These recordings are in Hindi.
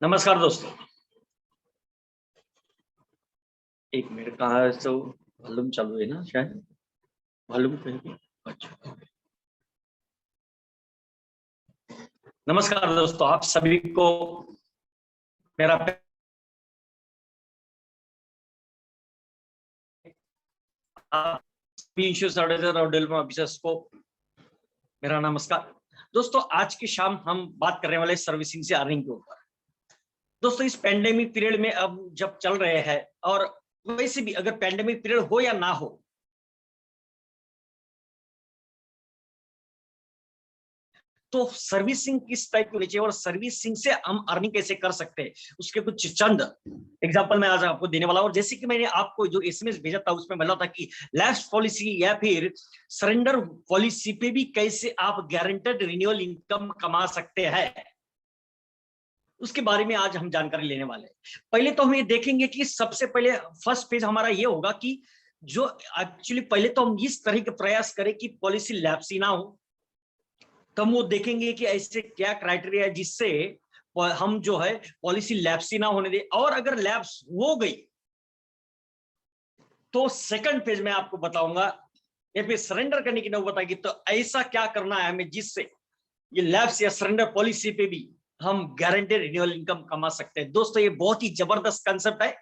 नमस्कार दोस्तों। एक मिनट, कहाँ है तो वॉल्यूम चालू है ना शायद। वॉल्यूम कहीं पे? अच्छा। नमस्कार दोस्तों, आप सभी को मेरा इंश्योरेंस एडवाइजर और डेवलपमेंट ऑफिसर्स को मेरा नमस्कार। दोस्तों, आज की शाम हम बात करने वाले सर्विसिंग से अर्निंग के ऊपर। दोस्तों, इस पेंडेमिक पीरियड में अब जब चल रहे हैं, और वैसे भी अगर पेंडेमिक पीरियड हो या ना हो, तो सर्विसिंग किस टाइप की होनी चाहिए और सर्विसिंग से हम अर्निंग कैसे कर सकते हैं, उसके कुछ चंद एग्जांपल मैं आज आपको देने वाला हूं। और जैसे कि मैंने आपको जो एसएमएस भेजा था उसमें बोला था कि लैप्स पॉलिसी या फिर सरेंडर पॉलिसी पे भी कैसे आप गारंटेड रिन्यूअल इनकम कमा सकते हैं, उसके बारे में आज हम जानकारी लेने वाले हैं। पहले तो हम ये देखेंगे कि सबसे पहले फर्स्ट पेज हमारा ये होगा कि जो एक्चुअली पहले तो हम इस तरह के प्रयास करें कि पॉलिसी लैप्स ही ना हो। तो हम वो देखेंगे कि ऐसे क्या क्राइटेरिया है जिससे हम जो है पॉलिसी लैप्स ही ना होने दे, और अगर लैप्स हो गई तो सेकंड पेज में आपको बताऊंगा या फिर सरेंडर करने की नौबत आएगी तो ऐसा क्या करना है हमें जिससे ये लैप्स या सरेंडर पॉलिसी पे भी हम गारंटेड रिन्यूअल इनकम कमा सकते हैं। दोस्तों, ये बहुत ही जबरदस्त कंसेप्ट है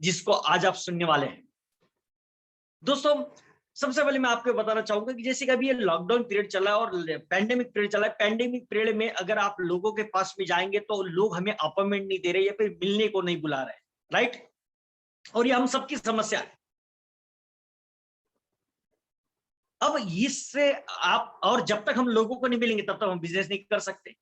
जिसको आज आप सुनने वाले हैं। दोस्तों, सबसे पहले मैं आपको बताना चाहूंगा कि जैसे कि अभी ये लॉकडाउन पीरियड चला है और पैंडेमिक पीरियड चला है। पैंडेमिक पीरियड में अगर आप लोगों के पास में जाएंगे तो लोग हमें अपॉइंटमेंट नहीं दे रहे या फिर मिलने को नहीं बुला रहे, राइट। और ये हम सबकी समस्या है। अब इससे आप, और जब तक हम लोगों को नहीं मिलेंगे तब तक हम बिजनेस नहीं कर सकते।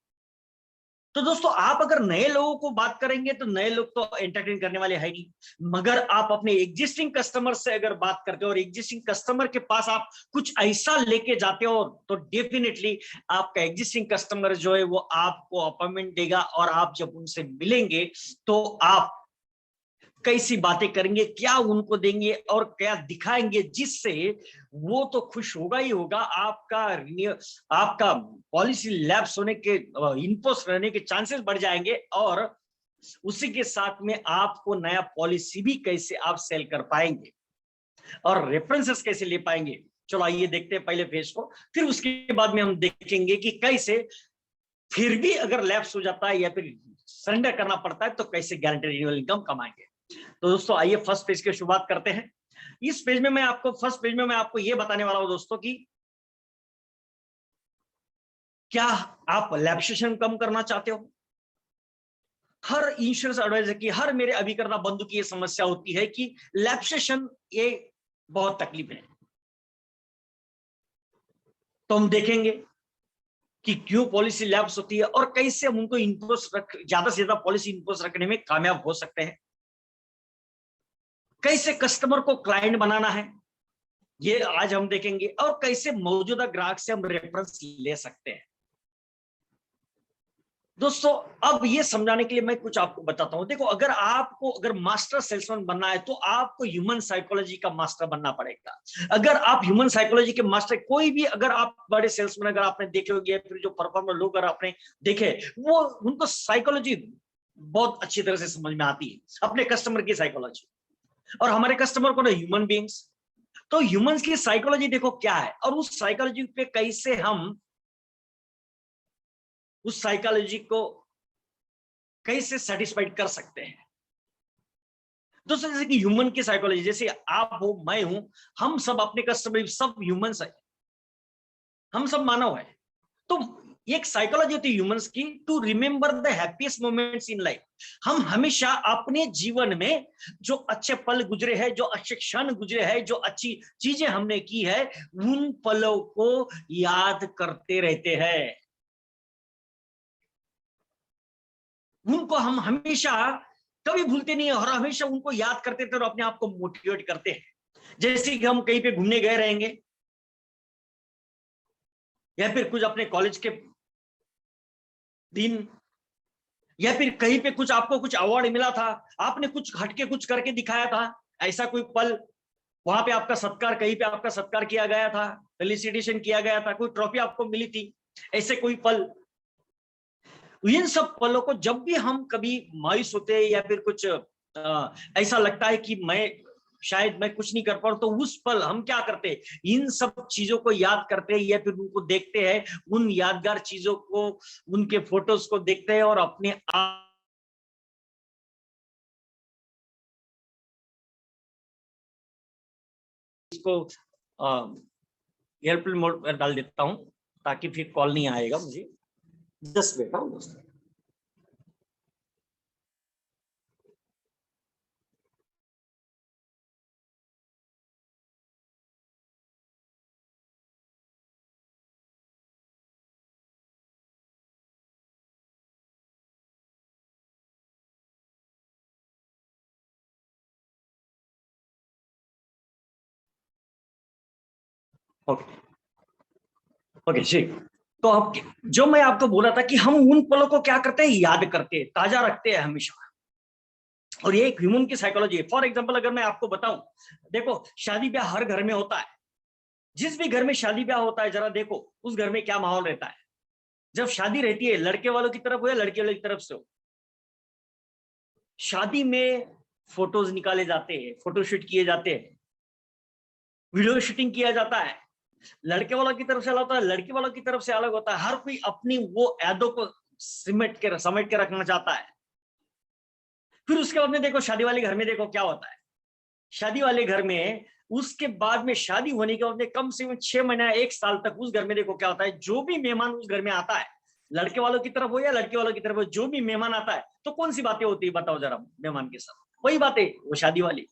तो दोस्तों, आप अगर नए लोगों को बात करेंगे तो नए लोग तो एंटरटेन करने वाले है नहीं, मगर आप अपने एग्जिस्टिंग कस्टमर से अगर बात करते हो और एग्जिस्टिंग कस्टमर के पास आप कुछ ऐसा लेके जाते हो तो डेफिनेटली आपका एग्जिस्टिंग कस्टमर जो है वो आपको अपॉइंटमेंट देगा, और आप जब उनसे मिलेंगे तो आप कैसी बातें करेंगे, क्या उनको देंगे और क्या दिखाएंगे जिससे वो तो खुश होगा ही होगा। आपका पॉलिसी लैप्स होने के, इनपोस रहने के चांसेस बढ़ जाएंगे, और उसी के साथ में आपको नया पॉलिसी भी कैसे आप सेल कर पाएंगे और रेफरेंसेस कैसे ले पाएंगे। चलो आइए देखते हैं पहले फेज को, फिर उसके बाद में हम देखेंगे कि कैसे फिर भी अगर लैप्स हो जाता है या फिर सरेंडर करना पड़ता है तो कैसे गारंटेड रिन्यूअल इनकम कमाएंगे। तो दोस्तों, आइए फर्स्ट पेज की शुरुआत करते हैं। इस पेज में मैं आपको फर्स्ट पेज में मैं आपको यह बताने वाला हूं दोस्तों कि क्या आप लैप्सेशन कम करना चाहते हो। हर इंश्योरेंस एडवाइजर की, हर मेरे अभिकर्ता बंधु की यह समस्या होती है कि लैप्सेशन ये बहुत तकलीफ है। तो हम देखेंगे कि क्यों पॉलिसी लैप्स होती है और कैसे हम उनको इनपोस ज्यादा से ज्यादा पॉलिसी इनपोस रखने में कामयाब हो सकते हैं। कैसे कस्टमर को क्लाइंट बनाना है ये आज हम देखेंगे, और कैसे मौजूदा ग्राहक से हम रेफरेंस ले सकते हैं। दोस्तों, अब ये समझाने के लिए मैं कुछ आपको बताता हूं। देखो, अगर मास्टर सेल्समैन बनना है तो आपको ह्यूमन साइकोलॉजी का मास्टर बनना पड़ेगा। अगर आप ह्यूमन साइकोलॉजी के मास्टर, कोई भी अगर आप बड़े सेल्समैन अगर आपने देखे होंगे, फिर जो परफॉर्मर लोग अगर आपने देखे, वो उनको साइकोलॉजी बहुत अच्छी तरह से समझ में आती है, अपने कस्टमर की साइकोलॉजी। और हमारे कस्टमर को ना ह्यूमन बींग्स, तो ह्यूमंस की साइकोलॉजी देखो क्या है, और उस साइकोलॉजी पे कैसे हम उस साइकोलॉजी को कैसे सेटिस्फाइड कर सकते हैं। दोस्तों, जैसे कि ह्यूमन की साइकोलॉजी, जैसे आप हो, मैं हूं, हम सब अपने कस्टमर सब ह्यूमंस है, हम सब मानव है। तो एक साइकोलॉजी होती है ह्यूमंस की, to remember the happiest moments in life. हम हमेशा अपने जीवन में जो अच्छे पल गुजरे हैं, जो अच्छे क्षण गुजरे हैं, जो अच्छी चीजें हमने की है, उन पलों को याद करते रहते हैं। उनको हम हमेशा कभी भूलते नहीं है और हमेशा उनको याद करते थे और अपने आप को मोटिवेट करते हैं। जैसे कि हम कहीं पे घूमने गए रहेंगे या फिर कुछ अपने कॉलेज के दिन, या फिर कहीं पे कुछ आपको कुछ अवार्ड मिला था, आपने कुछ हटके कुछ करके दिखाया था, ऐसा कोई पल, वहां पे आपका सत्कार, कहीं पे आपका सत्कार किया गया था, फेलिसिटेशन किया गया था, कोई ट्रॉफी आपको मिली थी, ऐसे कोई पल। इन सब पलों को जब भी हम कभी मायूस होते हैं या फिर कुछ ऐसा लगता है कि मैं कुछ नहीं कर पा रहा, तो उस पल हम क्या करते हैं, इन सब चीजों को याद करते हैं या फिर उनको देखते हैं, उन यादगार चीजों को, उनके फोटोज को देखते हैं और अपने आप को एयरप्लेन मोड पर डाल देता हूं ताकि फिर कॉल नहीं आएगा मुझे। जस्ट वेट दोस्तों। ओके ओके जी। तो अब जो मैं आपको बोला था कि हम उन पलों को क्या करते हैं, याद करते हैं, ताजा रखते हैं हमेशा। और ये एक ह्यूमन की साइकोलॉजी है। फॉर एग्जांपल अगर मैं आपको बताऊं, देखो शादी ब्याह हर घर में होता है। जिस भी घर में शादी ब्याह होता है, जरा देखो उस घर में क्या माहौल रहता है। जब शादी रहती है, लड़के वालों की तरफ हो या लड़के वालों की तरफ से हो, शादी में फोटोज निकाले जाते हैं, फोटोशूट किए जाते हैं, वीडियो शूटिंग किया जाता है। लड़के वालों की तरफ से अलग होता है, लड़की वालों की तरफ से अलग होता है। हर कोई अपनी वो यादों को समेट के रखना चाहता है। फिर उसके बाद में देखो शादी वाले घर में देखो क्या होता है। शादी वाले घर में उसके बाद में, शादी होने के बाद में कम से कम 6 महीना 1 साल तक उस घर में देखो क्या होता है। जो भी मेहमान उस घर में आता है, लड़के वालों की तरफ हो या लड़के वालों की तरफ हो, जो भी मेहमान आता है तो कौन सी बातें होती है बताओ जरा मेहमान के साथ? वही बातें, वो शादी वाली।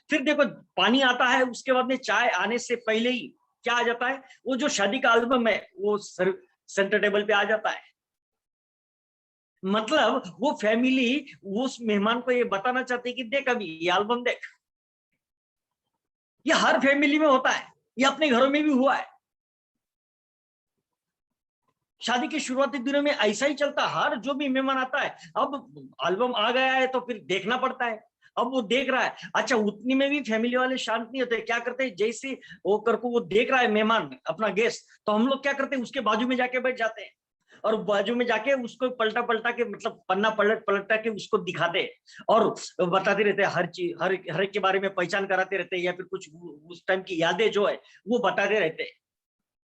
फिर देखो पानी आता है, उसके बाद में चाय आने से पहले ही क्या आ जाता है, वो जो शादी का एल्बम है वो सेंटर टेबल पे आ जाता है। मतलब वो फैमिली उस मेहमान को ये बताना चाहती है कि देख अभी ये एल्बम देख। ये हर फैमिली में होता है, ये अपने घरों में भी हुआ है। शादी के शुरुआती दिनों में ऐसा ही चलता है। हर जो भी मेहमान आता है, अब एल्बम आ गया है तो फिर देखना पड़ता है। अब वो देख रहा है, अच्छा उतनी में भी फैमिली वाले शांत नहीं होते। क्या करते हैं, जैसे वो करको वो देख रहा है मेहमान अपना गेस्ट, तो हम लोग क्या करते हैं, उसके बाजू में जाके बैठ जाते हैं और बाजू में जाके उसको पलटा पलटा के, मतलब पन्ना पलट पलटा के उसको दिखाते हैं और बताते रहते हैं। हर चीज, हर एक के बारे में पहचान कराते रहते हैं या फिर कुछ उस टाइम की यादें जो है वो बताते रहते हैं।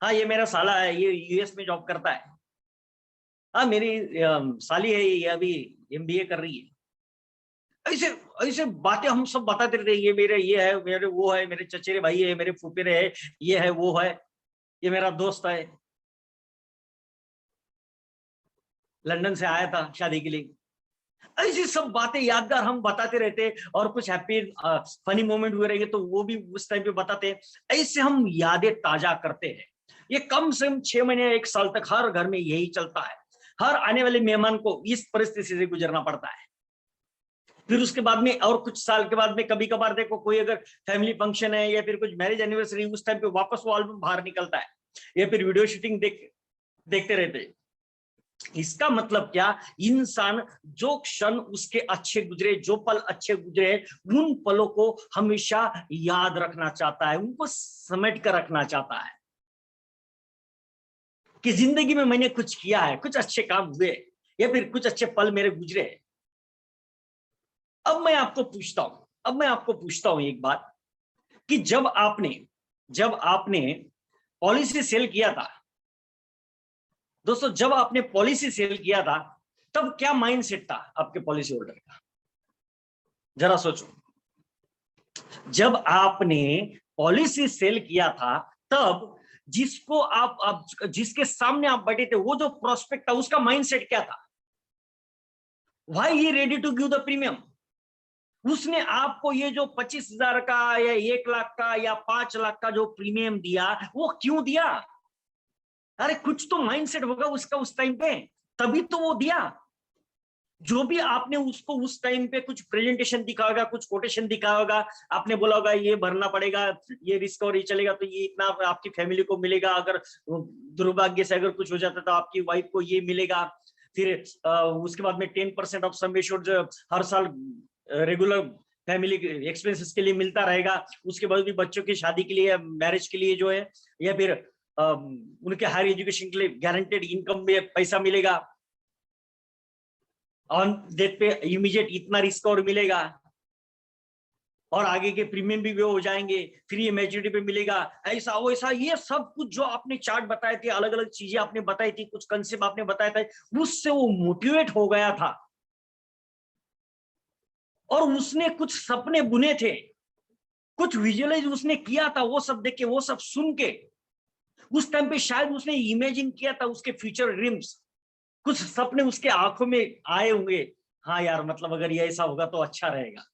हाँ ये मेरा साला है, ये यूएस में जॉब करता है। हाँ मेरी साली है, ये अभी एमबीए कर रही है। ऐसे ऐसे बातें हम सब बताते रहते हैं। ये मेरे ये है, मेरे वो है, मेरे चचेरे भाई है, मेरे फुफेरे है, ये है वो है, ये मेरा दोस्त है, लंदन से आया था शादी के लिए। ऐसी सब बातें यादगार हम बताते रहते हैं। और कुछ हैप्पी फनी मोमेंट हुए रहेंगे तो वो भी उस टाइम पे बताते हैं। ऐसे हम यादें ताजा करते हैं। ये कम से कम 6 महीने 1 साल तक हर घर में यही चलता है। हर आने वाले मेहमान को इस परिस्थिति से गुजरना पड़ता है। फिर उसके बाद में और कुछ साल के बाद में कभी कभार देखो कोई अगर फैमिली फंक्शन है या फिर कुछ मैरिज एनिवर्सरी, उस टाइम पे वापस वो एल्बम बाहर निकलता है या फिर वीडियो शूटिंग देखते रहते हैं। इसका मतलब क्या, इंसान जो क्षण उसके अच्छे गुजरे, जो पल अच्छे गुजरे, उन पलों को हमेशा याद रखना चाहता है, उनको समेट कर रखना चाहता है कि जिंदगी में मैंने कुछ किया है, कुछ अच्छे काम हुए या फिर कुछ अच्छे पल मेरे गुजरे। अब मैं आपको पूछता हूं एक बात, कि जब आपने पॉलिसी सेल किया था दोस्तों, जब आपने पॉलिसी सेल किया था तब क्या माइंडसेट था आपके पॉलिसी होल्डर का? जरा सोचो। जब आपने पॉलिसी सेल किया था तब जिसको आप जिसके सामने आप बैठे थे, वो जो प्रोस्पेक्ट था उसका माइंडसेट क्या था? Why he ready to give the premium? उसने आपको ये जो 25,000 का या 1 लाख का या 5 लाख का जो प्रीमियम दिया, वो क्यों दिया? अरे कुछ तो माइंडसेट होगा उसका उस टाइम पे, तभी तो वो दिया। जो भी आपने उसको उस टाइम पे कुछ प्रेजेंटेशन दिखा होगा, कुछ कोटेशन दिखा होगा, आपने बोला होगा ये भरना पड़ेगा, ये रिस्क और ये चलेगा तो ये इतना आपकी फैमिली को मिलेगा, अगर दुर्भाग्य से अगर कुछ हो जाता तो आपकी वाइफ को ये मिलेगा। फिर उसके बाद में 10% ऑफ सम एश्योर्ड हर साल रेगुलर फैमिली एक्सपेंसेस के लिए मिलता रहेगा। उसके बाद भी बच्चों की शादी के लिए, मैरिज के लिए जो है, या फिर उनके हायर एजुकेशन के लिए गारंटेड इनकम में पैसा मिलेगा। ऑन डेट पे इमीडिएट इतना रिस्क और मिलेगा, और आगे के प्रीमियम भी वो हो जाएंगे, फ्री मैच्योरिटी पे मिलेगा, ऐसा वैसा, ये सब कुछ जो आपने चार्ट बताए थे, अलग अलग चीजें आपने बताई थी, कुछ कंसेप्ट आपने बताया था, उससे वो मोटिवेट हो गया था और उसने कुछ सपने बुने थे, कुछ विजुअलाइज उसने किया था, वो सब देख के, वो सब सुन के उस टाइम पे शायद उसने इमेजिन किया था उसके फ्यूचर ड्रीम्स, कुछ सपने उसके आंखों में आए होंगे, हाँ यार मतलब अगर ये ऐसा होगा तो अच्छा रहेगा,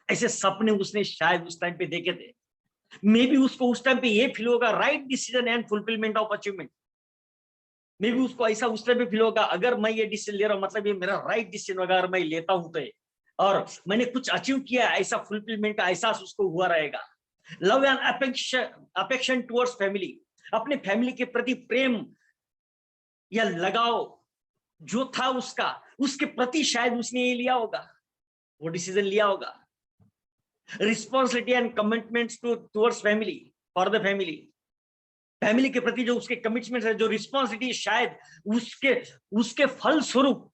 ऐसे सपने उसने शायद उस टाइम पे देखे थे। मे बी उसको उस टाइम पे ये फील होगा right decision and fulfilment of achievement, may be उसको ऐसा उस टाइम पे फील होगा अगर मैं ये डिसीजन ले रहा हूँ मतलब ये मेरा राइट डिसीजन होगा, अगर मैं लेता हूं तो, और मैंने कुछ अचीव किया, ऐसा फुलफिलमेंट का एहसास उसको हुआ रहेगा। Love and affection towards family, अपने फैमिली के प्रति प्रेम या लगाव जो था उसका, उसके प्रति शायद उसने ये लिया होगा, वो डिसीजन लिया होगा। Responsibility and commitments towards family, for the family, family के प्रति जो उसके कमिटमेंट है, जो रिस्पॉन्सिबिलिटी, शायद उसके उसके फल स्वरूप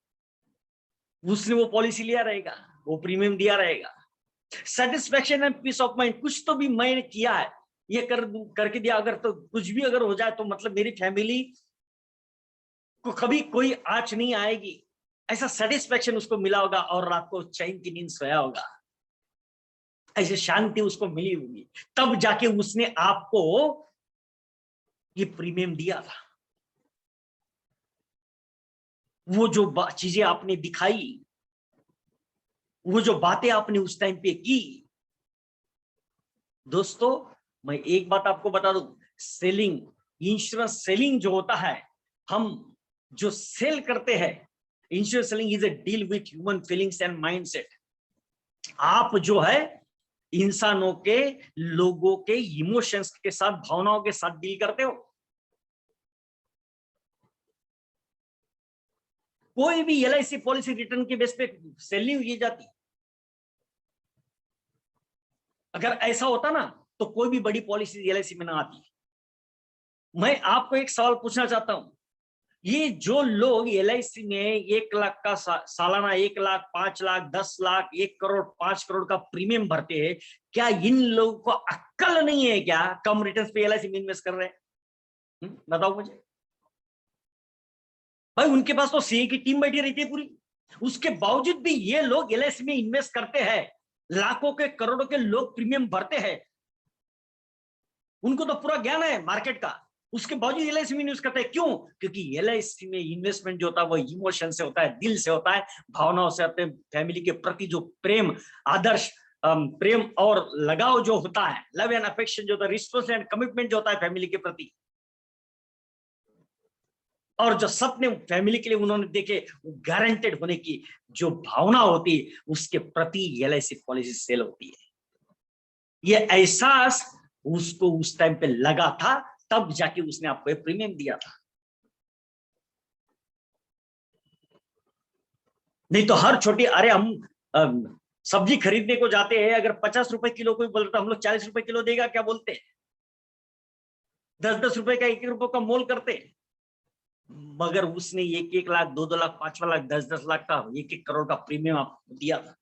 उसने वो पॉलिसी लिया रहेगा, वो प्रीमियम दिया रहेगा। Satisfaction and peace of mind, कुछ तो भी मैंने किया है, ये करके दिया, अगर तो कुछ भी अगर हो जाए तो मतलब मेरी फैमिली को कभी कोई आंच नहीं आएगी, ऐसा सेटिस्फेक्शन उसको मिला होगा, और रात को चैन की नींद सोया होगा, ऐसे शांति उसको मिली होगी, तब जाके उसने आपको ये प्रीमियम दिया था। वो जो चीजें आपने दिखाई, वो जो बातें आपने उस टाइम पे की, दोस्तों मैं एक बात आपको बता दूं, सेलिंग, इंश्योरेंस सेलिंग जो होता है, हम जो सेल करते हैं, insurance selling is a deal with human feelings and mindset. आप जो है इंसानों के, लोगों के इमोशंस के साथ, भावनाओं के साथ डील करते हो। कोई भी एलआईसी पॉलिसी रिटर्न के बेस पे सेल नहीं की जाती। अगर ऐसा होता ना तो कोई भी बड़ी पॉलिसी एलआईसी में ना आती। मैं आपको एक सवाल पूछना चाहता हूं, ये जो लोग एलआईसी में 1 लाख का सालाना, 1 लाख, 5 लाख, 10 लाख, 1 करोड़, 5 करोड़ का प्रीमियम भरते हैं, क्या इन लोगों को अक्ल नहीं है क्या कम रिटर्न पे एलआईसी में इन्वेस्ट कर रहे हैं? बताओ मुझे भाई, उनके पास तो सीए की टीम बैठी रहती है पूरी, उसके बावजूद भी ये लोग एलआईसी में इन्वेस्ट करते हैं, लाखों के करोड़ों के लोग प्रीमियम भरते हैं, उनको तो पूरा ज्ञान है मार्केट का, उसके बावजूद एलआईसी में इन्वेस्ट करते हैं। क्यों? क्योंकि एलआईसी में इन्वेस्टमेंट जो होता है वो इमोशन से होता है, दिल से होता है, भावनाओं से, अपने फैमिली के प्रति जो प्रेम, आदर्श, प्रेम और लगाव जो होता है, लव एंड अफेक्शन जो होता है, रिस्पॉन्स एंड कमिटमेंट जो होता है फैमिली के प्रति, और जो सपने फैमिली के लिए उन्होंने देखे, गारंटेड होने की जो भावना होती है, उसके प्रति एलआईसी पॉलिसी सेल होती है। ये एहसास उसको उस टाइम पे लगा था, तब जाके उसने आपको ये प्रीमियम दिया था। नहीं तो हर छोटी, अरे हम सब्जी खरीदने को जाते हैं, अगर 50 रुपए किलो कोई बोलता, हम लोग 40 रुपए किलो देगा क्या बोलते हैं, 10-10 रुपए का, 1-1 रुपए का मोल करते हैं। मगर उसने 1-1 लाख, 2-2 लाख, 5 लाख, 10-10 लाख का, 1-1 करोड़ का प्रीमियम आपको दिया था,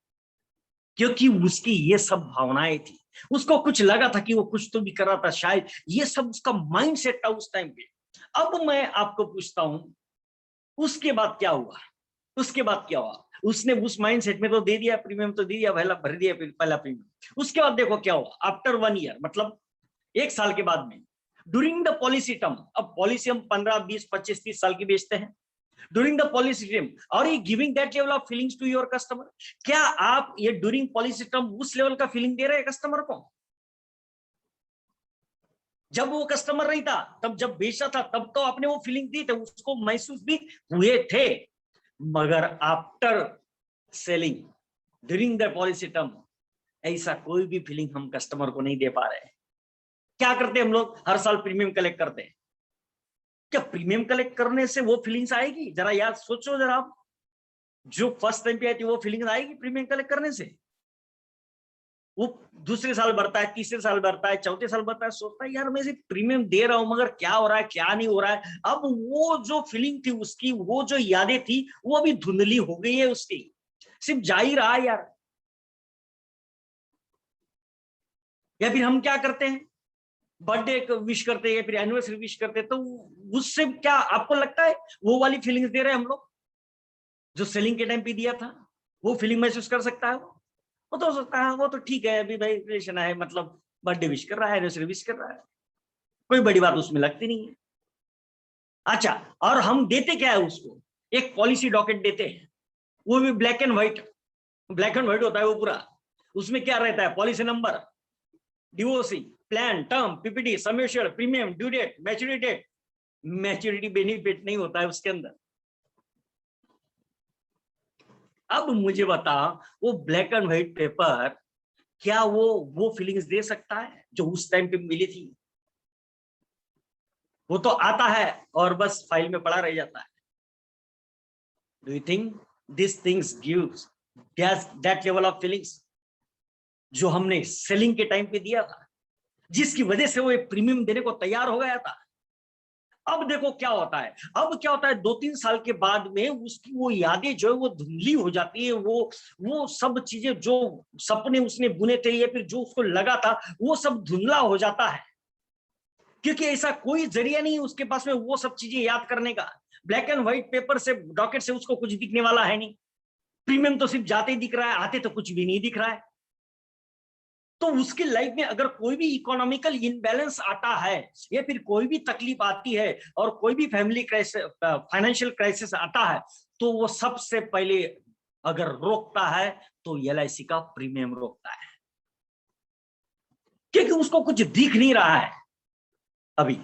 क्योंकि उसकी ये सब भावनाएं थी, उसको कुछ लगा था कि वो कुछ तो भी कर रहा था, शायद ये सब उसका माइंड सेट था उस टाइम पे। अब मैं आपको पूछता हूं, उसके बाद क्या हुआ? उसके बाद क्या हुआ? उसने उस माइंड सेट में तो दे दिया प्रीमियम, तो दे दिया, पहला भर दिया पहला प्रीमियम। उसके बाद देखो क्या हुआ, आफ्टर 1 ईयर, मतलब 1 साल के बाद में, ड्यूरिंग द पॉलिसी टर्म, अब पॉलिसी हम 15, 20, 25, 30 साल की बेचते हैं, ड्यूरिंग द पॉलिसी टर्म, और ये giving that level of feelings to your customer, क्या आप ये ड्यूरिंग पॉलिसी टर्म उस लेवल का फीलिंग दे रहे हैं कस्टमर को? जब वो कस्टमर नहीं था, तब जब बेचा था, तब तो आपने वो फीलिंग दी थी, उसको महसूस भी हुए थे, मगर after selling, during the policy term, ऐसा कोई भी फीलिंग हम कस्टमर को नहीं दे पा रहे हैं। क्या करते हैं हम लोग? हर साल प्रीमियम कलेक्ट करते हैं। क्या प्रीमियम कलेक्ट करने से वो फीलिंग्स आएगी? जरा याद सोचो जरा आप, जो फर्स्ट टाइम पे आई थी वो फीलिंग्स आएगी प्रीमियम कलेक्ट करने से? वो दूसरे साल भरता है, तीसरे साल भरता है, चौथे साल भरता है, सोचता है यार मैं इसे प्रीमियम दे रहा हूं मगर क्या हो रहा है क्या नहीं हो रहा है। अब वो जो फीलिंग थी उसकी, वो जो यादें थी, वो अभी धुंधली हो गई है उसकी, सिर्फ जा ही रहा है यार। या फिर हम क्या करते हैं, बर्थडे विश करते हैं या फिर एनिवर्सरी विश करते हैं, तो उससे क्या आपको लगता है वो वाली फीलिंग्स दे रहे हैं हम लोग जो सेलिंग के टाइम पे दिया था? वो फीलिंग महसूस कर सकता है वो तो हो सकता है वो तो ठीक है, अभी भाई रिलेशन है, मतलब बर्थडे विश कर रहा है, एनिवर्सरी विश कर रहा है, कोई बड़ी बात उसमें लगती नहीं है। अच्छा, और हम देते क्या है उसको, एक पॉलिसी डॉक्यूमेंट देते हैं, वो भी black and white, black and white होता है वो पूरा। उसमें क्या रहता है, policy number, divorcee, plan, term, PPT, summation, premium, due date, maturity date. Maturity benefit नहीं होता है उसके अंदर। अब मुझे बता, वो ब्लैक एंड व्हाइट पेपर क्या वो फीलिंग्स दे सकता है जो उस टाइम पे मिली थी? वो तो आता है और बस फाइल में पड़ा रह जाता है। Do you think this things gives that level of feelings जो हमने सेलिंग के टाइम पे दिया था, जिसकी वजह से वो एक प्रीमियम देने को तैयार हो गया था? अब देखो क्या होता है, अब क्या होता है, 2-3 साल के बाद में उसकी वो यादें जो है वो धुंधली हो जाती है, वो सब चीजें जो सपने उसने बुने थे या फिर जो उसको लगा था वो सब धुंधला हो जाता है, क्योंकि ऐसा कोई जरिया नहीं है उसके पास में वो सब चीजें याद करने का। ब्लैक एंड व्हाइट पेपर से, डॉकेट से उसको कुछ दिखने वाला है नहीं, प्रीमियम तो सिर्फ जाते ही दिख रहा है, आते तो कुछ भी नहीं दिख रहा है। तो उसकी लाइफ में अगर कोई भी इकोनॉमिकल इनबैलेंस आता है या फिर कोई भी तकलीफ आती है और कोई भी फैमिली क्राइसिस, फाइनेंशियल क्राइसिस आता है, तो वो सबसे पहले अगर रोकता है तो एलआईसी का प्रीमियम रोकता है, क्योंकि उसको कुछ दिख नहीं रहा है अभी।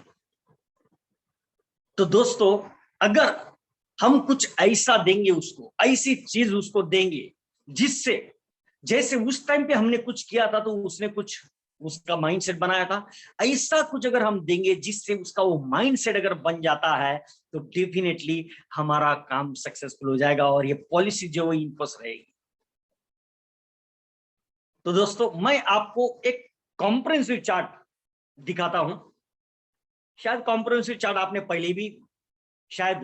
तो दोस्तों, अगर हम कुछ ऐसा देंगे उसको, ऐसी चीज उसको देंगे जिससे, जैसे उस टाइम पे हमने कुछ किया था तो उसने कुछ उसका माइंडसेट बनाया था, ऐसा कुछ अगर हम देंगे जिससे उसका वो माइंडसेट अगर बन जाता है, तो डेफिनेटली हमारा काम सक्सेसफुल हो जाएगा और ये पॉलिसी जो है इनफोर्स रहेगी। तो दोस्तों, मैं आपको एक कॉम्प्रिहेंसिव चार्ट दिखाता हूं। शायद कॉम्प्रिहेंसिव चार्ट आपने पहले भी शायद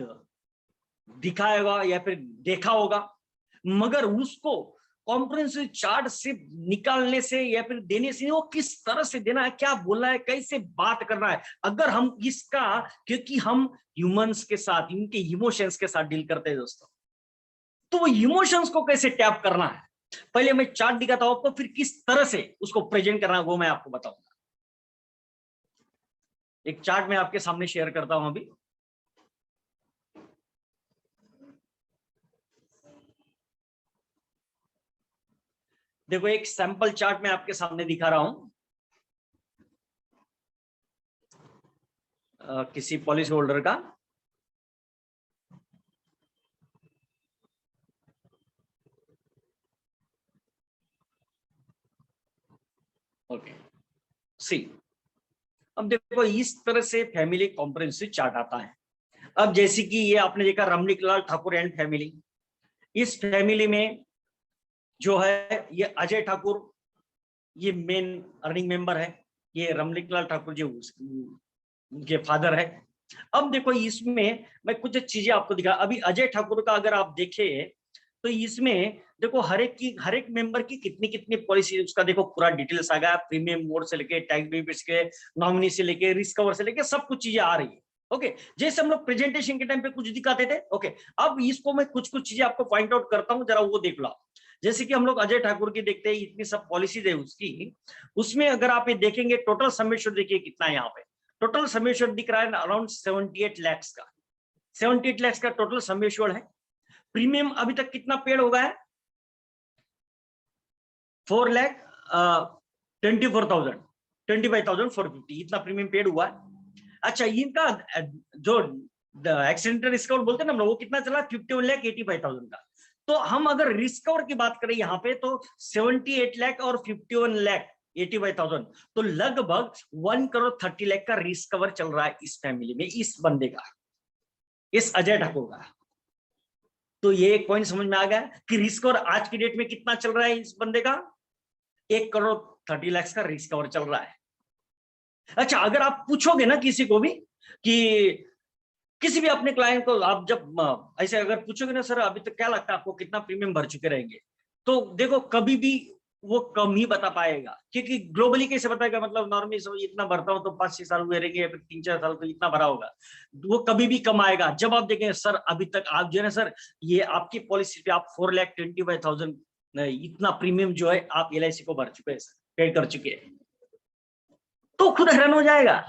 दिखाएगा या फिर देखा होगा, मगर उसको कॉम्प्रिहेंसिव चार्ट से निकालने से या फिर देने से, वो किस तरह से देना है, क्या बोलना है, कैसे बात करना है, अगर हम इसका, क्योंकि हम ह्यूमंस के साथ, इनके इमोशंस के साथ डील करते हैं दोस्तों, तो वो इमोशंस को कैसे टैप करना है, पहले मैं चार्ट दिखाता हूं आपको, फिर किस तरह से उसको प्रेजेंट करना है वो मैं आपको बताऊंगा। एक चार्ट मैं आपके सामने शेयर करता हूं अभी। देखो, एक सैंपल चार्ट मैं आपके सामने दिखा रहा हूं, किसी पॉलिसी होल्डर का। ओके, सी, अब देखो इस तरह से फैमिली कॉम्प्रिहेंसिव चार्ट आता है। अब जैसे कि ये आपने देखा रमणीक लाल ठाकुर एंड फैमिली, इस फैमिली में जो है ये अजय ठाकुर, ये मेन अर्निंग मेंबर है, ये रमणीक लाल ठाकुर जो उनके फादर है। अब देखो इसमें मैं कुछ चीजें आपको दिखा, अभी अजय ठाकुर का अगर आप देखें तो इसमें देखो हर एक मेंबर की कितनी कितनी पॉलिसी, उसका देखो पूरा डिटेल्स आ गया, प्रीमियम मोड से लेके टैक्स बेनिफिट्स के, नॉमिनी से लेके, रिस्क कवर से लेके सब कुछ चीजें आ रही है। ओके, जैसे हम लोग प्रेजेंटेशन के टाइम पे कुछ दिखाते थे। ओके, अब इसको मैं कुछ कुछ चीजें आपको पॉइंट आउट करता हूं, जरा वो देख लो। जैसे कि हम लोग अजय ठाकुर की देखते हैं, इतनी सब पॉलिसीज है उसकी, उसमें अगर आप ये देखेंगे टोटल समेशन देखिए कितना है यहाँ पे, टोटल समेशन दिख रहा है अराउंड 78 लाख का, 78 लाख का टोटल समेशन है। प्रीमियम अभी तक कितना पेड हो गया है, 4,24,000, 25,450, इतना प्रीमियम पेड हुआ है। अच्छा, इनका जो एक्सीडेंटल रिस्क कवर बोलते हैं ना, वो कितना चला, 51,85,000 का। तो हम अगर रिस्क कवर की बात करें यहाँ पे तो 78 लाख और 51,85,000, तो लगभग 1,30,00,000 का रिस्क कवर चल रहा है इस फैमिली में, इस बंदे का, इस अजय ठाकुर का। तो ये एक पॉइंट समझ में आ गया कि रिस्क कवर आज की डेट में कितना चल रहा है इस बंदे का, 1,30,00,000 का रिस्क कवर चल रहा है। अच्छा, अगर आप पूछोगे ना किसी को भी कि किसी भी अपने क्लाइंट को आप जब ऐसे अगर पूछोगे ना, सर अभी तक क्या लगता है आपको कितना प्रीमियम भर चुके रहेंगे, तो देखो कभी भी वो कम ही बता पाएगा, क्योंकि ग्लोबली कैसे बताएगा, मतलब नॉर्मली सब इतना भरता हूं तो 5-6 साल हुए रहेंगे या फिर 3-4 साल तो इतना भरा होगा, वो कभी भी कम आएगा। जब आप देखेंगे सर अभी तक आप जो है ना सर, ये आपकी पॉलिसी पे आप 4,25,000 इतना प्रीमियम जो है आप LIC को भर चुके हैं, पेड कर चुके हैं, तो खुद हैरान हो जाएगा।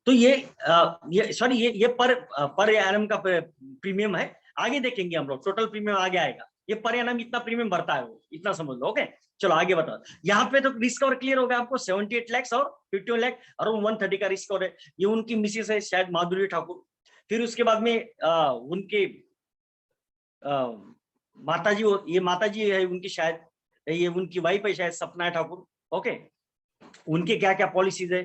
तो ये सॉरी ये पर एनम का प्रीमियम है। आगे देखेंगे हम लोग, टोटल प्रीमियम आगे आएगा। ये पर एनम इतना प्रीमियम भरता है, वो इतना समझ लो। ओके, चलो आगे बताओ। यहाँ पे तो रिस्क कवर क्लियर हो गया आपको, 78 लाख और 51 लाख और 130 का रिस्क कवर है। ये उनकी मिसेस है शायद माधुरी ठाकुर। फिर उसके बाद में उनके माताजी, ये माताजी है उनकी शायद, ये उनकी वाइफ है शायद सपना ठाकुर। ओके, उनके क्या क्या पॉलिसीज है,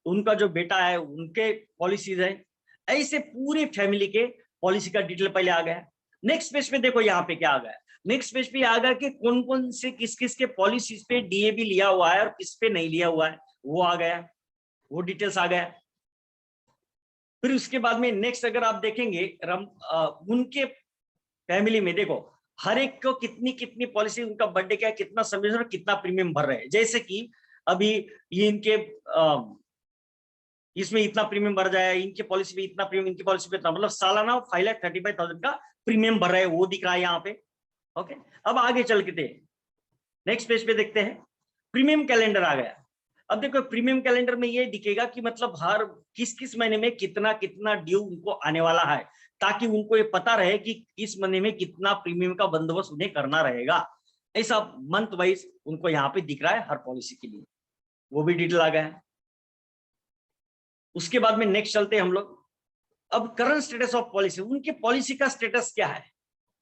उनका जो बेटा है उनके पॉलिसीज है, ऐसे पूरी फैमिली के पॉलिसी का डिटेल पहले आ गया। नेक्स्ट पेज पे देखो यहाँ पे क्या आ गया, नेक्स्ट पेज पे आ गया कि कौन कौन से किस किस के पॉलिसीज पे DAB लिया हुआ है और किस पे नहीं लिया हुआ है, वो आ गया, वो डिटेल्स आ गया। फिर उसके बाद में नेक्स्ट अगर आप देखेंगे उनके फैमिली में देखो हर एक को कितनी कितनी पॉलिसी, उनका बर्थडे क्या है, कितना समय और कितना प्रीमियम भर रहे हैं। जैसे कि अभी ये इनके इसमें इतना प्रीमियम भर जाए, इनकी पॉलिसी पे इतना प्रीमियम, इनकी पॉलिसी पे इतना, मतलब सालाना 5,35,000 का प्रीमियम भर रहा है, वो दिख रहा है यहाँ पे। ओके, अब आगे चल के नेक्स्ट पेज पे देखते हैं, प्रीमियम कैलेंडर आ गया। अब देखो प्रीमियम कैलेंडर में ये दिखेगा कि मतलब हर किस किस महीने में कितना कितना ड्यू उनको आने वाला है, ताकि उनको ये पता रहे कि इस महीने में कितना प्रीमियम का बंदोबस्त उन्हें करना रहेगा। ऐसा मंथ वाइज उनको यहाँ पे दिख रहा है हर पॉलिसी के लिए, वो भी डिटेल आ गया है। उसके बाद में नेक्स्ट चलते हैं हम लोग, अब करंट स्टेटस ऑफ पॉलिसी, उनकी पॉलिसी का स्टेटस क्या है,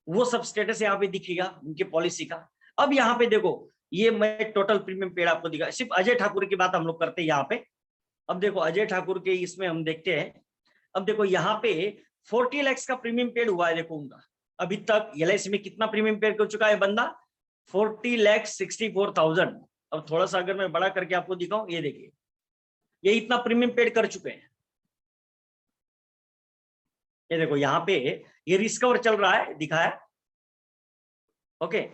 वो सब स्टेटस यहाँ पे दिखेगा उनकी पॉलिसी का। अब यहाँ पे देखो, ये मैं टोटल प्रीमियम पेड आपको दिखा, सिर्फ अजय ठाकुर की बात हम लोग करते हैं यहाँ पे। अब देखो अजय ठाकुर के इसमें हम देखते हैं, अब देखो यहाँ पे 40 लाख का प्रीमियम पेड हुआ है। देखो उनका अभी तक LIC में कितना प्रीमियम पेड कर चुका है बंदा, 40,64,000। अब थोड़ा सा अगर मैं बड़ा करके आपको दिखाऊं, ये देखिए ये इतना प्रीमियम पेड कर चुके हैं। ये देखो यहाँ पे ये रिस्क कवर चल रहा है, दिखाया। ओके,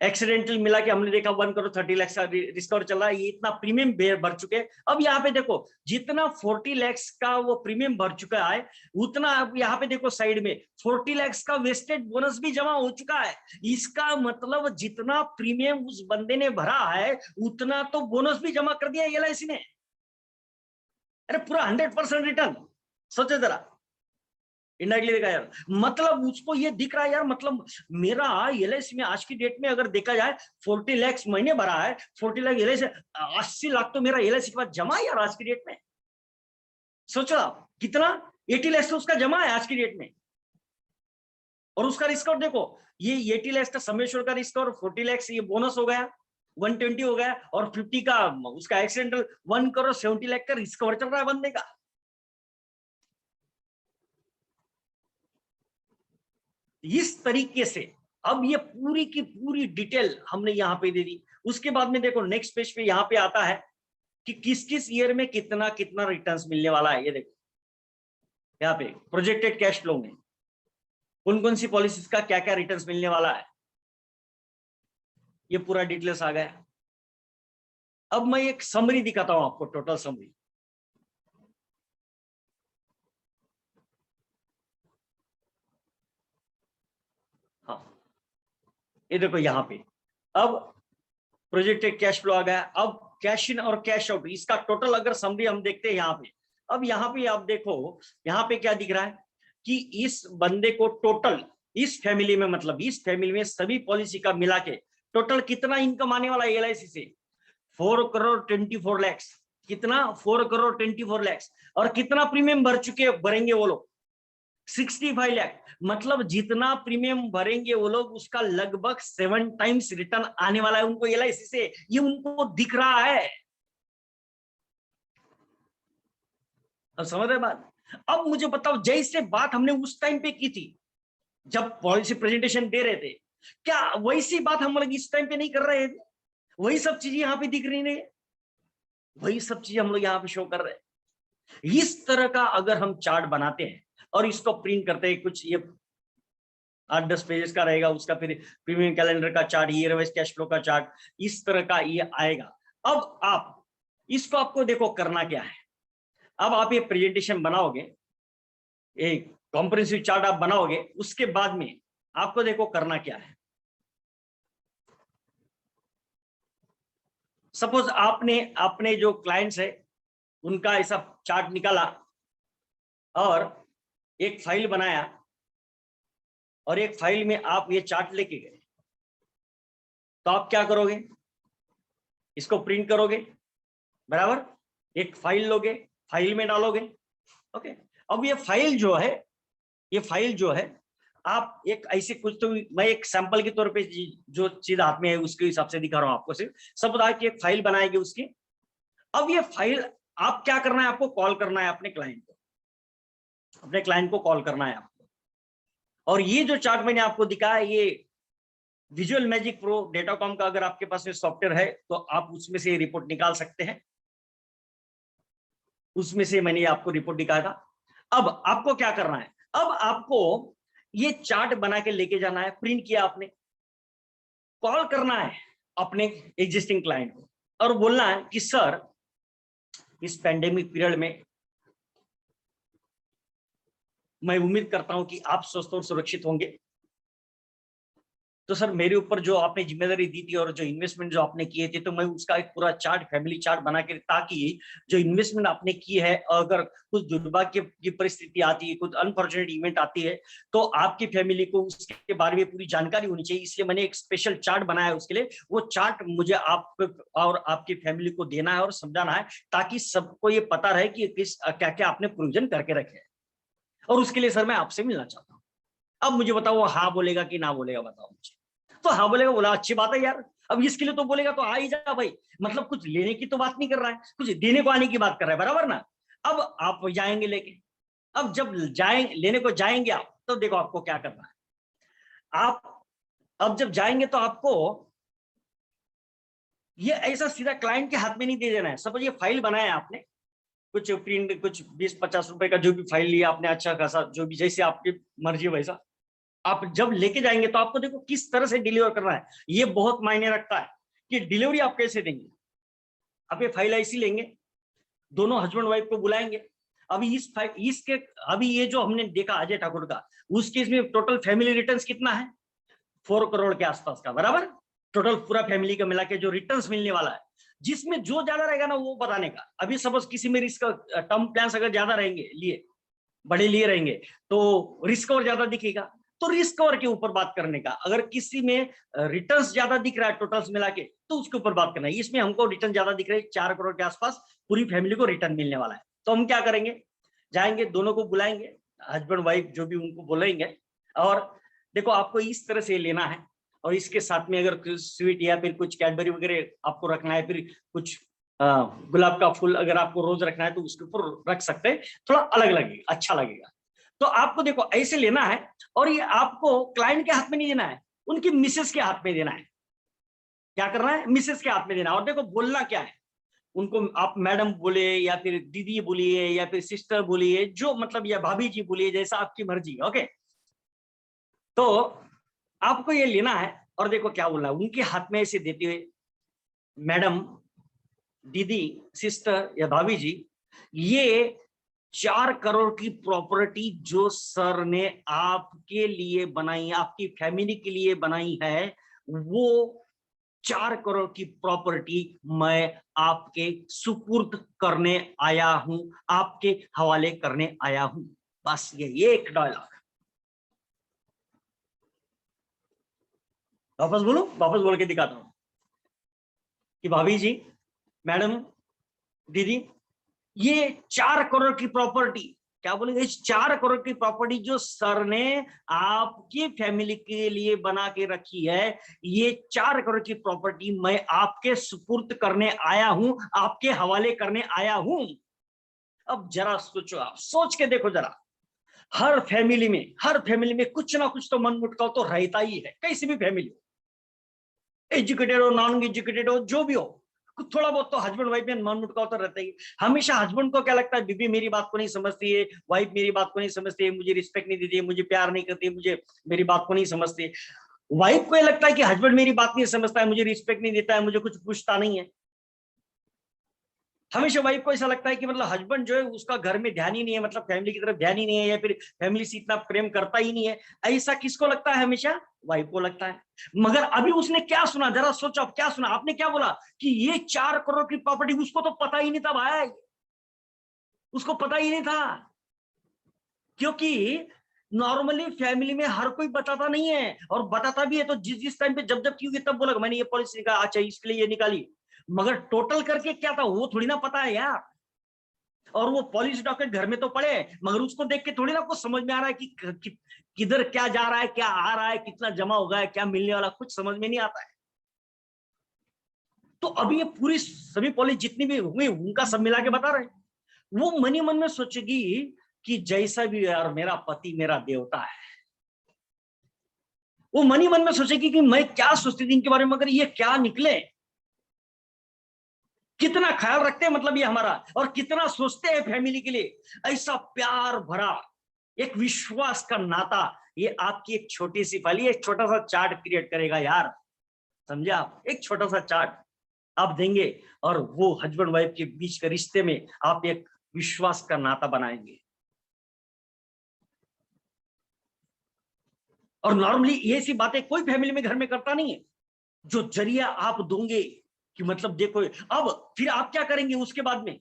एक्सीडेंटल मिला के हमने देखा 1,30,00,000 का रिस्क कवर चल रहा है, ये इतना प्रीमियम भर चुके हैं। अब यहाँ पे देखो जितना 40 लाख का वो प्रीमियम भर चुका है, उतना अब यहाँ पे देखो साइड में 40 लाख का वेस्टेड बोनस भी जमा हो चुका है। इसका मतलब जितना प्रीमियम उस बंदे ने भरा है उतना तो बोनस भी जमा कर दिया LIC ने। अरे पूरा 100% रिटर्न, सोचो जरा, इनडायरेक्टली देखा यार, मतलब उसको ये दिख रहा है यार, मतलब मेरा LIC में आज की डेट में अगर देखा जाए 40 लाख महीने भरा है, 40 लाख LIC, 80 लाख तो मेरा LIC के पास जमा है यार आज की डेट में। सोचो आप कितना, 80 लाख तो उसका जमा है आज की डेट में। और उसका रिस्क आउट देखो, ये 80 लाख का समेश्वर का रिस्क और 40 लाख ये बोनस हो गया, 120 हो गया, और 50 का उसका एक्सीडेंटल 1,70,00,000 का रिस्क कवर चल रहा है बंदे का। इस तरीके से अब ये पूरी की पूरी डिटेल हमने यहाँ पे दे दी। उसके बाद में देखो नेक्स्ट पेज पे यहाँ पे आता है कि किस किस ईयर में कितना कितना रिटर्न्स मिलने वाला है। ये देखो यहाँ पे प्रोजेक्टेड कैश फ्लो में कौन कौन सी पॉलिसीज का क्या क्या रिटर्न्स मिलने वाला है, ये पूरा डिटेल्स आ गया। अब मैं एक समरी दिखाता हूं आपको, टोटल समरी। हाँ, ये देखो यहाँ पे अब प्रोजेक्टेड कैश फ्लो आ गया। अब कैश इन और कैश आउट, इसका टोटल अगर समरी हम देखते हैं यहाँ पे, अब यहाँ पे आप देखो यहाँ पे क्या दिख रहा है कि इस बंदे को टोटल इस फैमिली में, मतलब इस फैमिली में सभी पॉलिसी का मिला के टोटल कितना इनकम आने वाला है LIC से, 4,24,00,000। कितना, 4,24,00,000। और कितना प्रीमियम भर चुके भरेंगे वो लोग, 65 लाख। मतलब जितना प्रीमियम भरेंगे वो लोग उसका लगभग 7 टाइम्स रिटर्न आने वाला है उनको LIC से, ये उनको दिख रहा है। अब समझ रहे बात। अब मुझे बताओ, जैसे बात हमने उस टाइम पे की थी, जब पॉलिसी प्रेजेंटेशन दे रहे थे, क्या वैसी बात हम लोग इस टाइम पे नहीं कर रहे थे? वही सब चीजें यहाँ पे दिख रही है, वही सब चीजें हम लोग यहाँ पे शो कर रहे हैं। इस तरह का अगर हम चार्ट बनाते हैं और इसको प्रिंट करते हैं, कुछ ये 8-10 पेजेस का रहेगा, उसका फिर प्रीमियम कैलेंडर का chart, year wise cash flow का चार्ट, इस तरह का ये आएगा। अब आप इसको, आपको देखो करना क्या है। अब आप ये प्रेजेंटेशन बनाओगे, एक कॉम्प्रिहेंसिव चार्ट आप बनाओगे, उसके बाद में आपको देखो करना क्या है। सपोज आपने अपने जो क्लाइंट्स है उनका ऐसा चार्ट निकाला और एक फाइल बनाया, और एक फाइल में आप ये चार्ट लेके गए, तो आप क्या करोगे? इसको प्रिंट करोगे, बराबर, एक फाइल लोगे, फाइल में डालोगे। ओके, अब ये फाइल जो है, ये फाइल जो है, आप एक ऐसे कुछ, तो मैं एक सैंपल के तौर पे जो चीज हाथ में है उसके हिसाब से दिखा रहा हूं आपको। सिर्फ सब बता कि एक फाइल बनाएगी उसकी। अब ये फाइल आप क्या करना है, आपको कॉल करना है अपने क्लाइंट को, अपने क्लाइंट को कॉल करना है आपको। और ये जो चार्ट मैंने आपको दिखाया, ये विजुअल मैजिक प्रो डेटाकॉम का अगर आपके पास में सॉफ्टवेयर है तो आप उसमें से रिपोर्ट निकाल सकते हैं। उसमें से मैंने आपको रिपोर्ट दिखाया था। अब आपको क्या करना है, अब आपको ये चार्ट बना के लेके जाना है, प्रिंट किया आपने, कॉल करना है अपने एग्जिस्टिंग क्लाइंट को और बोलना है कि सर, इस पैंडेमिक पीरियड में मैं उम्मीद करता हूं कि आप स्वस्थ और सुरक्षित होंगे। तो सर, मेरे ऊपर जो आपने जिम्मेदारी दी थी और जो इन्वेस्टमेंट जो आपने किए थे, तो मैं उसका एक पूरा चार्ट, फैमिली चार्ट बना के, ताकि जो इन्वेस्टमेंट आपने की है, अगर कुछ दुर्भाग्य की परिस्थिति आती है, कुछ अनफॉर्चुनेट इवेंट आती है, तो आपकी फैमिली को उसके बारे में पूरी जानकारी होनी चाहिए। इसलिए मैंने एक स्पेशल चार्ट बनाया है उसके लिए। वो चार्ट मुझे आप और आपकी फैमिली को देना है और समझाना है, ताकि सबको ये पता रहे कि किस क्या क्या आपने प्रोविजन करके रखे हैं। और उसके लिए सर मैं आपसे मिलना चाहता हूँ। अब मुझे बताओ, वो हाँ बोलेगा कि ना बोलेगा, बताओ मुझे। तो हाँ बोलेगा, बोला अच्छी बात है यार। अब इसके लिए तो बोलेगा तो आ ही जा भाई, मतलब कुछ लेने की तो बात नहीं कर रहा है, कुछ देने को आने की बात कर रहा है, बराबर ना। अब आप जाएंगे लेके, अब जब जाएंगे लेने को जाएंगे आप, तो देखो आपको क्या करना है। आप अब जब जाएंगे तो आपको ये ऐसा सीधा क्लाइंट के हाथ में नहीं दे देना है। सपोज ये फाइल बनाया आपने, कुछ प्रिंट, कुछ 20-50 रुपए का जो भी फाइल लिया आपने, अच्छा खासा, जो भी जैसे आपकी मर्जी वैसा, आप जब लेके जाएंगे तो आपको देखो किस तरह से डिलीवर करना है। ये बहुत मायने रखता है कि डिलीवरी आप कैसे देंगे। आप ये फाइल ऐसी लेंगे, दोनों हस्बैंड वाइफ को बुलाएंगे। अभी इसके अभी ये जो हमने देखा अजय ठाकुर का, उस केस में टोटल फैमिली रिटर्न्स कितना है? 4 करोड़ के आसपास का, बराबर। टोटल पूरा फैमिली का मिला के जो रिटर्न्स मिलने वाला है, जिसमें जो ज्यादा रहेगा ना वो बताने का। अभी सपोज किसी में रिस्क, टर्म प्लान अगर ज्यादा रहेंगे, लिए बड़े लिए रहेंगे, तो रिस्क और ज्यादा दिखेगा, तो रिस्क कवर के ऊपर बात करने का। अगर किसी में रिटर्न्स ज्यादा दिख रहा है टोटल्स मिला के, तो उसके ऊपर बात करना है। इसमें हमको रिटर्न ज्यादा दिख रहे हैं, 4 करोड़ के आसपास पूरी फैमिली को रिटर्न मिलने वाला है। तो हम क्या करेंगे, जाएंगे, दोनों को बुलाएंगे, हस्बैंड वाइफ जो भी, उनको बोलेंगे, और देखो आपको इस तरह से लेना है। और इसके साथ में अगर कुछ स्वीट या फिर कुछ कैडबरी वगैरह आपको रखना है, फिर कुछ गुलाब का फूल अगर आपको रोज रखना है तो उसके ऊपर रख सकते हैं, थोड़ा अलग लगेगा, अच्छा लगेगा। तो आपको देखो ऐसे लेना है, और ये आपको क्लाइंट के हाथ में नहीं देना है, उनकी मिसेस के हाथ में देना है। क्या करना है, मिसेस के हाथ में देना है। और देखो बोलना क्या है उनको, आप मैडम बोले या फिर दीदी बोलिए या फिर सिस्टर बोलिए, जो मतलब, या भाभी जी बोलिए, जैसा आपकी मर्जी। ओके, तो आपको ये लेना है और देखो क्या बोलना है, उनके हाथ में ऐसे देते हुए, मैडम, दीदी, सिस्टर या भाभी जी, ये 4 करोड़ की प्रॉपर्टी जो सर ने आपके लिए बनाई, आपकी फैमिली के लिए बनाई है, वो 4 करोड़ की प्रॉपर्टी मैं आपके सुपुर्द करने आया हूं, आपके हवाले करने आया हूं। बस ये एक डायलॉग। वापस बोलो, वापस बोल के दिखाता हूं कि भाभी जी, मैडम, दीदी, ये 4 करोड़ की प्रॉपर्टी, क्या बोलेंगे, इस 4 करोड़ की प्रॉपर्टी जो सर ने आपकी फैमिली के लिए बना के रखी है, ये 4 करोड़ की प्रॉपर्टी मैं आपके सुपुर्द करने आया हूं, आपके हवाले करने आया हूं। अब जरा सोचो, आप सोच के देखो जरा, हर फैमिली में कुछ ना कुछ तो मन मुटकाव तो रहता ही है, कैसी भी फैमिली हो, एजुकेटेड हो नॉन एजुकेटेड हो जो भी हो, कुछ थोड़ा बहुत तो हस्बैंड वाइफ में मन मुटकाव तो रहता ही। हमेशा हस्बैंड को क्या लगता है, बीबी मेरी बात को नहीं समझती है, वाइफ मेरी बात को नहीं समझती है, मुझे रिस्पेक्ट नहीं देती है, मुझे प्यार नहीं करती है, मुझे मेरी बात को नहीं समझती है। वाइफ को ये लगता है कि हस्बैंड मेरी बात नहीं समझता है, मुझे रिस्पेक्ट नहीं देता है, मुझे कुछ पूछता नहीं है। हमेशा वाइफ को ऐसा लगता है कि मतलब हस्बैंड जो है उसका घर में ध्यान ही नहीं है, मतलब फैमिली की तरफ ध्यान ही नहीं है, या फिर फैमिली से इतना प्रेम करता ही नहीं है। ऐसा किसको लगता है? हमेशा वाइफ को लगता है। मगर अभी उसने क्या सुना, जरा सोचो, क्या सुना आपने? क्या बोला कि ये 4 करोड़ की प्रॉपर्टी, उसको तो पता ही नहीं था भाई, उसको पता ही नहीं था। क्योंकि नॉर्मली फैमिली में हर कोई बताता नहीं है, और बताता भी है तो जिस जिस टाइम पे जब जब क्योंकि तब बोला मैंने ये पॉलिसी निकाला, अच्छा इसके लिए ये निकाली, मगर टोटल करके क्या था वो थोड़ी ना पता है यार। और वो पॉलिसी डॉक्यूमेंट घर में तो पड़े, मगर उसको देख के थोड़ी ना कुछ समझ में आ रहा है कि किधर क्या जा रहा है, क्या आ रहा है, कितना जमा होगा है, क्या मिलने वाला, कुछ समझ में नहीं आता है। तो अभी ये पूरी सभी पॉलिसी जितनी भी हुई उनका सब मिला के बता रहे, वो मनी मन में सोचेगी कि जैसा भी यार मेरा पति मेरा देवता है। वो मनी मन में सोचेगी कि मैं क्या सोचती थी इनके बारे में, मगर ये क्या निकले, कितना ख्याल रखते हैं मतलब ये हमारा, और कितना सोचते हैं फैमिली के लिए। ऐसा प्यार भरा एक विश्वास का नाता, ये आपकी एक छोटी सी फाइल, एक छोटा सा चार्ट क्रिएट करेगा यार, समझे आप? एक छोटा सा चार्ट आप देंगे और वो हस्बैंड वाइफ के बीच के रिश्ते में आप एक विश्वास का नाता बनाएंगे। और नॉर्मली ये सी बातें कोई फैमिली में घर में करता नहीं है। जो जरिया आप दोगे कि मतलब देखो, अब फिर आप क्या करेंगे उसके बाद में?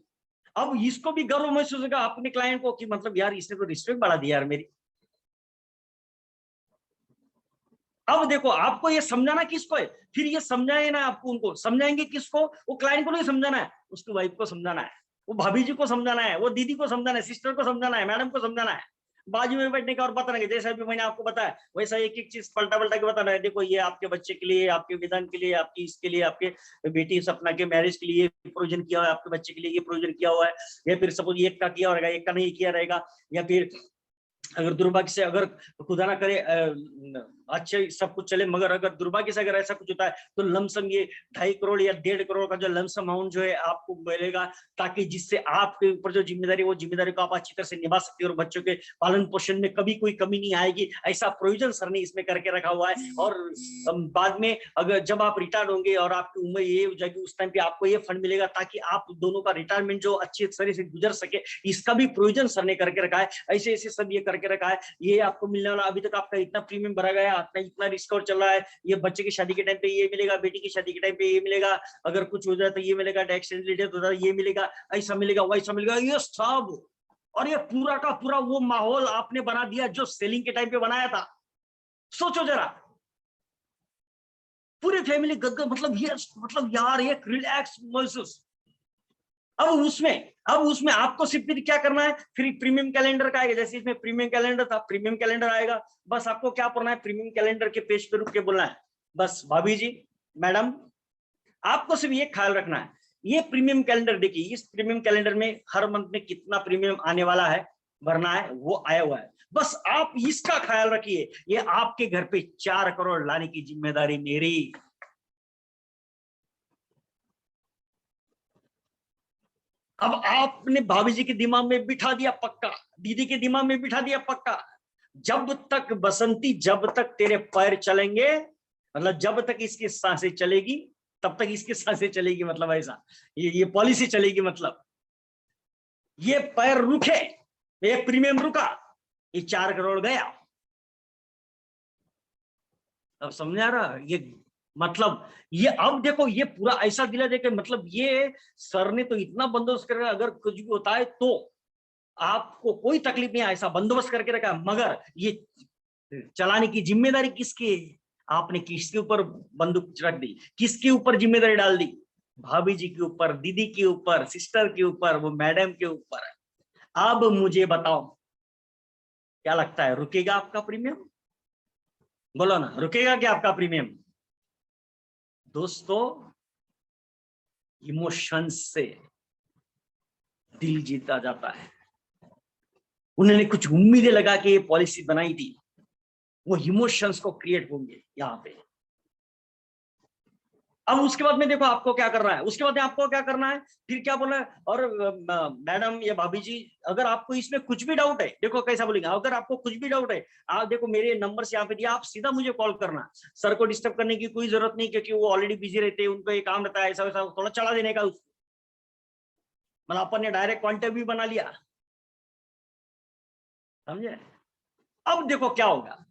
अब इसको भी गर्व महसूस होगा अपने क्लाइंट को कि मतलब यार इसने तो रिस्पेक्ट बढ़ा दिया यार मेरी। अब देखो आपको ये समझाना किसको है, फिर ये समझाए ना आपको, उनको समझाएंगे किसको? वो क्लाइंट को नहीं समझाना है, उसकी वाइफ को समझाना है, वो भाभी जी को समझाना है, वो दीदी को समझाना है, सिस्टर को समझाना है, मैडम को समझाना है। बाजू में बैठने का और बताना है, जैसा भी मैंने आपको बताया वैसा एक एक चीज पलटा पलटा के बताना है। देखो ये आपके बच्चे के लिए, आपके विधान के लिए, आपकी इसके लिए, आपके बेटी सपना के मैरिज के लिए प्रोविजन किया हुआ है, आपके बच्चे के लिए ये प्रोविजन किया हुआ है, या फिर सपोज एक का किया रहेगा एक का नहीं किया रहेगा, या फिर अगर दुर्भाग्य से, अगर खुदा ना करे अच्छे सब कुछ चले, मगर अगर दुर्भाग्य से अगर ऐसा कुछ होता है तो लमसम ये 2.5 करोड़ या 1.5 करोड़ का जो लमसम अमाउंट जो है आपको मिलेगा, ताकि जिससे आपके ऊपर जो जिम्मेदारी, वो जिम्मेदारी को आप अच्छी तरह से निभा सकते हो और बच्चों के पालन पोषण में कभी कोई कमी नहीं आएगी। ऐसा प्रोविजन सर ने इसमें करके रखा हुआ है। और बाद में अगर जब आप रिटायर्ड होंगे और आपकी उम्र ये हो जाएगी, उस टाइम पे आपको ये फंड मिलेगा ताकि आप दोनों का रिटायरमेंट जो अच्छी तरह से गुजर सके, इसका भी प्रोविजन सर ने करके रखा है। ऐसे ऐसे सब ये करके रखा है। ये आपको मिलने वाला, अभी तक आपका इतना प्रीमियम भरा गया, आपका इतना डिस्काउंट चल रहा है, ये बच्चे की शादी के टाइम पे ये मिलेगा, बेटी की शादी के टाइम पे ये मिलेगा, अगर कुछ हो जाए तो ये मिलेगा, टैक्स रिलेटेड हो जाए ये मिलेगा, ऐसा मिलेगा वैसा मिलेगा, ये सब। और ये पूरा का पूरा वो माहौल आपने बना दिया जो सेलिंग के टाइम पे बनाया था। सोचो जरा, पूरी फैमिली गदगद, मतलब ये मतलब यार एक रिलैक्स महसूस। अब उसमें आपको सिर्फ फिर क्या करना है, फिर प्रीमियम कैलेंडर का आएगा, जैसे इसमें प्रीमियम कैलेंडर था, प्रीमियम कैलेंडर आएगा। बस आपको क्या करना है, प्रीमियम कैलेंडर के पेज पे रुक के बोलना है, बस भाभी जी, मैडम, आपको सिर्फ ये ख्याल रखना है, ये प्रीमियम कैलेंडर देखिए, इस प्रीमियम कैलेंडर में हर मंथ में कितना प्रीमियम आने वाला है, भरना है, वो आया हुआ है। बस आप इसका ख्याल रखिए, ये आपके घर पे 4 करोड़ लाने की जिम्मेदारी मेरी। अब आपने भाभी जी के दिमाग में बिठा दिया पक्का, दीदी के दिमाग में बिठा दिया पक्का, जब तक बसंती, जब तक तेरे पैर चलेंगे, मतलब जब तक इसकी सांसें चलेगी तब तक इसकी सांसें चलेगी, मतलब ऐसा ये पॉलिसी चलेगी, मतलब ये पैर रुके, ये प्रीमियम रुका, ये 4 करोड़ गया। अब समझ आ रहा ये मतलब? ये अब देखो, ये पूरा ऐसा दिला देके, मतलब ये सर ने तो इतना बंदोबस्त कर, अगर कुछ भी होता है तो आपको कोई तकलीफ नहीं, ऐसा बंदोबस्त करके रखा। मगर ये चलाने की जिम्मेदारी किसकी है? आपने किसके ऊपर बंदूक रख दी, किसके ऊपर जिम्मेदारी डाल दी? भाभी जी के ऊपर, दीदी के ऊपर, सिस्टर के ऊपर, वो मैडम के ऊपर। अब मुझे बताओ, क्या लगता है रुकेगा आपका प्रीमियम? बोलो ना, रुकेगा क्या आपका प्रीमियम? दोस्तों, इमोशंस से दिल जीता जाता है, उन्होंने कुछ उम्मीदें लगा के ये पॉलिसी बनाई थी, वो इमोशंस को क्रिएट होंगे यहाँ पे। अब उसके बाद में देखो आपको क्या करना है, उसके बाद में आपको क्या करना है, फिर क्या बोला है, और मैडम या भाभी जी, अगर आपको इसमें कुछ भी डाउट है, देखो कैसा बोलेंगे, अगर आपको कुछ भी डाउट है, आप देखो मेरे नंबर से यहाँ पे दिया, आप सीधा मुझे कॉल करना, सर को डिस्टर्ब करने की कोई जरूरत नहीं, क्योंकि वो ऑलरेडी बिजी रहते हैं, उनको ये काम रहता है ऐसा वैसा थोड़ा चढ़ा देने का उसको, मतलब अपन ने डायरेक्ट कॉन्टेक्ट भी बना लिया, समझे। अब देखो क्या होगा,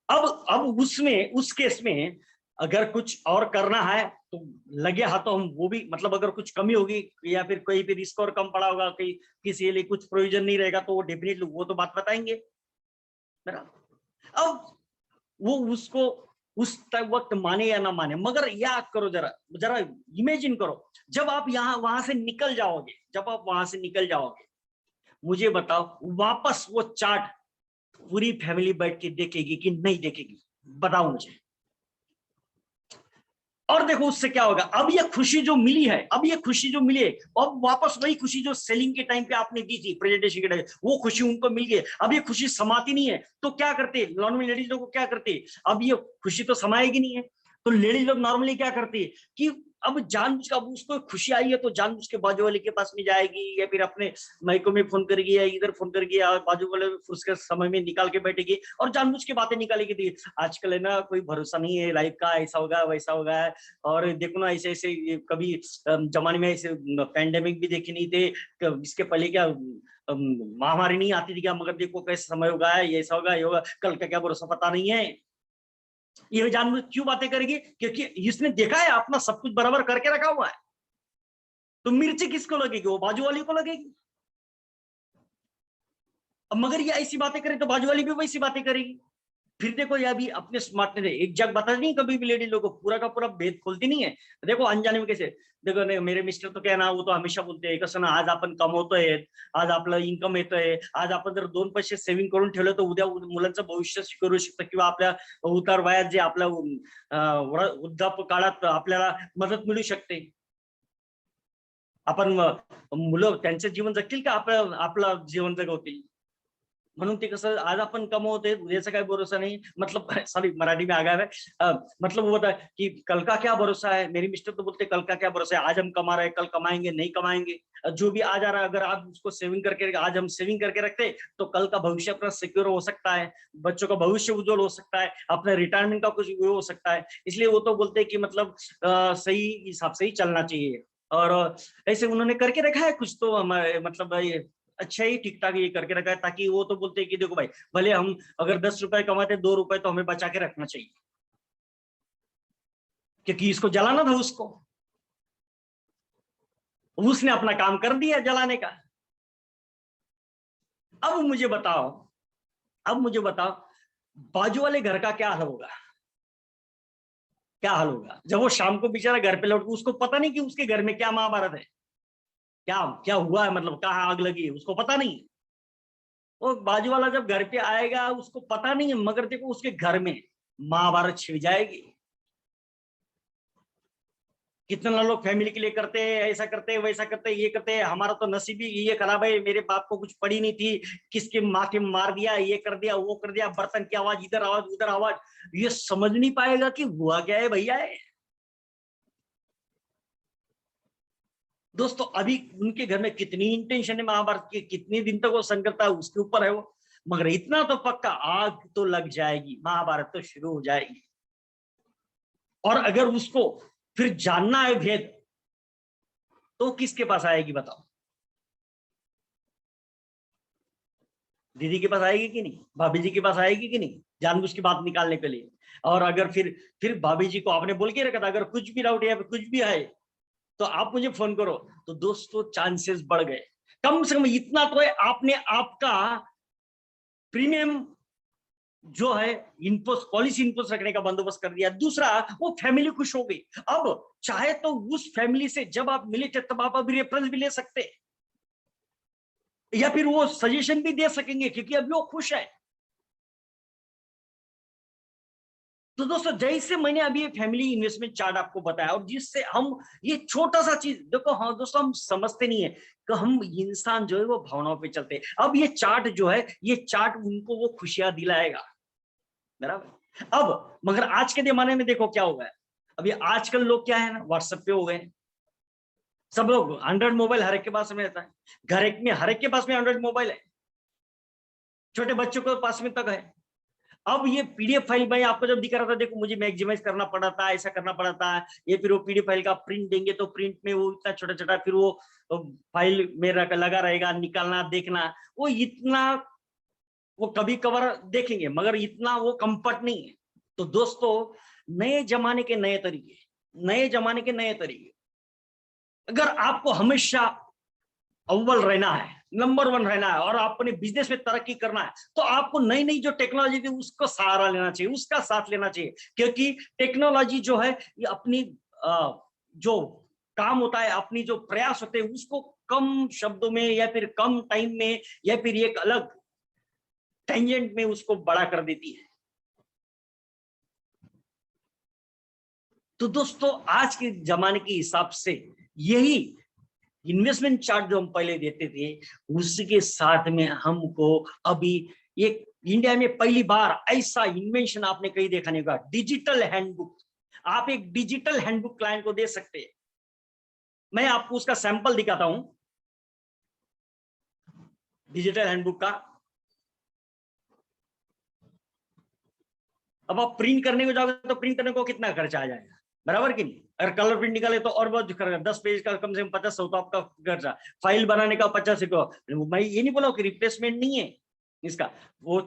अब उसमें उस केस में अगर कुछ और करना है तो लगे हाथों हम वो भी, मतलब अगर कुछ कमी होगी या फिर कोई भी रिस्क और कम पड़ा होगा, कहीं किसी के लिए कुछ प्रोविजन नहीं रहेगा, तो वो डेफिनेटली वो तो बात बताएंगे। अब वो उसको उस वक्त माने या ना माने, मगर याद करो, जरा जरा इमेजिन करो, जब आप यहाँ वहां से निकल जाओगे, जब आप वहां से निकल जाओगे, मुझे बताओ वापस वो चार्ट पूरी फैमिली बैठ के देखेगी कि नहीं देखेगी, बताओ मुझे। और देखो उससे क्या होगा, अब ये खुशी जो मिली है, अब ये खुशी जो मिली है, अब वापस वही खुशी जो सेलिंग के टाइम पे आपने दी थी, प्रेजेंटेशन के टाइम, वो खुशी उनको मिल गई, अब ये खुशी समाती नहीं है, तो क्या करते नॉर्मली लेडीज लोग, क्या करते, अब ये खुशी तो समाएगी नहीं है, तो लेडीज लोग नॉर्मली क्या करती है कि अब जानबूझ का, अब उसको खुशी आई है तो जानबूझ के बाजू वाले के पास में जाएगी, या फिर अपने माइको में फोन करेगी, या इधर फोन करेगी, या बाजू वाले उसके समय में निकाल के बैठेगी और जानबूझ के बातें निकालेगी, थी आजकल है ना कोई भरोसा नहीं है लाइफ का, ऐसा होगा वैसा होगा, और देखो ना ऐसे ऐसे कभी जमाने में ऐसे पैंडेमिक भी देखे नहीं थे, इसके पहले क्या महामारी नहीं आती थी क्या, मगर देखो कैसे समय होगा, ये ऐसा होगा, ये होगा, कल का क्या भरोसा पता नहीं है। ये जानबूझ क्यों बातें करेगी, क्योंकि इसने देखा है अपना सब कुछ बराबर करके रखा हुआ है, तो मिर्ची किसको लगेगी, वो बाजू वाली को लगेगी। अब मगर ये ऐसी बातें करे तो बाजू वाली भी वैसी बातें करेगी। फिर देखो ये अभी अपने स्मार्ट ने एक जग बता नहीं, कभी भी लेडी लोगों को पूरा का पूरा भेद खोलती नहीं है, देखो अनजाने में कैसे, देखो नहीं, मेरे मिस्टर तो क्या ना, वो तो हमेशा बोलते हैं कसं ना, आज आपण कमवतोय, आज आपलं इन्कम येतोय, आज आपण जर 2 पैसे सेव्हिंग करून ठेवलं तर उद्या मुलांचं भविष्य करू शकतं, किंवा आपल्या उतार वयात जे आपल्या वृद्धाप काळात आपल्याला मदत मिळू शकते, आपण मुलं त्यांचं जीवन जगतील का आपलं जीवन जगवतील, म्हणून ते कसं आज आपण कमवते, उद्याचा काय भरोसा नहीं, मतलब सॉरी मराठी में आ गया है, मतलब वो होता है कि कल का क्या भरोसा है, मेरी मिस्टर तो बोलते कल का क्या भरोसा है, आज हम कमा रहे हैं कल कमाएंगे नहीं कमाएंगे, जो भी आज आ रहा है अगर आप उसको सेविंग करके, आज हम सेविंग करके रखते तो कल का भविष्य अपना सिक्योर हो सकता है, बच्चों का भविष्य उज्जवल हो सकता है, अपने रिटायरमेंट का कुछ हो सकता है, इसलिए वो तो बोलते हैं कि मतलब सही हिसाब से ही चलना चाहिए। और ऐसे उन्होंने करके रखा है कुछ तो हमारे, मतलब ये अच्छा ही ठीक ठाक ये करके रखा है, ताकि वो तो बोलते हैं कि देखो भाई, भले हम अगर 10 रुपए कमाते 2 रुपए तो हमें बचा के रखना चाहिए, क्योंकि इसको जलाना था उसको, उसने अपना काम कर दिया जलाने का। अब मुझे बताओ, अब मुझे बताओ बाजू वाले घर का क्या हाल होगा, क्या हाल होगा जब वो शाम को बेचारा घर पे लौट, उसको पता नहीं कि उसके घर में क्या महाभारत है, क्या क्या हुआ है, मतलब कहाँ आग लगी है उसको पता नहीं। वो बाजू वाला जब घर पे आएगा उसको पता नहीं है, मगर देखो उसके घर में महाभारत छिड़ जाएगी। कितना लोग फैमिली के लिए करते हैं, ऐसा करते हैं वैसा करते हैं, ये करते हैं, हमारा तो नसीब ही ये खराब है, मेरे बाप को कुछ पड़ी नहीं थी, किसके माँ के मार दिया, ये कर दिया वो कर दिया, बर्तन की आवाज इधर आवाज उधर आवाज, ये समझ नहीं पाएगा कि हुआ क्या है भैया है। दोस्तों अभी उनके घर में कितनी इंटेंशन है महाभारत की, कितने दिन तक वो संघर्ष करता है उसके ऊपर है वो, मगर इतना तो पक्का आग तो लग जाएगी, महाभारत तो शुरू हो जाएगी। और अगर उसको फिर जानना है भेद, तो किसके पास आएगी बताओ, दीदी के पास आएगी कि नहीं, भाभी जी के पास आएगी कि नहीं, जानबूझ की बात निकालने के लिए। और अगर फिर भाभी जी को आपने बोल के रखा था अगर कुछ भी डाउट या कुछ भी है तो आप मुझे फोन करो, तो दोस्तों चांसेस बढ़ गए। कम से कम इतना तो है, आपने आपका प्रीमियम जो है इनपुट पॉलिसी इनपुट रखने का बंदोबस्त कर दिया। दूसरा, वो फैमिली खुश हो गई, अब चाहे तो उस फैमिली से जब आप मिले थे तब आप अभी रेफरेंस भी ले सकते, या फिर वो सजेशन भी दे सकेंगे, क्योंकि अभी वो खुश है। तो दोस्तों जैसे मैंने अभी ये फैमिली इन्वेस्टमेंट चार्ट आपको बताया, और जिससे हम ये छोटा सा चीज देखो, हाँ दोस्तों हम समझते नहीं है कि हम इंसान जो है वो भावनाओं पे चलते हैं। अब ये चार्ट जो है, ये चार्ट उनको वो खुशियां दिलाएगा, बराबर। अब मगर आज के जमाने में देखो क्या होगा, अभी आजकल लोग क्या है ना, व्हाट्सएप पे हो गए सब लोग। एंड्रॉइड मोबाइल हर एक के पास में रहता है, घर एक में हर एक के पास में एंड्रॉइड मोबाइल है, छोटे बच्चों के पास में तक है। अब ये पीडीएफ फाइल मैं आपको जब दिखा रहा था, देखो मुझे मैक्सिमाइज करना पड़ा था, ऐसा करना पड़ा था, ये फिर वो पीडीएफ फाइल का प्रिंट देंगे तो प्रिंट में वो इतना छोटा छोटा, फिर वो फाइल में लगा रहेगा, निकालना देखना, वो इतना, वो कभी कभार देखेंगे मगर इतना वो कंफर्ट नहीं है। तो दोस्तों नए जमाने के नए तरीके, नए जमाने के नए तरीके, अगर आपको हमेशा अव्वल रहना है, नंबर वन रहना है, और अपने बिजनेस में तरक्की करना है, तो आपको नई नई जो टेक्नोलॉजी थी उसको सहारा लेना चाहिए, उसका साथ लेना चाहिए। क्योंकि टेक्नोलॉजी जो है ये अपनी जो काम होता है, अपनी जो प्रयास होते हैं उसको कम शब्दों में या फिर कम टाइम में या फिर एक अलग टेंजेंट में उसको बड़ा कर देती है। तो दोस्तों आज के जमाने के हिसाब से यही इन्वेस्टमेंट चार्ट जो हम पहले देते थे, उसके साथ में हमको अभी एक इंडिया में पहली बार ऐसा इन्वेंशन आपने कहीं देखा नहीं होगा, डिजिटल हैंडबुक। आप एक डिजिटल हैंडबुक क्लाइंट को दे सकते हैं। मैं आपको उसका सैंपल दिखाता हूं डिजिटल हैंडबुक का। अब आप प्रिंट करने को जाओगे तो प्रिंट करने को कितना खर्चा आ जाएगा, बराबर कि नहीं। अगर कलर प्रिंट निकाले तो और बहुत खर्चा, 10 पेज का कम से कम 50-100 तो आपका खर्चा, फाइल बनाने का 50 को। मैं ये नहीं बोला कि रिप्लेसमेंट नहीं है इसका, वो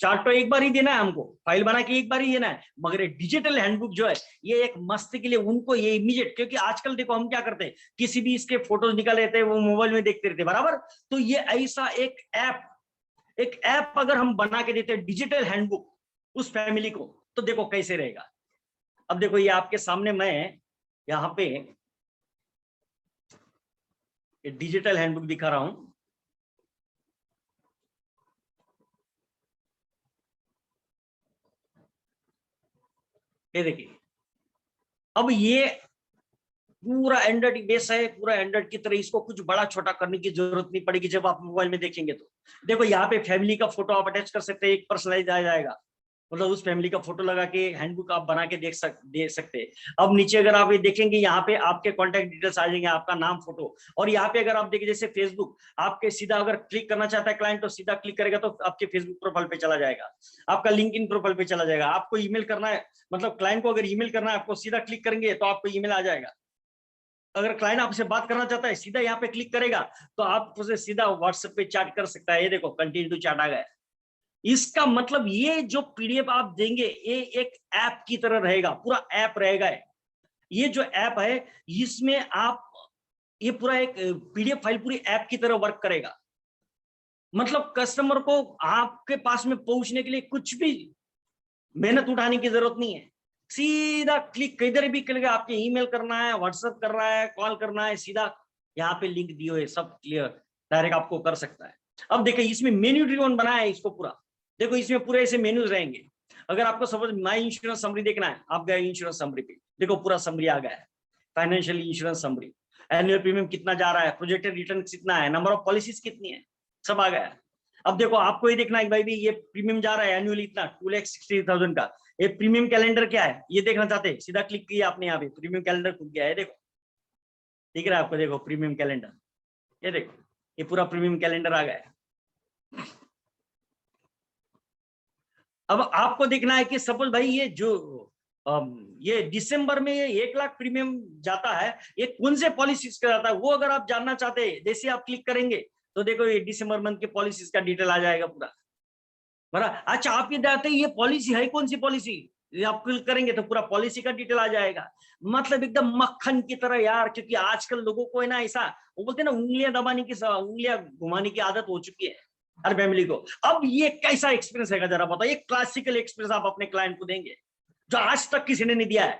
चार्ट तो एक बार ही देना है हमको, फाइल बना के एक बार ही देना है। मगर डिजिटल हैंडबुक जो है ये एक मस्ती के लिए उनको, ये इमीडिएट, क्योंकि आजकल देखो हम क्या करते हैं, किसी भी इसके फोटोज निकाल लेते हैं, वो मोबाइल में देखते रहते हैं, बराबर। तो ये ऐसा एक ऐप अगर हम बना के देते हैं डिजिटल हैंडबुक उस फैमिली को, तो देखो कैसे रहेगा। अब देखो ये आपके सामने मैं यहाँ पे डिजिटल हैंडबुक दिखा रहा हूं। ये देखिए, अब ये पूरा एंड्रॉइड बेस है, पूरा एंड्रॉइड की तरह, इसको कुछ बड़ा छोटा करने की जरूरत नहीं पड़ेगी जब आप मोबाइल में देखेंगे तो। देखो यहाँ पे फैमिली का फोटो आप अटैच कर सकते हैं, एक पर्सनलाइज आ जाएगा, मतलब उस फैमिली का फोटो लगा के हैंडबुक आप बना के दे सकते हैं। अब नीचे अगर आप ये देखेंगे, यहाँ पे आपके कॉन्टैक्ट डिटेल्स आ जाएंगे, आपका नाम, फोटो। और यहाँ पे अगर आप देखिए जैसे फेसबुक, आपके सीधा अगर क्लिक करना चाहता है क्लाइंट तो सीधा क्लिक करेगा तो आपके फेसबुक प्रोफाइल पे चला जाएगा, आपका लिंक्डइन प्रोफाइल पे चला जाएगा। आपको ईमेल करना है, मतलब क्लाइंट को अगर ईमेल करना है, आपको सीधा क्लिक करेंगे तो आपको ईमेल आ जाएगा। अगर क्लाइंट आपसे बात करना चाहता है सीधा यहाँ पे क्लिक करेगा तो आप उसे सीधा व्हाट्सएप पे चैट कर सकता है। ये देखो कंटिन्यू टू चैट आ गया। इसका मतलब ये जो पीडीएफ आप देंगे ये एक ऐप की तरह रहेगा, पूरा ऐप रहेगा। ये जो ऐप है इसमें आप, ये पूरा एक पीडीएफ फाइल पूरी ऐप की तरह वर्क करेगा। मतलब कस्टमर को आपके पास में पहुंचने के लिए कुछ भी मेहनत उठाने की जरूरत नहीं है, सीधा क्लिक, किधर भी क्लिक, आपके ईमेल करना है, व्हाट्सएप करना है, कॉल करना है, सीधा यहाँ पे लिंक दिए हुए सब क्लियर, डायरेक्ट आपको कर सकता है। अब देखिए इसमें मेन्यू ड्रिवन बनाया है इसको पूरा। देखो इसमें पूरे ऐसे मेन्यूज रहेंगे। अगर आपको सपोज माई इंश्योरेंस समरी देखना है, आप गए इंश्योरेंस समरी पे, देखो पूरा समरी आ गया है, financial insurance summary, annual premium कितना जा रहा है, प्रोजेक्टेड रिटर्न कितना है, नंबर ऑफ पॉलिसीज कितनी है, सब आ गया है। अब देखो आपको ये देखना है भाई भी ये प्रीमियम जा रहा है एनुअली इतना 2,60,000 का, ये प्रीमियम कैलेंडर क्या है ये देखना चाहते हैं, सीधा क्लिक किया आपने, यहाँ पे प्रीमियम कैलेंडर खुल गया है। देखो दिख रहा है आपको, देखो प्रीमियम कैलेंडर, ये देखो ये पूरा प्रीमियम कैलेंडर आ गया है। अब आपको देखना है कि सपोज भाई ये जो ये दिसंबर में ये 1,00,000 प्रीमियम जाता है, ये कौन से पॉलिसीज का जाता है, वो अगर आप जानना चाहते हैं, जैसे आप क्लिक करेंगे तो देखो ये दिसंबर मंथ के पॉलिसीज का डिटेल आ जाएगा पूरा, बराबर। अच्छा आप ये जानते हैं ये पॉलिसी है कौन सी पॉलिसी, आप क्लिक करेंगे तो पूरा पॉलिसी का डिटेल आ जाएगा। मतलब एकदम मक्खन की तरह यार, क्योंकि आजकल लोगों को है ना ऐसा, वो बोलते हैं ना उंगलियां दबाने की, उंगलियां घुमाने की आदत हो चुकी है हर फैमिली को। अब ये कैसा एक्सपीरियंस है जरा बताओ, ये क्लासिकल एक्सपीरियंस आप अपने क्लाइंट को देंगे जो आज तक किसी ने नहीं दिया है।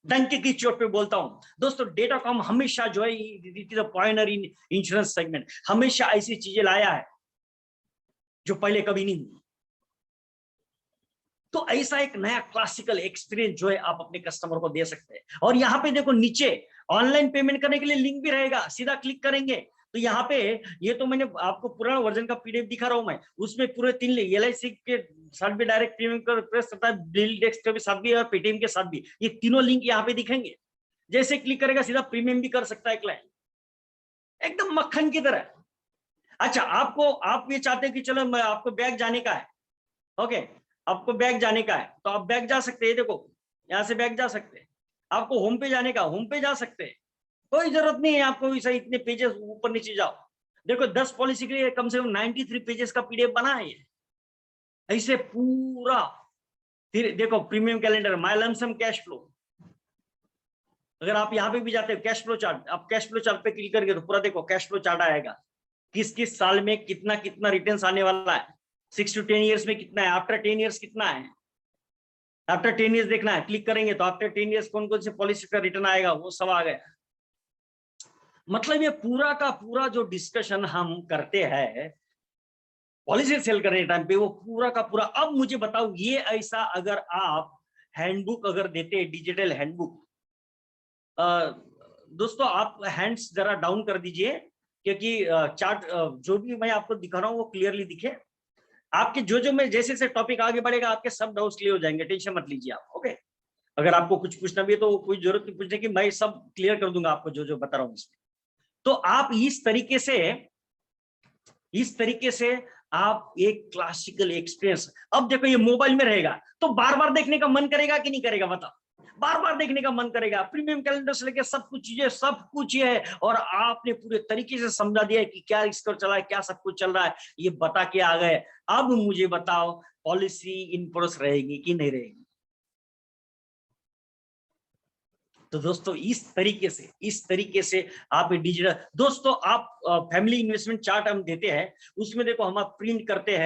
डंके की चोट पे बोलता हूं दोस्तों, डेटाकॉम हमेशा जो है it is a pioneer in insurance segment, हमेशा ऐसी चीजें लाया है जो पहले कभी नहीं हुई। तो ऐसा एक नया क्लासिकल एक्सपीरियंस जो है आप अपने कस्टमर को दे सकते हैं। और यहाँ पे देखो नीचे ऑनलाइन पेमेंट करने के लिए लिंक भी रहेगा, सीधा क्लिक करेंगे तो यहाँ पे, ये तो मैंने आपको पुराना वर्जन का पीडीएफ दिखा रहा हूं मैं, उसमें पूरे 3 LIC के साथ भी डायरेक्ट प्रीमियम कर प्रेस करता है, बिल डेस्क के साथ भी और पेटीएम के साथ भी, ये तीनों लिंक यहाँ पे दिखेंगे। जैसे क्लिक करेगा सीधा प्रीमियम भी कर सकता है क्लाइंट, एकदम मक्खन की तरह। अच्छा, आप ये चाहते हैं कि चलो मैं आपको बैग जाने का है, ओके, आपको बैग जाने का है तो आप बैग जा सकते हैं, देखो यहां से बैग जा सकते हैं। आपको होम पे जाने का, होम पे जा सकते हैं, कोई जरूरत नहीं है आपको ऐसा इतने पेजेस ऊपर नीचे जाओ। देखो 10 पॉलिसी के लिए कम से कम 93 पेजेस का पीडीएफ बना है ये, ऐसे पूरा। फिर देखो premium calendar, my lump sum cash flow, अगर आप यहाँ पे भी जाते हो कैश फ्लो चार्ट, आप कैश फ्लो चार्ट पे क्लिक करेंगे तो पूरा देखो कैश फ्लो चार्ट आएगा, किस किस साल में कितना कितना रिटर्न्स आने वाला है, 6 to 10 ईयर्स में कितना है, आफ्टर 10 ईयर्स कितना है, आफ्टर 10 ईयर्स देखना है, क्लिक करेंगे तो आफ्टर 10 ईयर्स कौन कौन से पॉलिसी का रिटर्न आएगा वो सब आ गया। मतलब ये पूरा का पूरा जो डिस्कशन हम करते हैं पॉलिसी सेल करने टाइम पे, वो पूरा का पूरा। अब मुझे बताओ, ये ऐसा अगर आप हैंडबुक अगर देते, डिजिटल हैंडबुक, दोस्तों आप हैंड्स जरा डाउन कर दीजिए क्योंकि चार्ट जो भी मैं आपको दिखा रहा हूँ वो क्लियरली दिखे। आपके जो मैं जैसे जैसे टॉपिक आगे बढ़ेगा आपके सब डाउट्स क्लियर हो जाएंगे, टेंशन मत लीजिए आप, ओके। अगर आपको कुछ पूछना भी है तो कोई जरूरत नहीं पूछने की, मैं सब क्लियर कर दूंगा आपको जो जो बता रहा हूँ इसमें। तो आप इस तरीके से आप एक क्लासिकल एक्सपीरियंस। अब देखो ये मोबाइल में रहेगा तो बार बार देखने का मन करेगा कि नहीं करेगा, बताओ? बार बार देखने का मन करेगा। प्रीमियम कैलेंडर से लेकर सब कुछ ये है, और आपने पूरे तरीके से समझा दिया है कि क्या इसको चला है, क्या सब कुछ चल रहा है, ये बता के आ गए। अब मुझे बताओ पॉलिसी इन फोर्स रहेगी कि नहीं रहेगी? तो दोस्तों इस तरीके से आप डिजिटल, दोस्तों आप फैमिली इन्वेस्टमेंट चार्ट हम देते हैं, उसमें देखो हम आप प्रिंट करते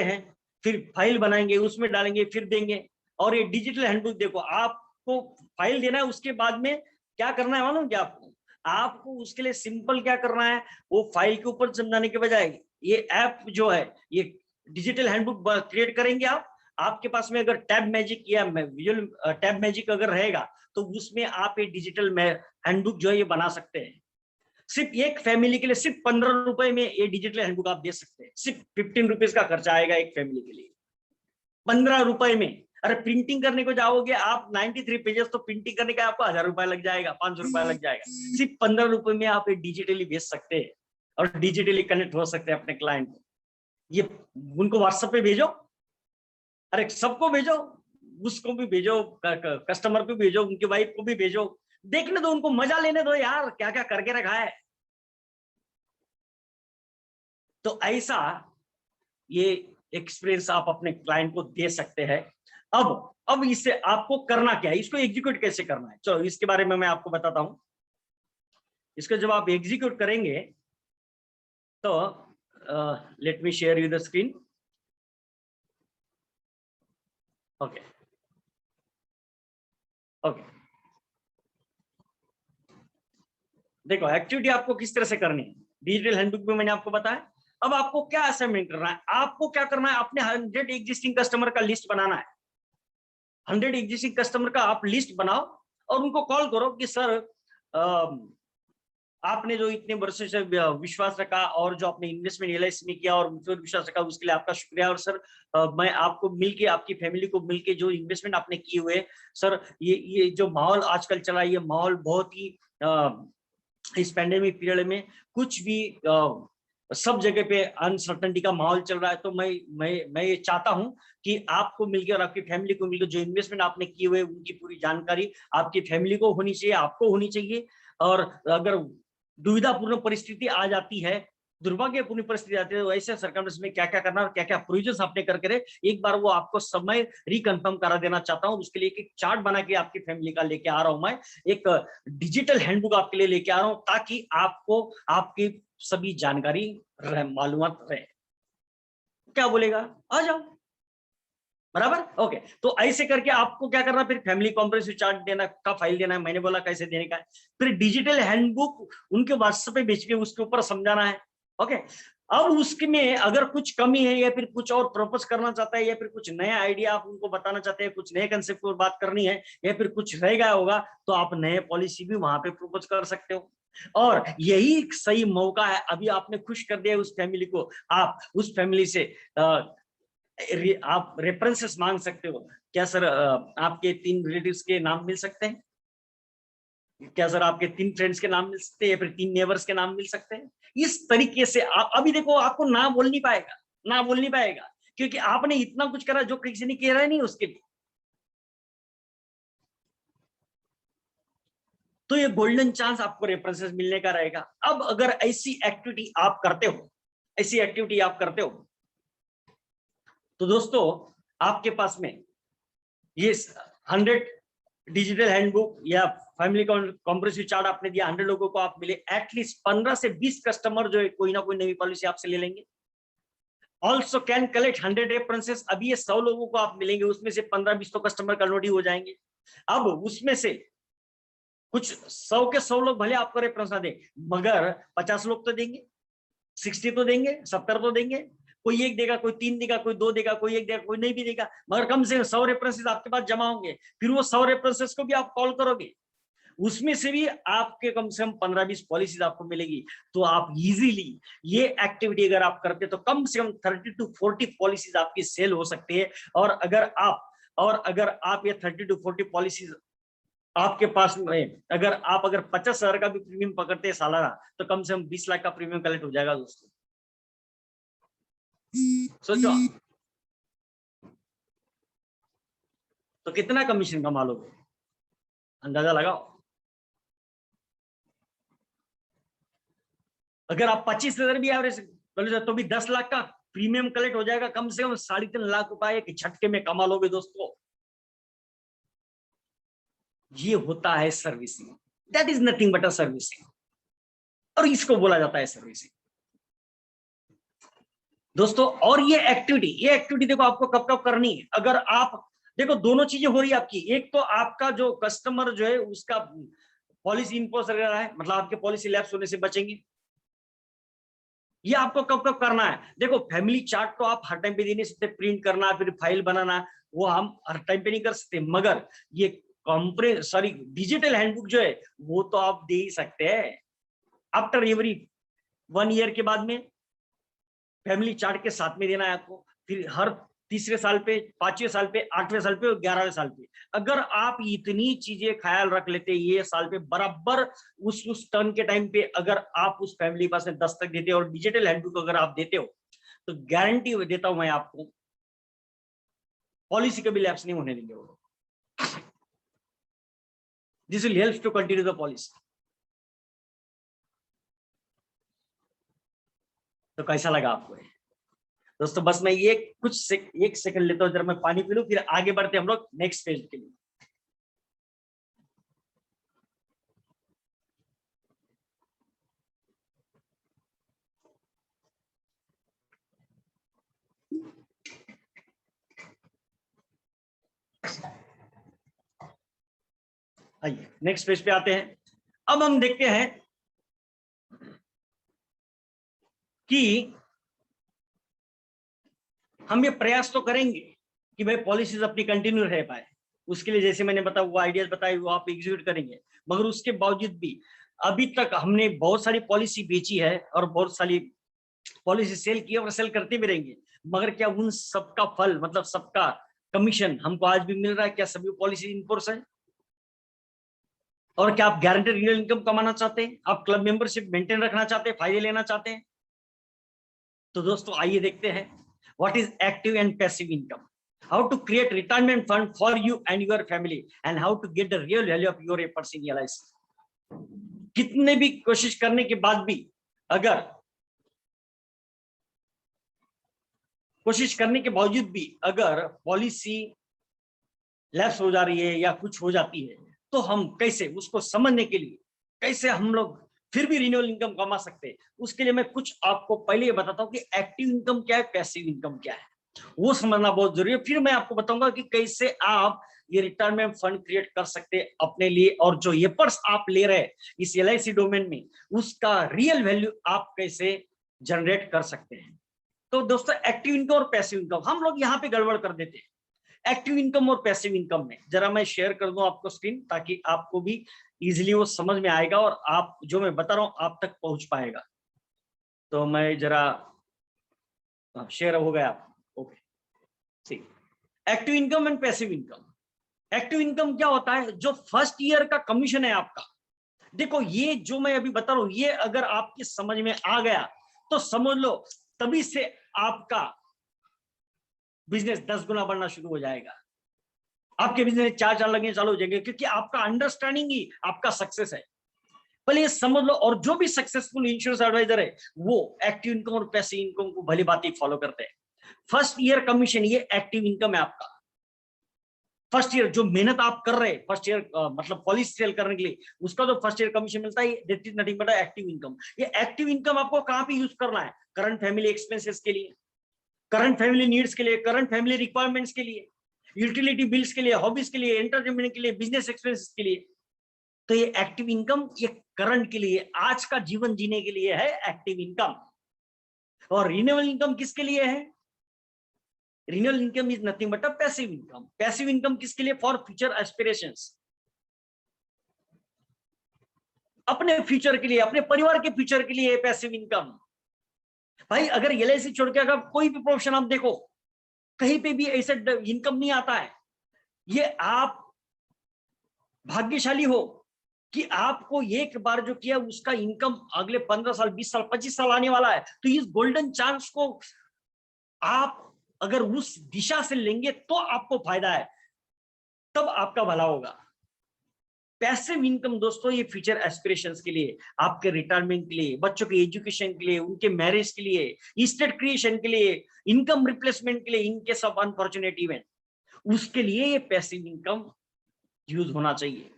हैं, फिर फाइल बनाएंगे, उसमें डालेंगे, फिर देंगे। और ये डिजिटल हैंडबुक देखो, आपको फाइल देना है, उसके बाद में क्या करना है मालूम क्या आपको उसके लिए सिंपल क्या करना है, वो फाइल के ऊपर समझाने के बजाय ये ऐप जो है, ये डिजिटल हैंडबुक क्रिएट करेंगे आप। आपके पास में अगर टैब मैजिक या विजुअल टैब मैजिक अगर रहेगा तो उसमें आप ये डिजिटल हैंडबुक जो है ये बना सकते हैं। सिर्फ एक फैमिली के लिए सिर्फ 15 रुपए में ये डिजिटल हैंडबुक आप दे सकते हैं। सिर्फ 15 रुपीज का खर्चा आएगा एक फैमिली के लिए, 15 रुपए में। अरे प्रिंटिंग करने को जाओगे आप 93 पेजेस, तो प्रिंटिंग करने का आपको 1000 रुपए लग जाएगा, 500 रुपए लग जाएगा। सिर्फ 15 रुपए में आप ये डिजिटली भेज सकते हैं और डिजिटली कनेक्ट हो सकते हैं अपने क्लाइंट को। ये उनको व्हाट्सएप पे भेजो, अरे सबको भेजो, उसको भी भेजो, कस्टमर को भी भेजो, उनकी वाइफ को भी भेजो, देखने दो उनको, मजा लेने दो यार, क्या क्या करके रखा है। तो ऐसा ये एक्सपीरियंस आप अपने क्लाइंट को दे सकते हैं। अब इससे आपको करना क्या है, इसको एग्जीक्यूट कैसे करना है, चलो इसके बारे में मैं आपको बताता हूं। इसको जब आप एग्जीक्यूट करेंगे तो let me share you the screen, okay okay. देखो एक्टिविटी आपको किस तरह से करनी है, डिजिटल हैंडबुक में मैंने आपको बताया। अब आपको क्या असाइनमेंट करना है, आपको क्या करना है, अपने 100 एग्जिस्टिंग कस्टमर का लिस्ट बनाना है। 100 एग्जिस्टिंग कस्टमर का आप लिस्ट बनाओ और उनको कॉल करो कि सर आपने जो इतने वर्षों से विश्वास रखा और जो आपने इन्वेस्टमेंट LIC में किया और मुझे विश्वास रखा, उसके लिए आपका शुक्रिया। और सर मैं आपको मिलके, आपकी फैमिली को मिलके जो इन्वेस्टमेंट आपने किए हुए, सर ये जो माहौल आजकल चला, ये माहौल बहुत ही इस पैंडेमिक पीरियड में कुछ भी सब जगह पे अनसर्टेनिटी का माहौल चल रहा है। तो मैं ये चाहता हूं कि आपको मिलकर और आपकी फैमिली को मिलकर जो इन्वेस्टमेंट आपने किए हुए उनकी पूरी जानकारी आपकी फैमिली को होनी चाहिए, आपको होनी चाहिए। और अगर दुविधापूर्ण परिस्थिति आ जाती है, दुर्भाग्यपूर्ण परिस्थिति आती है, तो ऐसे सर्कमस्टेंस में क्या क्या करना और क्या क्या प्रोविजंस आपने करके एक बार वो आपको समय रिकन्फर्म करा देना चाहता हूं। उसके लिए एक चार्ट बना के आपकी फैमिली का लेके आ रहा हूं मैं, एक डिजिटल हैंडबुक आपके लिए लेके आ रहा हूं, ताकि आपको आपकी सभी जानकारी मालूमात रहे। क्या बोलेगा, आ जाओ, बराबर, ओके। तो ऐसे करके आपको क्या करना, फिर फैमिली कॉम्प्रिहेंसिव चार्ट देना का फाइल देना है, मैंने बोला कैसे देने का है। फिर डिजिटल हैंडबुक उनके व्हाट्सएप पे भेज के उसके ऊपर समझाना है, ओके। अब उसमें अगर कुछ कमी है या फिर कुछ और प्रपोज करना चाहता है या फिर कुछ नया आइडिया आप उनको बताना चाहते हैं, कुछ नए कंसेप्ट पर बात करनी है या फिर कुछ रह गया होगा, तो आप नए पॉलिसी भी वहां पे प्रपोज कर सकते हो। और यही एक सही मौका है। अभी आपने खुश कर दिया उस फैमिली को, आप उस फैमिली से आप रेफरेंसेस मांग सकते हो। क्या सर आपके 3 रिलेटिव्स के नाम मिल सकते हैं? क्या सर आपके 3 फ्रेंड्स के नाम मिल सकते हैं या फिर 3 नेबर्स के नाम मिल सकते हैं? इस तरीके से आप अभी देखो, आपको ना बोल नहीं पाएगा, ना बोल नहीं पाएगा, क्योंकि आपने इतना कुछ करा जो किसी ने कह रहा नहीं उसके लिए। तो ये गोल्डन चांस आपको रेफरेंसेस मिलने का रहेगा। अब अगर ऐसी एक्टिविटी आप करते हो, ऐसी एक्टिविटी आप करते हो, तो दोस्तों आपके पास में ये 100 डिजिटल हैंडबुक या फैमिली कॉम्प्रिहेंसिव चार्ट आपने दिया, 100 लोगों को आप मिले, एटलीस्ट 15 से 20 कस्टमर जो है कोई ना कोई नई पॉलिसी आपसे ले लेंगे। Also can collect 100 references. अभी ये 100 लोगों को आप मिलेंगे, उसमें से 15-20 तो कस्टमर कन्वर्ट ही हो जाएंगे। अब उसमें से कुछ 100 के 100 लोग भले आपको रेफरेंस ना दें, मगर 50 लोग तो देंगे, 60 तो देंगे, 70 तो देंगे। कोई 1 देगा, कोई 3 देगा, कोई 2 देगा, कोई 1 देगा, कोई नहीं भी देगा, मगर कम से कम 100 रेफरेंसेस आपके पास जमा होंगे। फिर वो 100 रेफरेंसेस को भी आप कॉल करोगे, उसमें से भी आपके कम से कम 15-20 पॉलिसीज आपको मिलेगी। तो आप इजीली ये एक्टिविटी अगर आप करते तो कम से कम 30 to 40 पॉलिसीज आपकी सेल हो सकती है। और अगर आप ये 30 to 40 पॉलिसीज आपके पास में, अगर 50,000 का भी प्रीमियम पकड़ते हैं सालाना, तो कम से कम 20 लाख का प्रीमियम कलेक्ट हो जाएगा दोस्तों। सोचो तो कितना कमीशन कमा लोगे, अंदाजा लगाओ। अगर आप 25,000 भी एवरेज तो भी 10 लाख का प्रीमियम कलेक्ट हो जाएगा, कम से कम 3.5 लाख रुपए के झटके में कमा लोगे दोस्तों। ये होता है servicing, that is nothing but a servicing, और इसको बोला जाता है सर्विसिंग दोस्तों। और ये एक्टिविटी देखो आपको कब कब करनी है। अगर आप देखो दोनों चीजें हो रही है आपकी, एक तो आपका जो कस्टमर जो है उसका पॉलिसी इन्फोर्स रह रहा है, मतलब आपके पॉलिसी लैप्स होने से बचेंगे। ये आपको कब कब करना है, देखो फैमिली चार्ट तो आप हर टाइम पे दे नहीं सकते, प्रिंट करना फिर फाइल बनाना वो हम हर टाइम पे नहीं कर सकते, मगर ये डिजिटल हैंडबुक जो है वो तो आप दे ही सकते हैं। आफ्टर एवरी 1 ईयर के बाद में फैमिली चार्ट के साथ में देना है आपको, फिर हर 3रे साल पे, 5वें साल पे, 8वें साल पे और 11वें साल पे। अगर आप इतनी चीजें ख्याल रख लेते ये साल पे बराबर, उस टर्न के टाइम पे अगर आप उस फैमिली पास में दस्तक देते और डिजिटल हैंडबुक अगर आप देते हो, तो गारंटी देता हूं मैं आपको, पॉलिसी कभी लैप्स नहीं होने देंगे वो। This will help to continue the policy. तो कैसा लगा आपको दोस्तों? बस मैं ये एक सेकंड लेता हूं, जरा मैं पानी पी लूं, फिर आगे बढ़ते हम लोग नेक्स्ट पेज के लिए। आइए नेक्स्ट पेज पे आते हैं। अब हम देखते हैं कि हम ये प्रयास तो करेंगे कि भाई पॉलिसीज अपनी कंटिन्यू रह पाए, उसके लिए जैसे मैंने बताया वो आइडियाज बताए वो आप एग्जीक्यूट करेंगे। मगर उसके बावजूद भी अभी तक हमने बहुत सारी पॉलिसी बेची है और बहुत सारी पॉलिसी सेल की और सेल करते भी रहेंगे, मगर क्या उन सबका फल, मतलब सबका कमीशन हमको आज भी मिल रहा है? क्या सभी पॉलिसी इनफोर्स है? और क्या आप गारंटेड रियल इनकम कमाना चाहते हैं? आप क्लब मेंबरशिप मेंटेन रखना चाहते हैं, फायदे लेना चाहते हैं? तो दोस्तों आइए देखते हैं what is active and passive income, how to create retirement fund for you and your family, and how to get the real value of your efforts in LIC। कितने भी कोशिश करने के बाद भी, अगर कोशिश करने के बावजूद भी अगर पॉलिसी लैप्स हो जा रही है या कुछ हो जाती है, तो हम कैसे उसको समझने के लिए कैसे हम लोग फिर भी रिन्यूअल इनकम कमा सकते हैं, उसके लिए मैं कुछ आपको पहले ये बताता हूं कि एक्टिव इनकम क्या है, पैसिव इनकम क्या है, वो समझना बहुत जरूरी है। फिर मैं आपको बताऊंगा कि कैसे आप ये रिटायरमेंट फंड क्रिएट कर सकते हैं अपने लिए, और जो एफर्ट्स आप ले रहे हैं इस LIC डोमेन में उसका रियल वैल्यू आप कैसे जनरेट कर सकते हैं। तो दोस्तों एक्टिव इनकम और पैसिव इनकम हम लोग यहाँ पे गड़बड़ कर देते हैं। एक्टिव इनकम और पैसिव इनकम में जरा मैं शेयर कर दूं आपको स्क्रीन, ताकि आपको भी इजीली वो समझ में आएगा और आप जो मैं बता रहा हूं आप तक पहुंच पाएगा। तो मैं जरा शेयर हो गया, ओके ठीक। Active income and passive income. Active income क्या होता है? जो फर्स्ट ईयर का कमीशन है आपका। देखो ये जो मैं अभी बता रहा हूं, ये अगर आपकी समझ में आ गया तो समझ लो तभी से आपका बिजनेस 10 गुना बढ़ना शुरू हो जाएगा। आपके बिजनेस 4 लगने चालू हो जाएंगे, क्योंकि आपका अंडरस्टैंडिंग ही आपका सक्सेस है। पहले ये समझ लो। और जो भी सक्सेसफुल इंश्योरेंस एडवाइजर है वो एक्टिव इनकम और पैसिव इनकम को भली बात फॉलो करते हैं। फर्स्ट ईयर कमीशन ये एक्टिव इनकम है आपका। फर्स्ट ईयर जो मेहनत आप कर रहे हैं, फर्स्ट ईयर मतलब पॉलिसी सेल करने के लिए, उसका जो फर्स्ट ईयर कमीशन मिलता है, that is nothing but active income. ये एक्टिव इनकम आपको कहां पे यूज करना है? करंट फैमिली एक्सपेंसेस के लिए, करंट फैमिली नीड्स के लिए, करंट फैमिली रिक्वायरमेंट्स के लिए, यूटिलिटी बिल्स के लिए, हॉबीज के लिए, एंटरटेनमेंट के लिए, बिजनेस एक्सपेंसेस के लिए। तो ये एक्टिव इनकम ये करंट के लिए, आज का जीवन जीने के लिए है एक्टिव इनकम। और रिन्यूएबल इनकम किसके लिए है? Renewable income is nothing but a passive income. Passive income किसके लिए? फॉर फ्यूचर एस्पिरेशंस, अपने फ्यूचर के लिए, अपने परिवार के फ्यूचर के लिए पैसिव इनकम। भाई अगर एलआईसी छोड़ के अगर कोई भी प्रोफेशन आप देखो, कहीं पे भी ऐसा इनकम नहीं आता है। ये आप भाग्यशाली हो कि आपको एक बार जो किया उसका इनकम अगले 15 साल, 20 साल, 25 साल आने वाला है। तो इस गोल्डन चांस को आप अगर उस दिशा से लेंगे तो आपको फायदा है, तब आपका भला होगा। पैसिव इनकम दोस्तों ये फ्यूचर एस्पिरेशंस के लिए, आपके रिटायरमेंट के लिए, बच्चों के एजुकेशन के लिए, उनके मैरिज के लिए, इस्टेट क्रिएशन के लिए, इनकम रिप्लेसमेंट के लिए, in case of unfortunate event, उसके लिए ये पैसिव इनकम यूज होना चाहिए।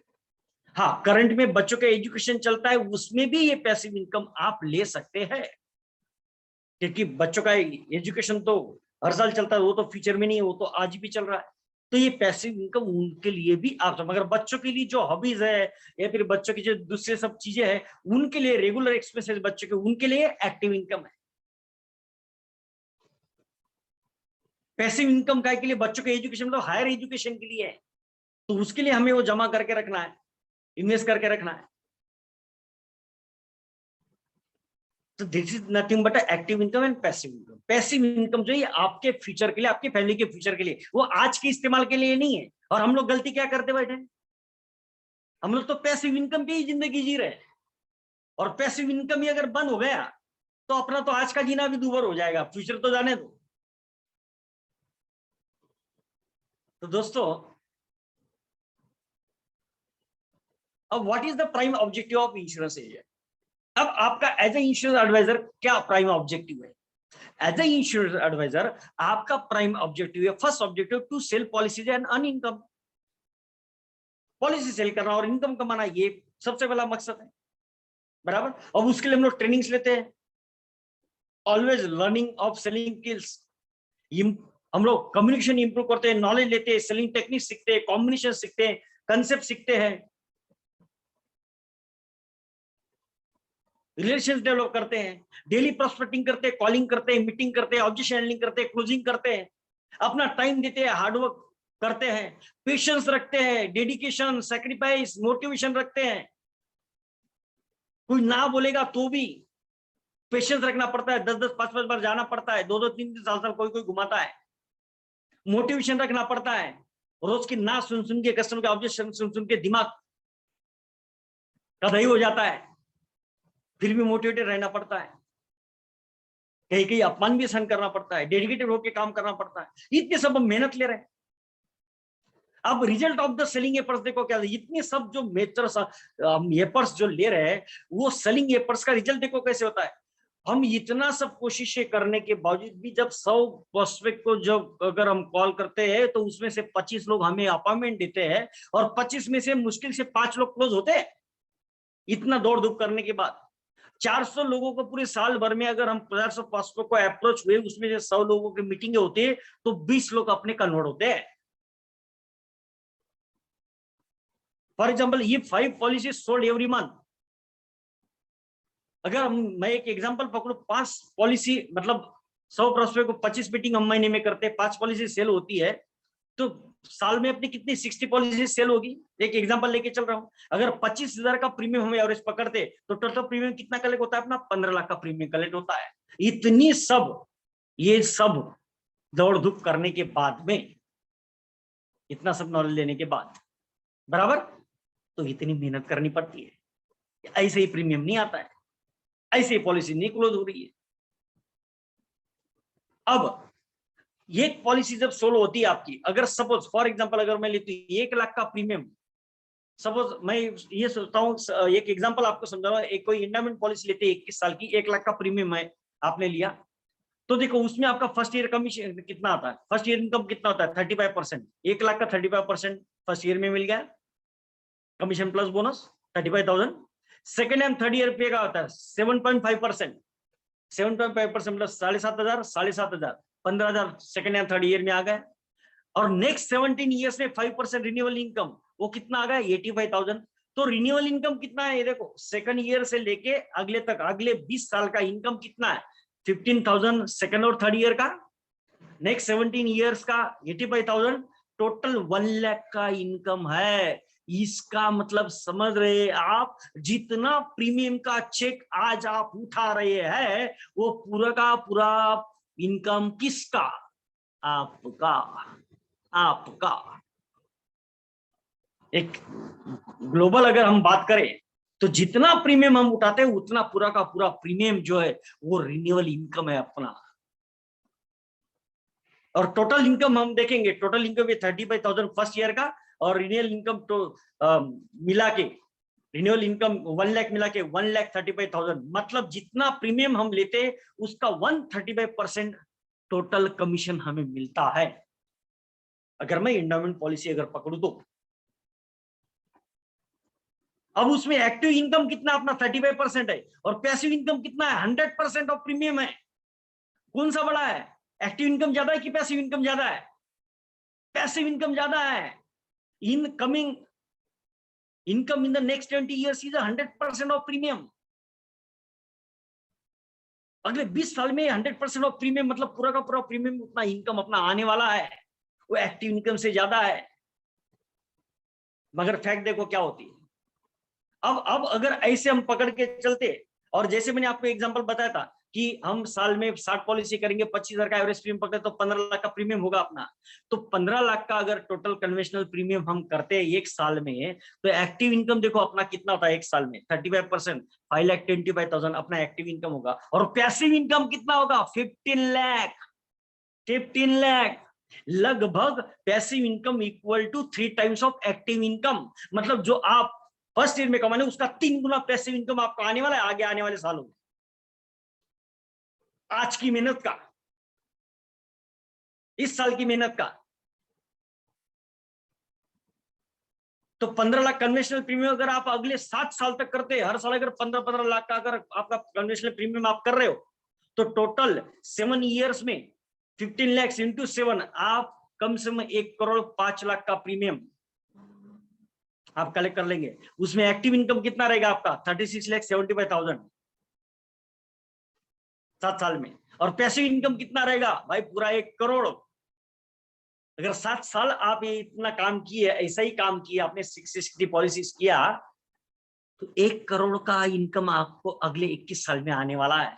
हाँ, करंट में बच्चों का एजुकेशन चलता है, उसमें भी ये पैसिव इनकम आप ले सकते हैं, क्योंकि बच्चों का एजुकेशन तो हर साल चलता है, वो तो फ्यूचर में नहीं है, वो तो आज भी चल रहा है। तो ये पैसिव इनकम उनके लिए भी आप, मगर बच्चों के लिए जो हॉबीज है या फिर बच्चों की जो दूसरे सब चीजें हैं, उनके लिए रेगुलर एक्सपेंसेस बच्चों के, उनके लिए एक्टिव इनकम है। पैसिव इनकम का के लिए बच्चों के एजुकेशन, मतलब हायर एजुकेशन के लिए है, तो उसके लिए हमें वो जमा करके रखना है, इन्वेस्ट करके रखना है। तो this is nothing but active income and passive income. Passive income जो है आपके फ्यूचर के लिए, आपके फैमिली के फ्यूचर के लिए, वो आज के इस्तेमाल के लिए नहीं है। और हम लोग गलती क्या करते बैठे, हम लोग तो पैसिव इनकम पे ही जिंदगी जी रहे हैं। और पैसिव इनकम ही अगर बंद हो गया तो अपना तो आज का जीना भी दूभर हो जाएगा, फ्यूचर तो जाने दो। तो दोस्तों अब what is the prime objective of insurance agent? अब आपका एज ए इंश्योरेंस एडवाइजर क्या प्राइम ऑब्जेक्टिव है? एज ए इंश्योरेंस एडवाइजर आपका प्राइम ऑब्जेक्टिव है, first objective to sell policies and earn income. Policy sell करना और इनकम कमाना, ये सबसे पहला मकसद है, बराबर। अब उसके लिए हम लोग ट्रेनिंग्स लेते हैं, always learning of selling skills. हम लोग कम्युनिकेशन इंप्रूव करते हैं, नॉलेज लेते हैं, सेलिंग टेक्निक सीखते हैं, कॉम्बिनेशन सीखते हैं, कंसेप्ट सीखते हैं, रिलेशंस डेवलप करते हैं, डेली प्रोस्पेक्टिंग करते हैं, कॉलिंग करते हैं, मीटिंग करते हैं, ऑब्जेक्शन हैंडलिंग करते हैं, क्लोजिंग करते हैं, अपना टाइम देते हैं, हार्डवर्क करते हैं, पेशेंस रखते हैं, डेडिकेशन, सैक्रिफाइस, मोटिवेशन रखते हैं। कोई ना बोलेगा तो भी पेशेंस रखना पड़ता है, 10-10, 5-5 बार जाना पड़ता है, 2-2, 3-3 साल कोई कोई घुमाता है। मोटिवेशन रखना पड़ता है, रोज की ना सुन सुन के, कस्टमर के ऑब्जेक्शन सुन सुन के दिमाग का दही हो जाता है, फिर भी मोटिवेटेड रहना पड़ता है, कहीं कहीं अपमान भी सहन करना पड़ता है, डेडिकेटेड होकर काम करना पड़ता है। इतने सब हम मेहनत ले रहे हैं। अब रिजल्ट ऑफ द सेलिंग एपर्स देखो क्या, इतने सब जो मेजर एपर्स जो ले रहे हैं, वो सेलिंग एपर्स का रिजल्ट देखो कैसे होता है। हम इतना सब कोशिशें करने के बावजूद भी जब 100 प्रोस्पेक्ट को जब अगर हम कॉल करते हैं तो उसमें से 25 लोग हमें अपॉइंटमेंट देते हैं, और 25 में से मुश्किल से 5 लोग क्लोज होते हैं। इतना दौड़ धूप करने के बाद 400 लोगों को पूरे साल भर में अगर हम 400 प्रोस्पेक्ट को अप्रोच हुए, उसमें से 100 लोगों की मीटिंगें होती है, तो 20 लोग अपने कन्वर्ट होते हैं। फॉर एग्जाम्पल, ये 5 पॉलिसीज सोल्ड एवरी मंथ, अगर मैं एक एग्जांपल पकड़ू, 5 पॉलिसी मतलब 100 प्रोस्पेक्ट को 25 मीटिंग हम महीने में करते हैं, 5 पॉलिसी सेल होती है, तो साल में अपनी कितनी 60 पॉलिसी सेल होगी। एक एग्जांपल लेके चल रहा हूं, अगर 25,000 का प्रीमियम हम एवरेज पकड़ते तो टोटल प्रीमियम कितना कलेक्ट होता है अपना? 15 लाख का प्रीमियम कलेक्ट होता है। इतनी सब, ये सब दौड़ धूप करने के बाद में, इतना सब नॉलेज लेने के बाद, बराबर, तो इतनी मेहनत करनी पड़ती है। ऐसे ही प्रीमियम नहीं आता है, ऐसे ही पॉलिसी नहीं क्लोज हो रही है। अब ये पॉलिसी जब सोल्व होती है आपकी, अगर सपोज फॉर एग्जांपल अगर मैं लेती हूँ 1 लाख का प्रीमियम, सपोज मैं ये सोचता हूँ, एक एग्जांपल आपको समझा रहा हूँ, एक कोई इंडोमेंट पॉलिसी लेते हैं 21 साल की, 1 लाख का प्रीमियम है आपने लिया, तो देखो उसमें आपका फर्स्ट ईयर कमीशन कितना आता है, फर्स्ट ईयर इनकम कितना होता है? 35%। 1 लाख का 35% फर्स्ट ईयर में मिल गया, commission plus bonus 35,000। Second and third year पे का होता है 7.5%। 7.5% मतलब 7,500, 7,500, 15,000 सेकेंड एंड थर्ड ईयर में आ गए। और नेक्स्ट 17 ईयर्स में 5% रिन्यूअल इनकम, वो कितना आ गया? 85,000। तो रिन्यूअल इनकम कितना है? ये देखो, सेकंड ईयर से लेके अगले तक, अगले 20 साल का इनकम कितना है? 15,000 सेकंड और थर्ड ईयर का, नेक्स्ट 17 ईयर्स का 85,000, टोटल 1 लाख का इनकम है। इसका मतलब समझ रहे आप, जितना प्रीमियम का चेक आज आप उठा रहे हैं, वो पूरा का पूरा इनकम किसका? आपका। आपका एक ग्लोबल अगर हम बात करें, तो जितना प्रीमियम हम उठाते हैं उतना पूरा का पूरा प्रीमियम जो है वो रिन्यूअल इनकम है अपना। और टोटल इनकम हम देखेंगे, टोटल इनकम ये 35,000 फर्स्ट ईयर का, और रिन्यूअल इनकम तो मिला के, रिन्यूअल इनकम 1 लाख मिला के 1,35,000, मतलब जितना प्रीमियम हम लेते हैं उसका 135% टोटल कमीशन हमें मिलता है, अगर मैं इंडोमेंट पॉलिसी अगर पकड़ू तो। अब उसमें एक्टिव इनकम कितना अपना 35% है, और पैसिव इनकम कितना है? 100% ऑफ प्रीमियम है। कौन सा बड़ा है? एक्टिव इनकम ज्यादा है कि पैसिव इनकम ज्यादा है? पैसिव इनकम ज्यादा है। Incoming income in the next 20 years is 100% of premium. अगले 20 साल में 100% ऑफ प्रीमियम, मतलब पूरा का पूरा प्रीमियम उतना इनकम अपना आने वाला है, वो एक्टिव इनकम से ज्यादा है। मगर फैक्ट देखो क्या होती है। अब अगर ऐसे हम पकड़ के चलते, और जैसे मैंने आपको एग्जांपल बताया था कि हम साल में 60 पॉलिसी करेंगे, 25,000 का एवरेज प्रीमियम पकड़े तो 15 लाख का प्रीमियम होगा अपना। तो 15 लाख का अगर टोटल कन्वेंशनल प्रीमियम हम करते हैं एक साल में, तो एक्टिव इनकम देखो अपना कितना होता है एक साल में? 35%, 5,25,000 अपना एक्टिव इनकम होगा। और पैसिव इनकम कितना होगा? 15 लाख। 15 लाख लगभग passive income equal to 3 times of active income. मतलब जो आप फर्स्ट ईयर में कमाने उसका 3 गुना पैसिव इनकम आपको आने वाला है आगे आने वाले सालों में, आज की मेहनत का, इस साल की मेहनत का। तो 15 लाख कन्वेंशनल प्रीमियम अगर आप अगले 7 साल तक करते हैं, हर साल अगर 15-15 लाख का अगर आपका कन्वेंशनल प्रीमियम आप कर रहे हो, तो टोटल 7 ईयर्स में 15 लाख इंटू 7, आप कम से कम 1,05,00,000 का प्रीमियम आप कलेक्ट कर लेंगे। उसमें एक्टिव इनकम कितना रहेगा आपका? 36,75,000 7 साल में। और पैसिव इनकम कितना रहेगा भाई? पूरा 1 करोड़। अगर 7 साल आप ये इतना काम किए, ऐसा ही काम किया आपने, 660 पॉलिसीज किया, तो 1 करोड़ का इनकम आपको अगले 21 साल में आने वाला है।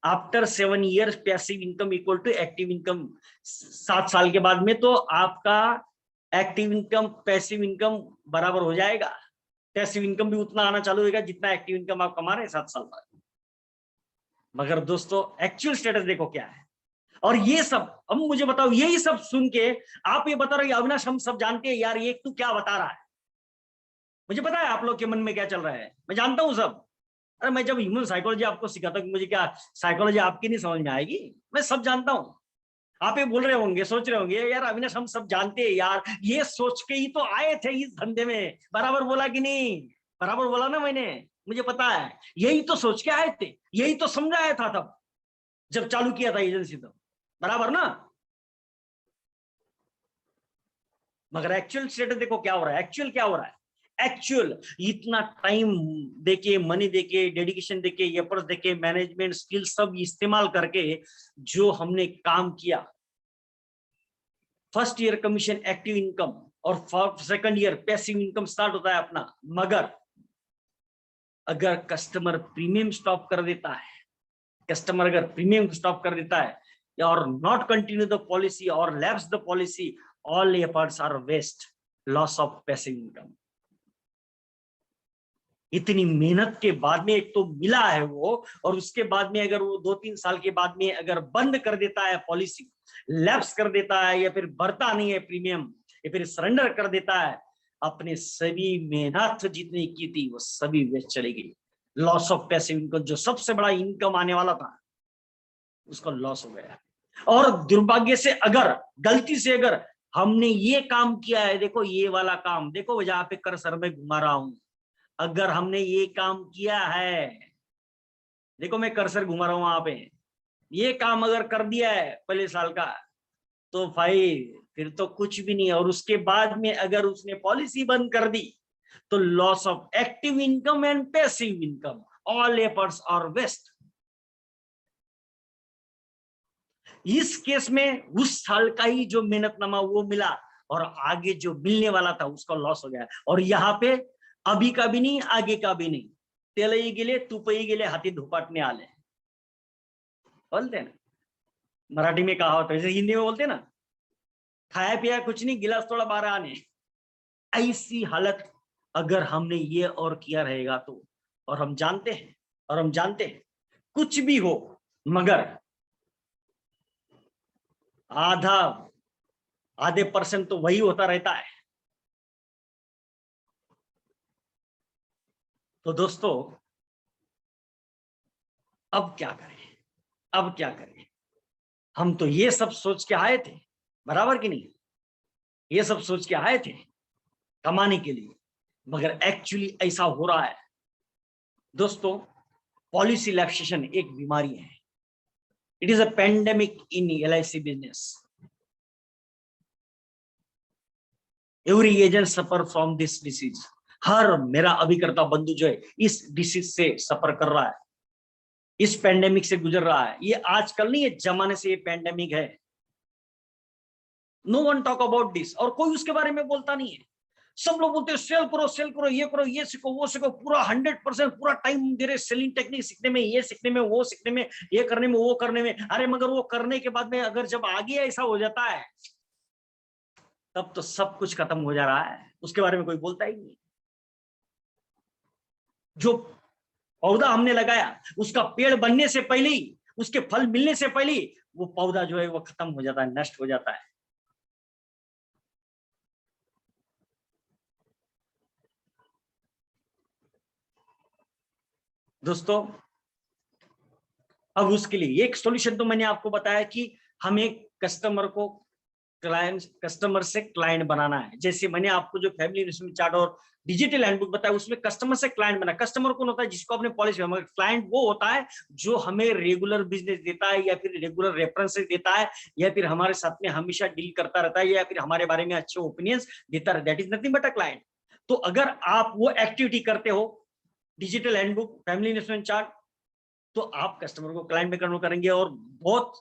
After 7 years passive income equal to active income. 7 साल के बाद में तो आपका एक्टिव इनकम पैसिव इनकम बराबर हो जाएगा। पैसिव इनकम भी उतना आना चालू होगा जितना एक्टिव इनकम आप कमा रहे हैं 7 साल बाद। मगर दोस्तों एक्चुअल स्टेटस देखो क्या है। और ये सब, अब मुझे बताओ, यही सब सुन के आप ये बता रहे हो अविनाश हम सब जानते हैं यार, ये तू क्या बता रहा है। मुझे पता है आप लोग के मन में क्या चल रहा है, मैं जानता हूं सब। अरे मैं जब ह्यूमन साइकोलॉजी आपको सिखाता हूं, मुझे क्या साइकोलॉजी आपकी नहीं समझ में आएगी? मैं सब जानता हूं। आप ये बोल रहे होंगे, सोच रहे होंगे यार अविनाश हम सब जानते हैं यार, ये सोच के ही तो आए थे इस धंधे में। बराबर बोला कि नहीं? बराबर बोला ना मैंने? मुझे पता है, यही तो सोच के आए थे, यही तो समझाया था तब जब चालू किया था एजेंसी, तो बराबर ना। मगर एक्चुअल स्टेटस देखो क्या हो रहा है। एक्चुअल क्या हो रहा है? एक्चुअल इतना टाइम देके, मनी देके, डेडिकेशन देके, एफर्ट्स देके, मैनेजमेंट स्किल सब इस्तेमाल करके जो हमने काम किया, first year commission active income और second year passive income start होता है अपना। मगर अगर कस्टमर प्रीमियम स्टॉप कर देता है, कस्टमर अगर प्रीमियम स्टॉप कर देता है और नॉट कंटिन्यू द पॉलिसी और lapse the policy, all efforts are waste, loss of passive income. इतनी मेहनत के बाद में एक तो मिला है वो, और उसके बाद में अगर वो 2-3 साल के बाद में अगर बंद कर देता है पॉलिसी, लैप्स कर देता है, या फिर भरता नहीं है प्रीमियम, या फिर सरेंडर कर देता है, अपने सभी मेहनत जितनी की थी वो सभी वेस्ट चली गई। लॉस ऑफ पैसिव इनकम, जो सबसे बड़ा इनकम आने वाला था उसका लॉस हो गया। और दुर्भाग्य से अगर गलती से अगर हमने ये काम किया है, देखो ये वाला काम, देखो जहां पे कर्सर में घुमा रहा हूं, अगर हमने ये काम किया है, देखो मैं कर्सर घुमा रहा हूं वहां पे, ये काम अगर कर दिया है पहले साल का, तो भाई फिर तो कुछ भी नहीं है। और उसके बाद में अगर उसने पॉलिसी बंद कर दी, तो loss of active income and passive income, all efforts are waste. इस केस में उस साल का ही जो मेहनतनामा वो मिला, और आगे जो मिलने वाला था उसका लॉस हो गया। और यहाँ पे अभी का भी नहीं, आगे का भी नहीं, तेलही गेले तुपही गेले हाथी धुपाटने आले, बोलते हैं ना मराठी में, कहा होता है, जैसे हिंदी में बोलते हैं ना, खाया पिया कुछ नहीं, गिलास थोड़ा बाहर आने। ऐसी हालत अगर हमने ये और किया रहेगा तो, और हम जानते हैं कुछ भी हो, मगर आधे परसेंट तो वही होता रहता है। तो दोस्तों अब क्या करें, हम तो ये सब सोच के आए थे, बराबर कि नहीं, ये सब सोच के आए थे कमाने के लिए, मगर एक्चुअली ऐसा हो रहा है। दोस्तों पॉलिसी रिलैक्सेशन एक बीमारी है, it is a pandemic in LIC business. Every agent suffer from this disease. हर मेरा अभिकर्ता बंधु जो है इस डिसीज से सफर कर रहा है, इस पेंडेमिक से गुजर रहा है। ये आजकल नहीं, ये जमाने से ये पेंडेमिक है। No one talk about this, और कोई उसके बारे में बोलता नहीं है। सब लोग बोलते हैं सेल करो, ये करो, ये सीखो, वो सीखो, पूरा 100% पूरा टाइम दे रहे सेलिंग टेक्निक सीखने में, ये सीखने में, वो सीखने में, ये करने में, वो करने में। अरे मगर वो करने के बाद में अगर जब आगे ऐसा हो जाता है, तब तो सब कुछ खत्म हो जा रहा है, उसके बारे में कोई बोलता ही नहीं। जो पौधा हमने लगाया, उसका पेड़ बनने से पहले ही, उसके फल मिलने से पहले ही वो पौधा जो है वो खत्म हो जाता है, नष्ट हो जाता है। दोस्तों अब उसके लिए एक सॉल्यूशन तो मैंने आपको बताया कि हमें कस्टमर से क्लाइंट बनाना है। जैसे मैंने आपको जो फैमिली इन्वेस्टमेंट चार्ट और डिजिटल हैंडबुक बताया, उसमें कस्टमर से क्लाइंट बना। कस्टमर कौन होता है? जिसको अपने पॉलिसी, मगर क्लाइंट वो होता है जो हमें रेगुलर बिजनेस देता है, या फिर रेगुलर रेफरेंसेस देता है, या फिर हमारे साथ में हमेशा डील करता रहता है, या फिर हमारे बारे में अच्छे ओपिनियंस देता रहता है। That is nothing but a client. तो अगर आप वो एक्टिविटी करते हो, digital handbook, family investment chart, तो आप कस्टमर को क्लाइंट में कन्वर्ट करेंगे, और बहुत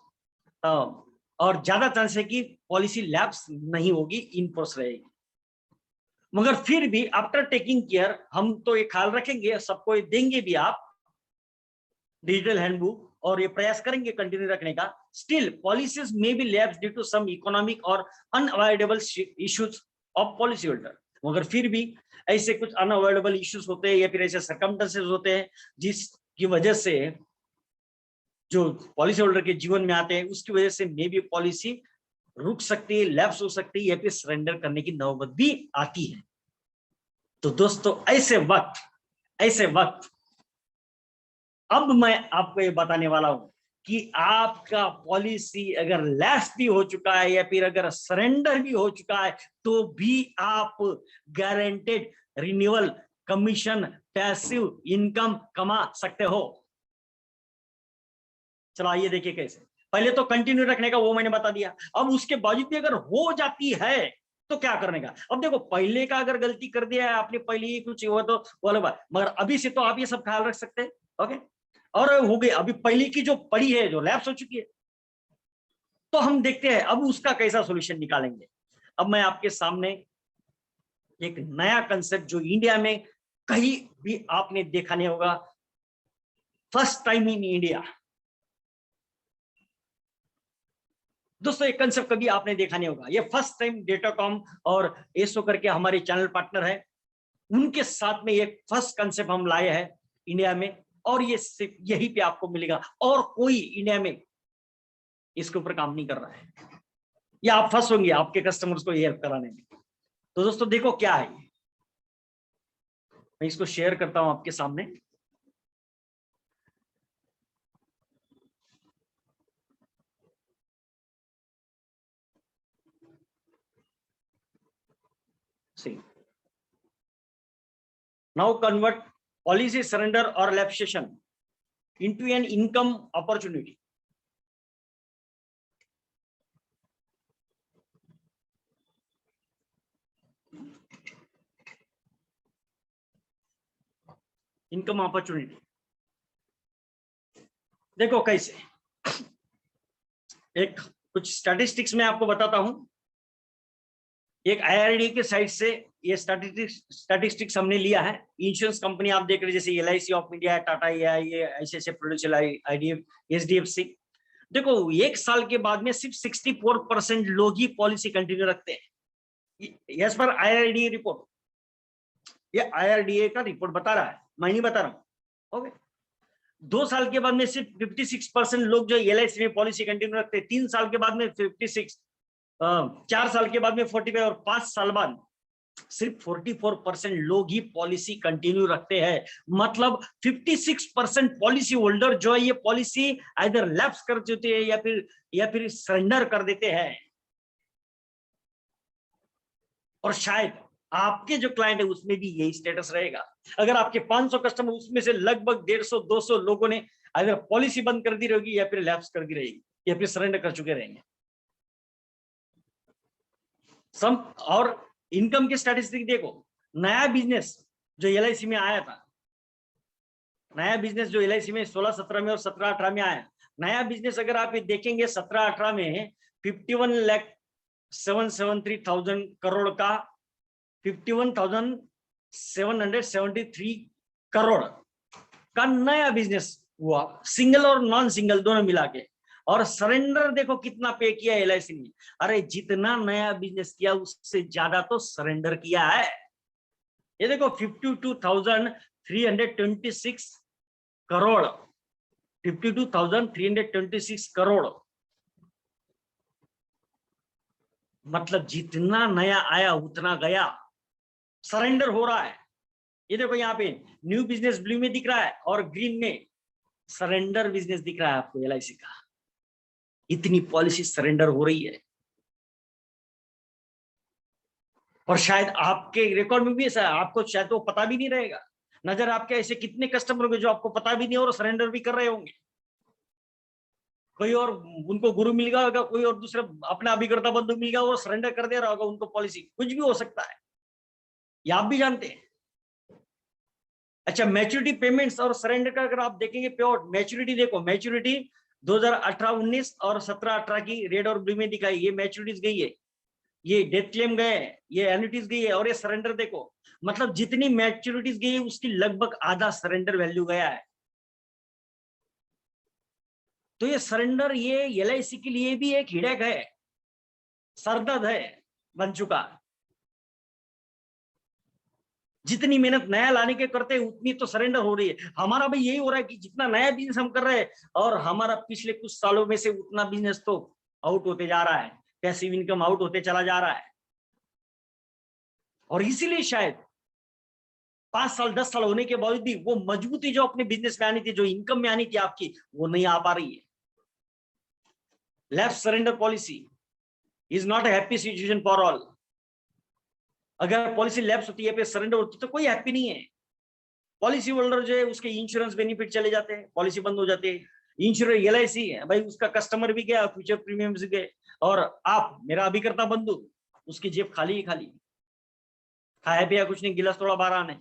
और ज्यादा चांस है कि पॉलिसी लैप्स नहीं होगी, इन फोर्स रहेगी। मगर फिर भी आफ्टर टेकिंग केयर, हम तो ये ख्याल रखेंगे, सबको ये देंगे भी आप डिजिटल हैंडबुक, और ये प्रयास करेंगे कंटिन्यू रखने का। Still policies may be lapse due to some economic और unavoidable issues of policy holder. मगर फिर भी ऐसे कुछ अनअवॉइडेबल इश्यूज होते हैं, या फिर ऐसे सर्कमस्टेंसेस होते हैं जिसकी वजह से जो पॉलिसी होल्डर के जीवन में आते हैं, उसकी वजह से मे बी पॉलिसी रुक सकती है, लैप्स हो सकती है, या फिर सरेंडर करने की नौबत भी आती है। तो दोस्तों ऐसे वक्त अब मैं आपको ये बताने वाला हूं कि आपका पॉलिसी अगर लैप्स भी हो चुका है, या फिर अगर सरेंडर भी हो चुका है, तो भी आप guaranteed renewal commission passive income कमा सकते हो। चलो आइए देखिए कैसे। पहले तो कंटिन्यू रखने का वो मैंने बता दिया। अब उसके बावजूद भी अगर हो जाती है तो क्या करने का? अब देखो, पहले का अगर गलती कर दिया है आपने, पहले ही कुछ हुआ तो वो अलग बात, मगर अभी से तो आप ये सब ख्याल रख सकते हैं। ओके, और हो गई अभी पहले की जो पड़ी है, जो लैप्स हो चुकी है, तो हम देखते हैं अब उसका कैसा सोल्यूशन निकालेंगे। अब मैं आपके सामने एक नया कंसेप्ट जो इंडिया में कहीं भी आपने देखा नहीं होगा, फर्स्ट टाइम इन इंडिया। दोस्तों ये कंसेप्ट कभी आपने देखा नहीं होगा, ये फर्स्ट टाइम डेटाकॉम और एसो करके हमारे चैनल पार्टनर है, उनके साथ में ये फर्स्ट कंसेप्ट हम लाए हैं इंडिया में, और ये सिर्फ यहीं पे आपको मिलेगा, और कोई इंडिया में इसके ऊपर काम नहीं कर रहा है। या आप फर्स्ट होंगे आपके कस्टमर्स को ये हेल्प कराने में। तो दोस्तों देखो क्या है, मैं इसको शेयर करता हूं आपके सामने। See, now convert policy surrender or lapsation into an income opportunity. Income opportunity देखो कैसे, एक कुछ स्टैटिस्टिक्स में आपको बताता हूं। एक IRD के साइड से ये स्टैटिस्टिक्स हमने लिया है। इंश्योरेंस कंपनी आप देख रहे हैं, जैसे LIC ऑफ इंडिया है, टाटा है, ये ऐसे प्रोड्यूसर IDF, HDFC। देखो एक साल के बाद में सिर्फ 64% लोग ही पॉलिसी कंटिन्यू रखते हैं, एज पर IRDA रिपोर्ट। ये IRDA का रिपोर्ट बता रहा है, मैं नहीं बता रहा हूं। ओके, 2 साल के बाद में सिर्फ 56% लोग जो LIC में पॉलिसी कंटिन्यू रखते हैं, 3 साल के बाद में 56, 4 साल के बाद में 45, और 5 साल बाद सिर्फ 44% लोग ही पॉलिसी कंटिन्यू रखते हैं। मतलब 56% पॉलिसी होल्डर जो है ये पॉलिसी आइदर लैप्स कर देते हैं या फिर सरेंडर कर देते हैं। और शायद आपके जो क्लाइंट है उसमें भी यही स्टेटस रहेगा। अगर आपके 500 कस्टमर, उसमें से लगभग 150-200 लोगों ने अगर पॉलिसी बंद कर दी रहेगी या फिर लैप्स कर दी रहेगी या फिर सरेंडर कर चुके रहेंगे। सम और इनकम के स्टैटिस्टिक देखो, नया बिजनेस जो LIC में आया था, नया बिजनेस जो LIC में 16-17 में और 17-18 में आया, नया बिजनेस अगर आप देखेंगे 17-18 में 51,773,000 करोड़ का, 51,773 करोड़ का नया बिजनेस हुआ, सिंगल और नॉन सिंगल दोनों मिला के। और सरेंडर देखो कितना पे किया LIC ने। अरे जितना नया बिजनेस किया उससे ज्यादा तो सरेंडर किया है। ये देखो 52,326 करोड़, 52,326 करोड़, मतलब जितना नया आया उतना गया, सरेंडर हो रहा है। ये देखो यहाँ पे न्यू बिजनेस ब्लू में दिख रहा है और ग्रीन में सरेंडर बिजनेस दिख रहा है आपको LIC का। इतनी पॉलिसी सरेंडर हो रही है, और शायद आपके रिकॉर्ड में भी ऐसा है, आपको शायद तो पता भी नहीं रहेगा। नजर आपके ऐसे कितने कस्टमर होंगे जो आपको पता भी नहीं और सरेंडर भी कर रहे होंगे। कोई और उनको गुरु मिल गया होगा, कोई और दूसरा अपना अभिकर्ता बंधु मिल गया और सरेंडर कर दे रहा होगा उनको पॉलिसी, कुछ भी हो सकता है, ये आप भी जानते हैं। अच्छा, मैच्योरिटी पेमेंट्स और सरेंडर का अगर आप देखेंगे, प्योर मैच्योरिटी देखो, मैच्योरिटी 2018-19 और 17-18 की रेड और ब्लू में दिखाई, ये मैच्योरिटीज गई है, ये डेथ क्लेम गए, ये एन्युटीज गई है, और ये सरेंडर देखो, मतलब जितनी मैच्योरिटीज गई है उसकी लगभग आधा सरेंडर वैल्यू गया है। तो ये सरेंडर ये LIC के लिए भी एक हिडेक है, सरदर्द है बन चुका। जितनी मेहनत नया लाने के करते हैं उतनी तो सरेंडर हो रही है। हमारा भी यही हो रहा है कि जितना नया बिजनेस हम कर रहे हैं और हमारा पिछले कुछ सालों में से उतना बिजनेस तो आउट होते जा रहा है, पैसिव इनकम आउट होते चला जा रहा है। और इसीलिए शायद 5 साल 10 साल होने के बावजूद भी वो मजबूती जो अपने बिजनेस में आनी थी, जो इनकम में आनी थी आपकी, वो नहीं आ पा रही है। Left surrender policy is not a happy situation for all. अगर पॉलिसी लैप्स होती है, पे सरेंडर होती है, तो कोई हैप्पी नहीं है। पॉलिसी होल्डर जो है उसके इंश्योरेंस बेनिफिट चले जाते हैं, पॉलिसी बंद हो जाती है। इंश्योरेंस LIC है भाई, उसका कस्टमर भी गया, फ्यूचर प्रीमियम्स गए, और आप मेरा अभिकर्ता बंधु उसकी जेब खाली ही खाली, खाया पिया कुछ नहीं, गिलास थोड़ा बाहर आने।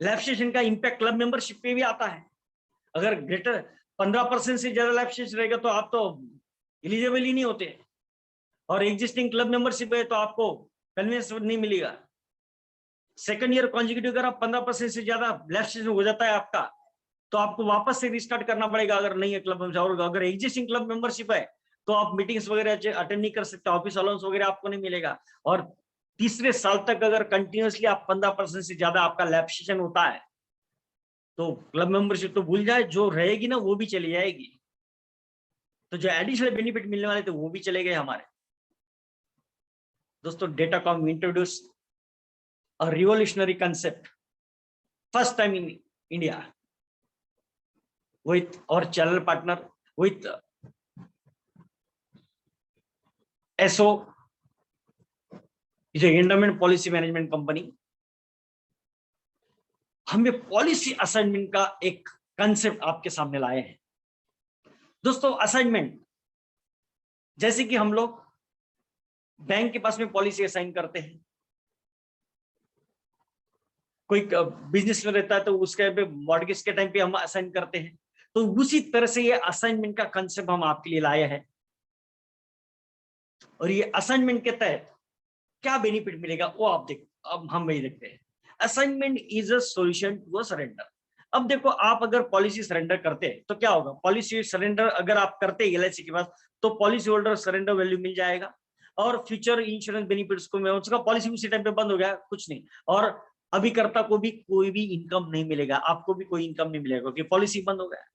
लैप्सेशन का इम्पैक्ट क्लब मेंबरशिप पे भी आता है। अगर ग्रेटर 15% से ज्यादा लैप्सेशन रहेगा तो आप तो एलिजिबल ही नहीं होते, और एग्जिस्टिंग क्लब मेंबरशिप है तो आपको कन्वीनियंस नहीं मिलेगा। सेकंड ईयर कॉन्जिक्यूटिव अगर आप 15% से ज्यादा लैप्सेशन हो जाता है आपका, तो आपको वापस से रिस्टार्ट करना पड़ेगा अगर नहीं है क्लब मेंबरशिप। और अगर एग्जिस्टिंग क्लब मेंबरशिप है तो आप मीटिंग्स वगैरह अटेंड नहीं कर सकते, ऑफिस अलाउंस वगैरह आपको नहीं मिलेगा। और तीसरे साल तक अगर कंटिन्यूअसली आप 15% से ज्यादा आपका लैप्सेशन होता है तो क्लब मेंबरशिप तो भूल जाए, जो रहेगी ना वो भी चली जाएगी। तो जो एडिशनल बेनिफिट मिलने वाले थे वो भी चले गए हमारे। दोस्तों Datacom introduce a revolutionary concept first time in India with our channel partner with SO is a endowment policy management company। हम ये पॉलिसी असाइनमेंट का एक कंसेप्ट आपके सामने लाए हैं। दोस्तों असाइनमेंट जैसे कि हम लोग बैंक के पास में पॉलिसी असाइन करते हैं, कोई बिजनेस में रहता है तो उसके मॉर्गेज के टाइम पे हम असाइन करते हैं, तो उसी तरह से ये असाइनमेंट का कंसेप्ट हम आपके लिए लाए हैं। और ये असाइनमेंट के तहत क्या बेनिफिट मिलेगा वो आप अब हम वही देखते हैं। Assignment is a solution to a surrender. अब देखो आप अगर पॉलिसी सरेंडर करते हैं तो क्या होगा, पॉलिसी सरेंडर अगर आप करते हैं एलआईसी के पास तो पॉलिसी होल्डर सरेंडर वैल्यू मिल जाएगा, और फ्यूचर इंश्योरेंस बेनिफिट्स को मैं उसका पॉलिसी उसी टाइम पे बंद हो गया कुछ नहीं, और अभिकर्ता को भी कोई भी इनकम नहीं मिलेगा, आपको भी कोई इनकम नहीं मिलेगा क्योंकि पॉलिसी बंद हो गया।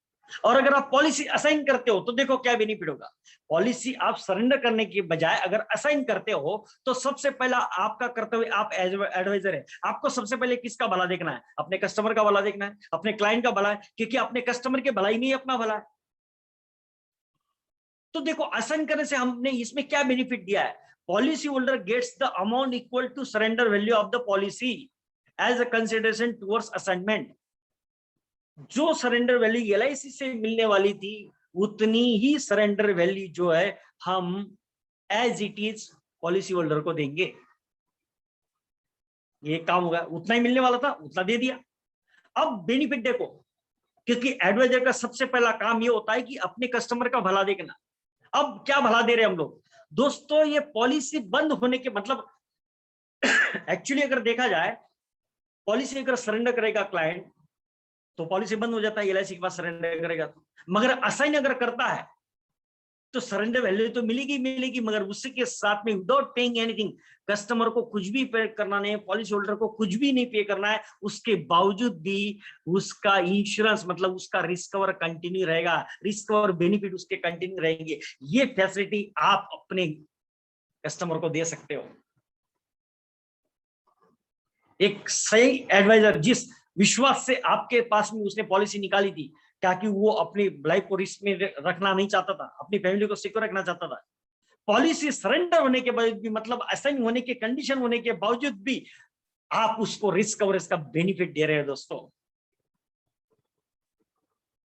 और अगर आप पॉलिसी असाइन करते हो तो देखो क्या बेनिफिट होगा। पॉलिसी आप सरेंडर करने के बजाय अगर असाइन करते हो तो सबसे पहला आपका कर्तव्य, आप एज एडवाइजर है, आपको सबसे पहले किसका भला देखना है, अपने कस्टमर का भला देखना है, अपने क्लाइंट का भला है, क्योंकि अपने कस्टमर के भलाई में ही अपना भला है। तो देखो असाइन करने से हमने इसमें क्या बेनिफिट दिया है, policy holder gets the amount equal to surrender value of the policy as a consideration towards assignment. जो सरेंडर वैल्यू एलआईसी से मिलने वाली थी उतनी ही सरेंडर वैल्यू जो है हम as it is policy holder को देंगे। ये काम होगा, उतना ही मिलने वाला था उतना दे दिया। अब बेनिफिट देखो, क्योंकि एडवाइजर का सबसे पहला काम ये होता है कि अपने कस्टमर का भला देखना। अब क्या भला दे रहे हैं हम लोग दोस्तों, ये पॉलिसी बंद होने के मतलब एक्चुअली अगर देखा जाए, पॉलिसी अगर सरेंडर करेगा क्लाइंट तो पॉलिसी बंद हो जाता है, एलआईसी के पास सरेंडर करेगा तो। मगर असाइन अगर करता है तो सरेंडर वैल्यू तो मिलेगी मिलेगी, मगर उसी के साथ में विदाउट पेइंग एनीथिंग, कस्टमर को कुछ भी पे करना नहीं है, पॉलिसी होल्डर को कुछ भी नहीं पे करना है, उसके बावजूद भी उसका इंश्योरेंस मतलब उसका रिस्क कवर कंटिन्यू रहेगा, रिस्क कवर बेनिफिट उसके कंटिन्यू रहेंगे। ये फैसिलिटी आप अपने कस्टमर को दे सकते हो। एक सही एडवाइजर जिस विश्वास से आपके पास में उसने पॉलिसी निकाली थी, ताकि वो अपनी लाइफ को रिस्क में रखना नहीं चाहता था, अपनी फैमिली को सिक्योर रखना चाहता था, पॉलिसी सरेंडर होने के बाद भी मतलब असाइन होने के कंडीशन होने के बावजूद भी आप उसको रिस्क कवरेज का बेनिफिट दे रहे हैं दोस्तों।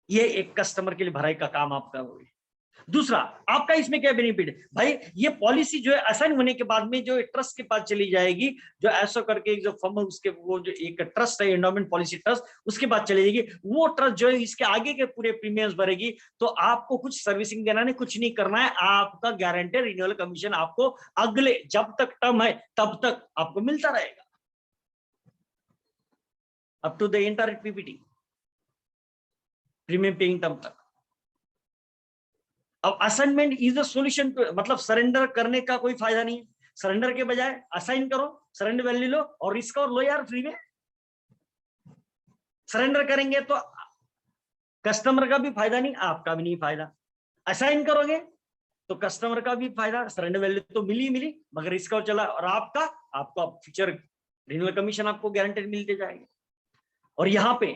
ये एक कस्टमर के लिए भलाई का काम आपका होगा। दूसरा आपका इसमें क्या बेनिफिट है भाई, ये पॉलिसी जो है असाइन होने के बाद में जो ट्रस्ट के पास चली जाएगी, जो ऐसा करके जो फर्म उसके वो जो एक ट्रस्ट है एंडोमेंट पॉलिसी ट्रस्ट, उसके बाद चली जाएगी। वो ट्रस्ट जो है इसके आगे के पूरे प्रीमियम्स भरेगी, तो आपको कुछ सर्विसिंग देना नहीं, कुछ नहीं करना है, आपका गारंटी रिन्यूअल कमीशन आपको अगले जब तक टर्म है तब तक आपको मिलता रहेगा, up to the entire PPT premium paying term तक। अब असाइनमेंट इज अ सॉल्यूशन, मतलब सरेंडर करने का कोई फायदा नहीं है, सरेंडर के बजाय असाइन करो, सरेंडर वैल्यू लो और रिस्क और लो यार फ्री में। सरेंडर करेंगे तो कस्टमर का भी फायदा नहीं, आपका भी नहीं फायदा। असाइन करोगे तो कस्टमर का भी फायदा, सरेंडर वैल्यू तो मिली मिली मगर रिस्क और चला, और आपको फ्यूचर रिन्यूअल कमीशन आपको गारंटेड मिलते जाएंगे। और यहाँ पे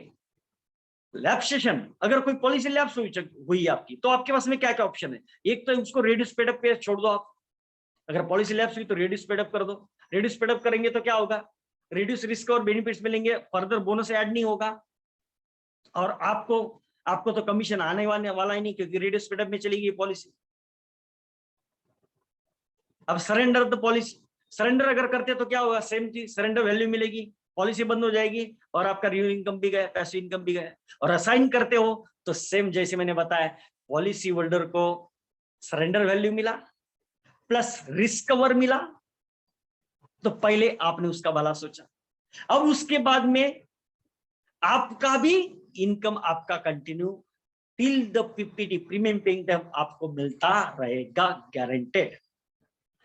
लैप्सेशन, अगर कोई पॉलिसी लैप्स हुई आपकी तो आपके पास में क्या क्या ऑप्शन है, एक तो उसको रेड्यूस पेड अप पे छोड़ दो आप, अगर पॉलिसी लैप्स हुई तो रेड्यूस पेड अप कर दो। रेड्यूस पेड अप करेंगे तो क्या होगा, रेड्यूस रिस्क और बेनिफिट्स मिलेंगे, फर्दर बोनस ऐड नहीं होगा, और आपको तो कमीशन आने वाला ही नहीं क्योंकि रेड्यूस पेड अप में चलेगी पॉलिसी। अब सरेंडर द पॉलिसी, सरेंडर अगर करते तो क्या होगा, सेम चीज, सरेंडर वैल्यू मिलेगी, पॉलिसी बंद हो जाएगी और आपका रिन्यू इनकम भी गया, पैसिव इनकम भी गया। और असाइन करते हो तो सेम जैसे मैंने बताया, पॉलिसी होल्डर को सरेंडर वैल्यू मिला प्लस रिस्क कवर मिला, तो पहले आपने उसका भला सोचा। अब उसके बाद में आपका भी इनकम आपका continue till the PPT premium paying time आपको मिलता रहेगा, गारंटेड।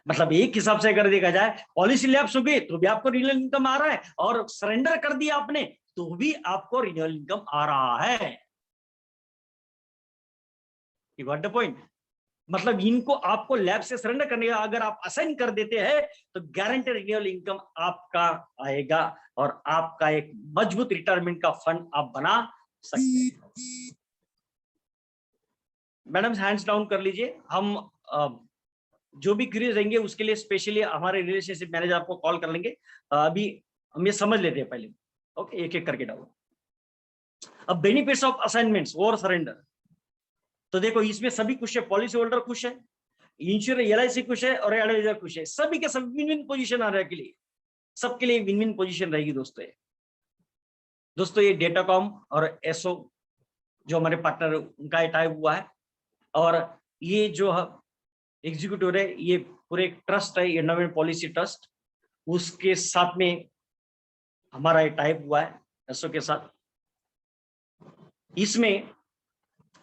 मतलब एक हिसाब से अगर देखा जाए, पॉलिसी लैप्स हो गई तो भी आपको रिन्यूअल इनकम आ रहा है, और सरेंडर कर दिया आपने तो भी आपको रिन्यूअल इनकम आ रहा है। You got the point. मतलब इनको आपको लैब से सरेंडर करने का अगर आप असाइन कर देते हैं तो गारंटेड रिन्यूअल इनकम आपका आएगा, और आपका एक मजबूत रिटायरमेंट का फंड आप बना सकते हैं। मैडम हैंड्स डाउन कर लीजिए, हम जो भी क्वेरीज रहेंगे उसके लिए स्पेशली हमारे रिलेशनशिप मैनेजर आपको कॉल कर लेंगे। अभी हम ये समझ लेते हैं पहले, ओके, एक एक करके डालो। अब बेनिफिट्स ऑफ असाइनमेंट्स और सरेंडर, तो देखो इसमें सभी खुश है, पॉलिसी होल्डर खुश है, इंश्योर LIC खुश है, और एडवाइजर खुश है, सभी के सब विन विन पोजीशन आ रहे के लिए, सबके लिए विन विन पोजीशन रहेगी दोस्तों। ये डेटाकॉम और एसओ जो हमारे पार्टनर उनका टाइप हुआ है, और ये जो एग्जीक्यूटिव है ये पूरे एक ट्रस्ट है, एंडोमेंट पॉलिसी ट्रस्ट, उसके साथ में हमारा ये टाइप हुआ है एसओ के साथ। इसमें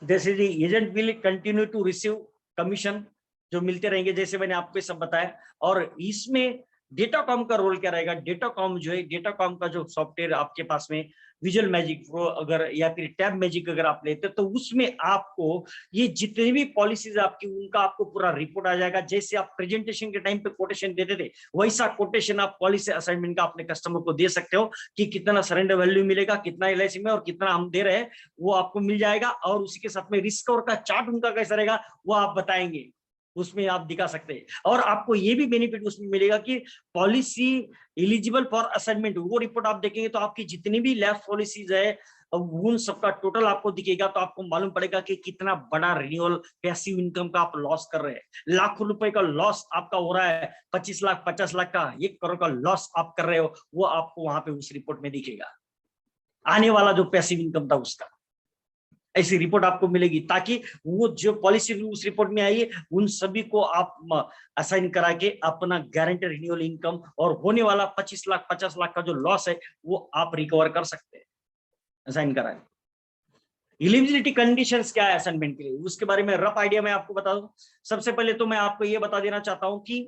जैसे जी agent will continue to receive commission जो मिलते रहेंगे, जैसे मैंने आपको सब बताया। और इसमें डेटाकॉम का रोल क्या रहेगा, डेटाकॉम जो है, डेटाकॉम का जो सॉफ्टवेयर आपके पास में विजुअल मैजिक प्रो अगर या फिर टैब मैजिक अगर आप लेते तो उसमें आपको ये जितनी भी पॉलिसीज आपकी उनका आपको पूरा रिपोर्ट आ जाएगा। जैसे आप प्रेजेंटेशन के टाइम पे कोटेशन देते थे, वैसा कोटेशन आप पॉलिसी असाइनमेंट का अपने कस्टमर को दे सकते हो कि कितना सरेंडर वैल्यू मिलेगा, कितना LIC में और कितना हम दे रहे हैं, वो आपको मिल जाएगा। और उसी के साथ में रिस्क और का चार्ट उनका कैसा रहेगा वो आप बताएंगे, उसमें आप दिखा सकते हैं। और आपको ये भी बेनिफिट उसमें मिलेगा कि पॉलिसी एलिजिबल फॉर असाइनमेंट, वो रिपोर्ट आप देखेंगे तो आपकी जितनी भी लैप्स पॉलिसीज है उन सबका टोटल आपको दिखेगा, तो आपको मालूम पड़ेगा कि कितना बड़ा रिन्यूअल पैसिव इनकम का आप लॉस कर रहे हैं। लाखों रुपए का लॉस आपका हो रहा है, 25 लाख 50 लाख का 1 करोड़ का लॉस आप कर रहे हो, वो आपको वहां पे उस रिपोर्ट में दिखेगा, आने वाला जो पैसिव इनकम था उसका। ऐसी रिपोर्ट आपको मिलेगी, ताकि वो जो पॉलिसी उस रिपोर्ट में आई है उन सभी को आप असाइन करा के अपना गारंटेड रिन्यूअल इनकम और होने वाला 25 लाख 50 लाख का जो लॉस है वो आप रिकवर कर सकते हैं असाइन करा के। एलिजिबिलिटी कंडीशंस क्या है असाइनमेंट के लिए, उसके बारे में रफ आइडिया मैं आपको बता दूं। सबसे पहले तो मैं आपको ये बता देना चाहता हूं कि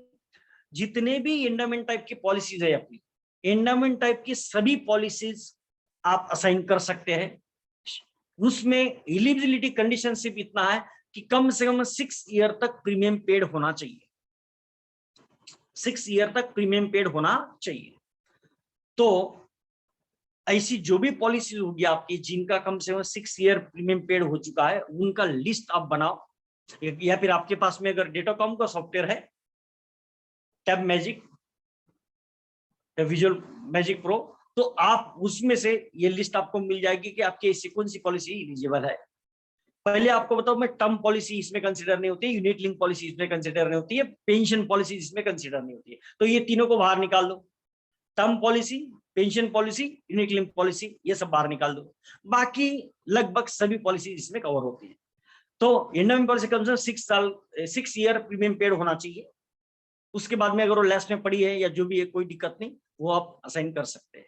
जितने भी एंडोमेंट टाइप की पॉलिसीज है, अपनी एंडोमेंट टाइप की सभी पॉलिसीज आप असाइन कर सकते हैं। उसमें एलिजिबिलिटी कंडीशन सिर्फ इतना है कि कम से कम 6 ईयर तक प्रीमियम पेड होना चाहिए, 6 ईयर तक प्रीमियम पेड होना चाहिए। तो ऐसी जो भी पॉलिसी होगी आपकी जिनका कम से कम 6 ईयर प्रीमियम पेड हो चुका है, उनका लिस्ट आप बनाओ, या फिर आपके पास में अगर डेटाकॉम का सॉफ्टवेयर है, tab magic, visual magic pro, तो आप उसमें से ये लिस्ट आपको मिल जाएगी कि आपकी कौन सी पॉलिसी एलिजिबल है। पहले आपको बताओ, मैं टर्म पॉलिसी इसमें कंसीडर नहीं होती है, यूनिट लिंक पॉलिसी इसमें कंसीडर नहीं होती है, पेंशन पॉलिसी इसमें कंसीडर नहीं होती है, तो ये तीनों को बाहर निकाल दो। Term policy, pension policy, unit link policy, ये सब बाहर निकाल दो। बाकी लगभग सभी पॉलिसी इसमें कवर होती है। तो एंडोमेंट पॉलिसी कम से कम 6 ईयर प्रीमियम पेड होना चाहिए। उसके बाद में अगर वो लेस में पड़ी है या जो भी है, कोई दिक्कत नहीं, वो आप असाइन कर सकते हैं।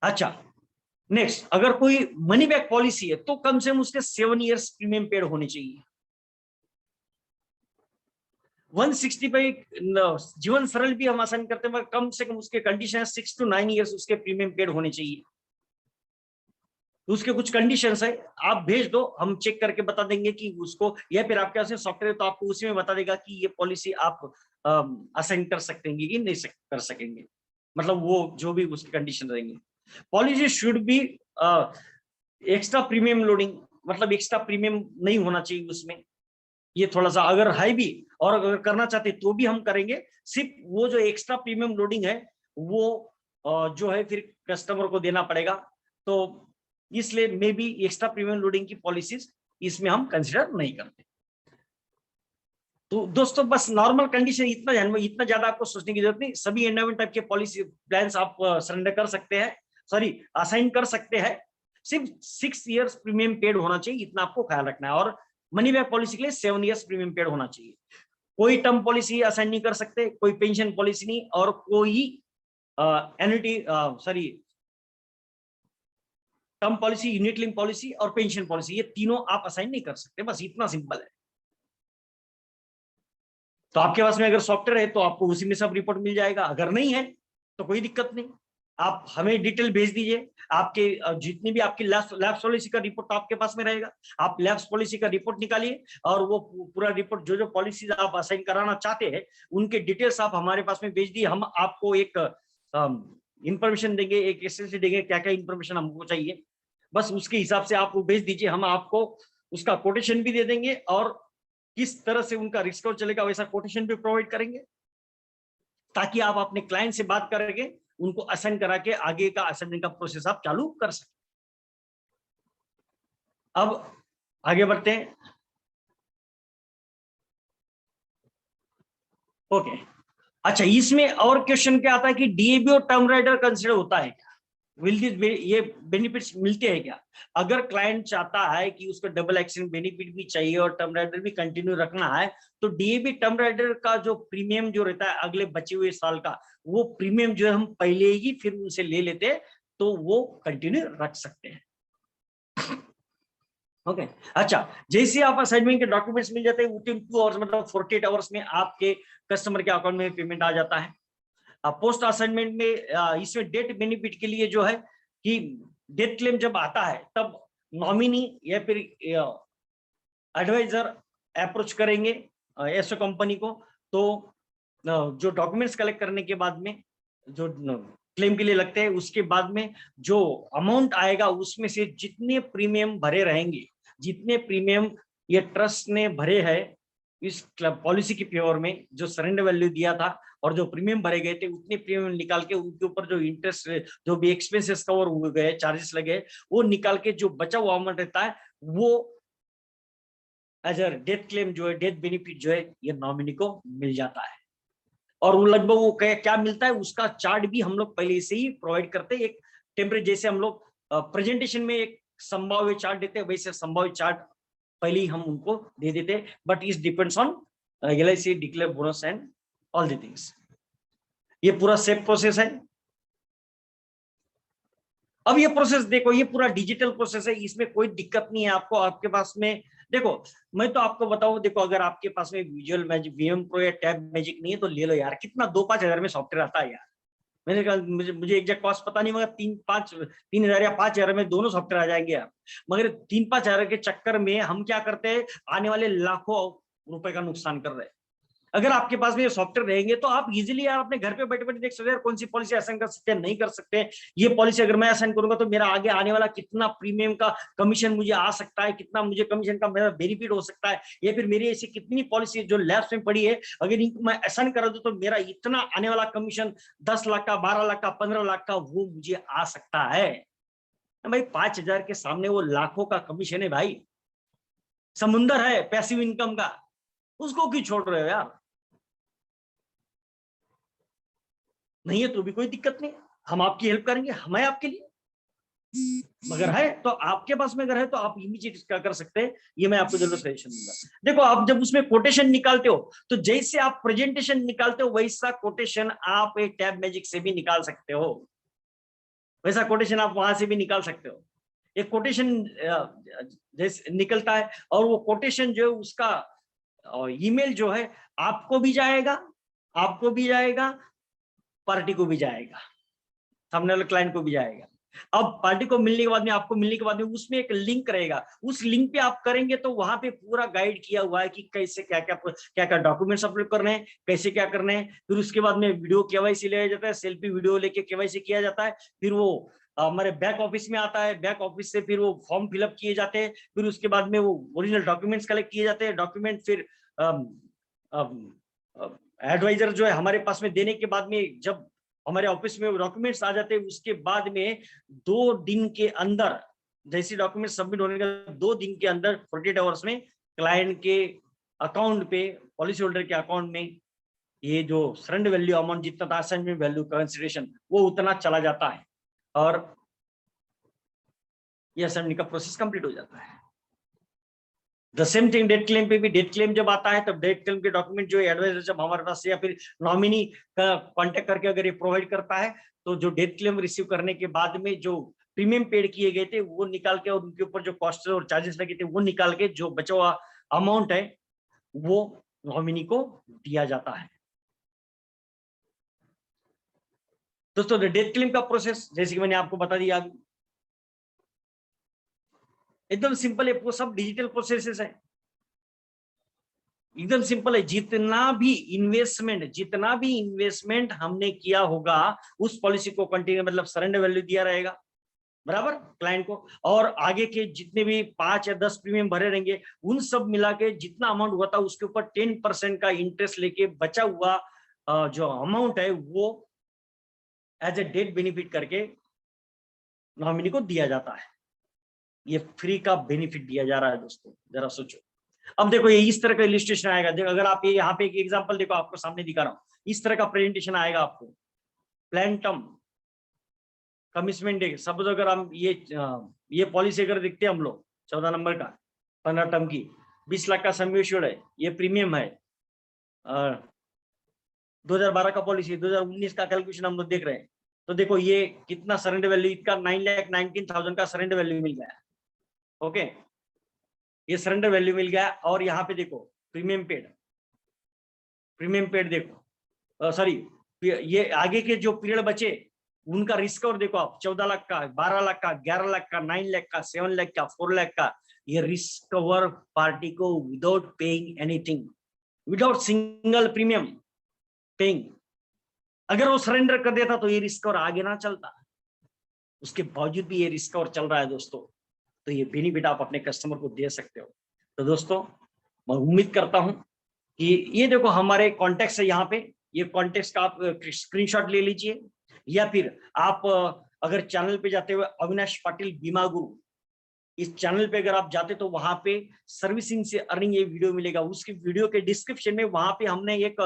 अच्छा, नेक्स्ट, अगर कोई मनी बैक पॉलिसी है तो कम से कम उसके 7 ईयर्स प्रीमियम पेड होने चाहिए। 165 जीवन सरल भी हम आसान करते हैं, कम से कम उसके कंडीशन 6 to 9 ईयर्स उसके प्रीमियम पेड होने चाहिए। तो उसके कुछ कंडीशंस है, आप भेज दो, हम चेक करके बता देंगे कि उसको, या फिर आपके पास सॉफ्टवेयर तो आपको उसी में बता देगा कि ये पॉलिसी आप असाइन कर सकेंगे कि नहीं कर सकेंगे, मतलब वो जो भी उसकी कंडीशन रहेंगे। Policy should be extra premium loading, मतलब एक्स्ट्रा प्रीमियम नहीं होना चाहिए उसमें, ये थोड़ा सा अगर है भी, और अगर करना चाहते तो भी हम करेंगे। सिर्फ वो जो एक्स्ट्रा प्रीमियम लोडिंग है वो जो है फिर कस्टमर को देना पड़ेगा, तो इसलिए may be extra premium loading की पॉलिसीज इसमें हम कंसिडर नहीं करते। तो दोस्तों बस नॉर्मल कंडीशन इतना ध्यान में, इतना ज्यादा आपको सोचने की जरूरत नहीं। सभी एंडाउमेंट टाइप के पॉलिसी प्लान्स आप सरेंडर कर सकते हैं, सॉरी असाइन कर सकते हैं। सिर्फ 6 इयर्स प्रीमियम पेड होना चाहिए, इतना आपको ख्याल रखना है। और मनी बैक पॉलिसी के लिए 7 इयर्स प्रीमियम पेड होना चाहिए। कोई टर्म पॉलिसी असाइन नहीं कर सकते, कोई पेंशन पॉलिसी नहीं, और कोई annuity sorry term policy, unit link policy और पेंशन पॉलिसी, ये तीनों आप असाइन नहीं कर सकते। बस इतना सिंपल है। तो आपके पास में अगर सॉफ्टवेयर है तो आपको उसी में सब रिपोर्ट मिल जाएगा, अगर नहीं है तो कोई दिक्कत नहीं, आप हमें डिटेल भेज दीजिए। आपके जितनी भी आपकी लैब्स पॉलिसी का रिपोर्ट आपके पास में रहेगा, आप लैब्स पॉलिसी का रिपोर्ट निकालिए, और वो पूरा रिपोर्ट जो जो पॉलिसीज आप असाइन कराना चाहते हैं उनके डिटेल्स आप हमारे पास में भेज दिए। हम आपको एक इंफॉर्मेशन देंगे, एक एसएलसी देंगे, क्या क्या इंफॉर्मेशन हमको चाहिए, बस उसके हिसाब से आप वो भेज दीजिए। हम आपको उसका कोटेशन भी दे देंगे, और किस तरह से उनका रिस्क और चलेगा वैसा कोटेशन भी प्रोवाइड करेंगे, ताकि आप अपने क्लाइंट से बात करके उनको असाइन करा के आगे का असाइनमेंट का प्रोसेस आप चालू कर सकते। अब आगे बढ़ते हैं। ओके, अच्छा इसमें और क्वेश्चन क्या आता है कि डीएबी और टर्म राइडर कंसिडर होता है क्या, विल दिस ये बेनिफिट्स मिलते हैं क्या? अगर क्लाइंट चाहता है कि उसको डबल एक्शन बेनिफिट भी चाहिए और टर्म राइडर भी कंटिन्यू रखना है, तो डीएबी टर्म राइडर का जो प्रीमियम जो रहता है अगले बचे हुए साल का, वो प्रीमियम जो है हम पहले ही फिर उनसे ले लेते हैं, तो वो कंटिन्यू रख सकते हैं। ओके अच्छा, जैसे आप असाइनमेंट के डॉक्यूमेंट्स मिल जाते हैं विद इन 2 आवर्स, मतलब 48 आवर्स में आपके कस्टमर के अकाउंट में पेमेंट आ जाता है। पोस्ट असाइनमेंट में इसमें डेट बेनिफिट के लिए जो है कि डेथ क्लेम जब आता है तब नॉमिनी या फिर एडवाइजर अप्रोच करेंगे एसओ कंपनी को, तो जो डॉक्यूमेंट्स कलेक्ट करने के बाद में जो क्लेम के लिए लगते हैं, उसके बाद में जो अमाउंट आएगा उसमें से जितने प्रीमियम भरे रहेंगे, जितने प्रीमियम ये ट्रस्ट ने भरे हैं इस पॉलिसी की फेवर में, जो सरेंडर वैल्यू दिया था और जो प्रीमियम भरे गए थे, उतने प्रीमियम निकाल के उनके ऊपर जो इंटरेस्ट, जो भी एक्सपेंसेस कवर हुए गए, चार्जेस लगे, वो निकाल के जो बचा हुआ अमाउंट रहता है वो एज अ डेथ क्लेम जो है, डेथ बेनिफिट जो है, ये नॉमिनी को मिल जाता है। और वो लगभग वो क्या मिलता है उसका चार्ट भी हम लोग पहले से ही प्रोवाइड करते हैं। एक टेम्परेरी, जैसे हम लोग प्रेजेंटेशन में एक संभाव्य चार्ट देते हैं, वैसे संभाव्य चार्ट पहले ही हम उनको दे देते हैं। बट इस depends on LIC declare bonus and all the things. ये पूरा सेफ प्रोसेस है। अब ये प्रोसेस देखो, ये पूरा डिजिटल प्रोसेस है, इसमें कोई दिक्कत नहीं है आपको। आपके पास में देखो, मैं तो आपको बताऊं, देखो अगर आपके पास में विजुअल मैजिक VM प्रो या टैब मैजिक नहीं है तो ले लो यार, कितना 2-5 हजार में सॉफ्टवेयर आता है यार। मैंने कहा मुझे एग्जैक्ट कॉस्ट पता नहीं, मगर 3,000 या 5,000 में दोनों सॉफ्टवेयर आ जाएंगे यार। मगर 3-5 हजार के चक्कर में हम क्या करते हैं, आने वाले लाखों रुपए का नुकसान कर रहे हैं। अगर आपके पास में ये सॉफ्टवेयर रहेंगे तो आप इजीली यार अपने घर पे बैठे बैठे देख सकते हैं कौन सी पॉलिसी असाइन कर सकते हैं, नहीं कर सकते हैं। ये पॉलिसी अगर मैं असाइन करूंगा तो मेरा आगे आने वाला कितना प्रीमियम का कमीशन मुझे आ सकता है, कितना मुझे कमीशन का मेरा बेनिफिट हो सकता है, या फिर मेरी ऐसी कितनी पॉलिसी जो लैब्स में पड़ी है, अगर इनको मैं असाइन करा दूं तो मेरा इतना आने वाला कमीशन 10 लाख का, 12 लाख का, 15 लाख का वो मुझे आ सकता है। भाई 5,000 के सामने वो लाखों का कमीशन है भाई, समुंदर है पैसिव इनकम का, उसको क्यों छोड़ रहे हो यार? नहीं है तो भी कोई दिक्कत नहीं, हम आपकी हेल्प करेंगे, हमें आपके लिए। मगर है तो आपके पास में अगर है तो आप इमीडिएट क्या कर सकते हैं, ये मैं आपको जरूर सजेशन दूंगा। देखो आप जब उसमें कोटेशन निकालते हो तो जैसे आप प्रेजेंटेशन निकालते हो वैसा कोटेशन आप एक टैब मैजिक से भी निकाल सकते हो, वैसा कोटेशन आप वहां से भी निकाल सकते हो। एक कोटेशन जैसे निकलता है, और वो कोटेशन जो है उसका ईमेल जो है आपको भी जाएगा, आपको भी जाएगा, पार्टी को भी जाएगा, सामने वाले क्लाइंट को भी जाएगा। अब पार्टी को मिलने के बाद में, आपको मिलने के बाद में उसमें एक लिंक रहेगा, उस लिंक पे आप करेंगे तो वहां पे पूरा गाइड किया हुआ है कि कैसे क्या क्या डॉक्यूमेंट्स अपलोड करने हैं, कैसे क्या करने हैं। फिर उसके बाद में वीडियो KYC लिया जाता है, सेल्फी वीडियो लेके KYC किया जाता है। फिर वो हमारे बैक ऑफिस में आता है, बैक ऑफिस से फिर वो फॉर्म फिलअप किए जाते हैं। फिर उसके बाद में वो ओरिजिनल डॉक्यूमेंट्स कलेक्ट किए जाते हैं, डॉक्यूमेंट फिर एडवाइजर जो है हमारे पास में देने के बाद में, जब हमारे ऑफिस में डॉक्यूमेंट्स आ जाते हैं, उसके बाद में 2 दिन के अंदर, जैसे डॉक्यूमेंट सबमिट होने के 2 दिन के अंदर 48 आवर्स में क्लाइंट के अकाउंट पे, पॉलिसी होल्डर के अकाउंट में ये जो सरेंडर वैल्यू अमाउंट जितना था असाइनमेंट वैल्यू कंसिडरेशन वो उतना चला जाता है और ये असाइनमेंट का प्रोसेस कंप्लीट हो जाता है। The same thing date claim पे भी, डेट क्लेम जब आता है तब डेट क्लेम के डॉक्यूमेंट जो एडवाइजर जब हमारे पास या फिर नॉमिनी का कांटेक्ट करके अगर ये प्रोवाइड करता है तो जो डेट क्लेम रिसीव करने के बाद में जो प्रीमियम पेड किए गए थे वो निकाल के और उनके ऊपर जो कॉस्ट और चार्जेस लगे थे वो निकाल के जो बचा हुआ अमाउंट है वो नॉमिनी को दिया जाता है। दोस्तों डेट क्लेम का प्रोसेस जैसे कि मैंने आपको बता दिया अभी, एकदम सिंपल है, वो सब डिजिटल प्रोसेसेस है, एकदम सिंपल है। जितना भी इन्वेस्टमेंट हमने किया होगा उस पॉलिसी को कंटिन्यू मतलब सरेंडर वैल्यू दिया रहेगा बराबर क्लाइंट को, और आगे के जितने भी 5 या 10 प्रीमियम भरे रहेंगे उन सब मिला के जितना अमाउंट हुआ था उसके ऊपर 10% का इंटरेस्ट लेके बचा हुआ जो अमाउंट है वो एज ए डेट बेनिफिट करके नॉमिनी को दिया जाता है। ये फ्री का बेनिफिट दिया जा रहा है दोस्तों, जरा सोचो। अब देखो ये इस तरह का इलिस्ट्रेशन आएगा, देखो अगर आप ये यहाँ पे एक एग्जांपल देखो आपको सामने दिखा रहा हूँ, इस तरह का प्रेजेंटेशन आएगा आपको। प्लान टर्म कमिटमेंट डे सब अगर हम ये पॉलिसी अगर देखते हैं हम लोग 14 नंबर का 15 टर्म की 20 लाख का सम एश्योर्ड है, ये प्रीमियम है 2012 का पॉलिसी, 2019 का कैलकुलेशन हम लोग देख रहे हैं। तो देखो ये कितना सरेंडर वैल्यू, इसका 9,19,000 का सरेंडर वैल्यू मिल गया। ओके, ये सरेंडर वैल्यू मिल गया। और यहाँ पे देखो प्रीमियम पेड देखो, सॉरी ये आगे के जो पीरियड बचे उनका रिस्क और देखो आप 14 लाख का, 12 लाख का, 11 लाख का, 9 लाख का, 7 लाख का, 4 लाख का, ये रिस्क कवर पार्टी को without paying anything, without single premium paying, अगर वो सरेंडर कर देता तो ये रिस्क और आगे ना चलता, उसके बावजूद भी ये रिस्क और चल रहा है दोस्तों। तो ये बेनिफिट आप अपने कस्टमर को दे सकते हो। तो दोस्तों मैं उम्मीद करता हूं कि ये देखो हमारे कॉन्टेक्ट है यहाँ पे, ये कॉन्टेक्ट का आप स्क्रीनशॉट ले लीजिए, या फिर आप अगर चैनल पे जाते हुए अविनाश पाटिल बीमा गुरु इस चैनल पे अगर आप जाते तो वहां पे सर्विसिंग से अर्निंग ये वीडियो मिलेगा, उसकी वीडियो के डिस्क्रिप्शन में वहां पे हमने एक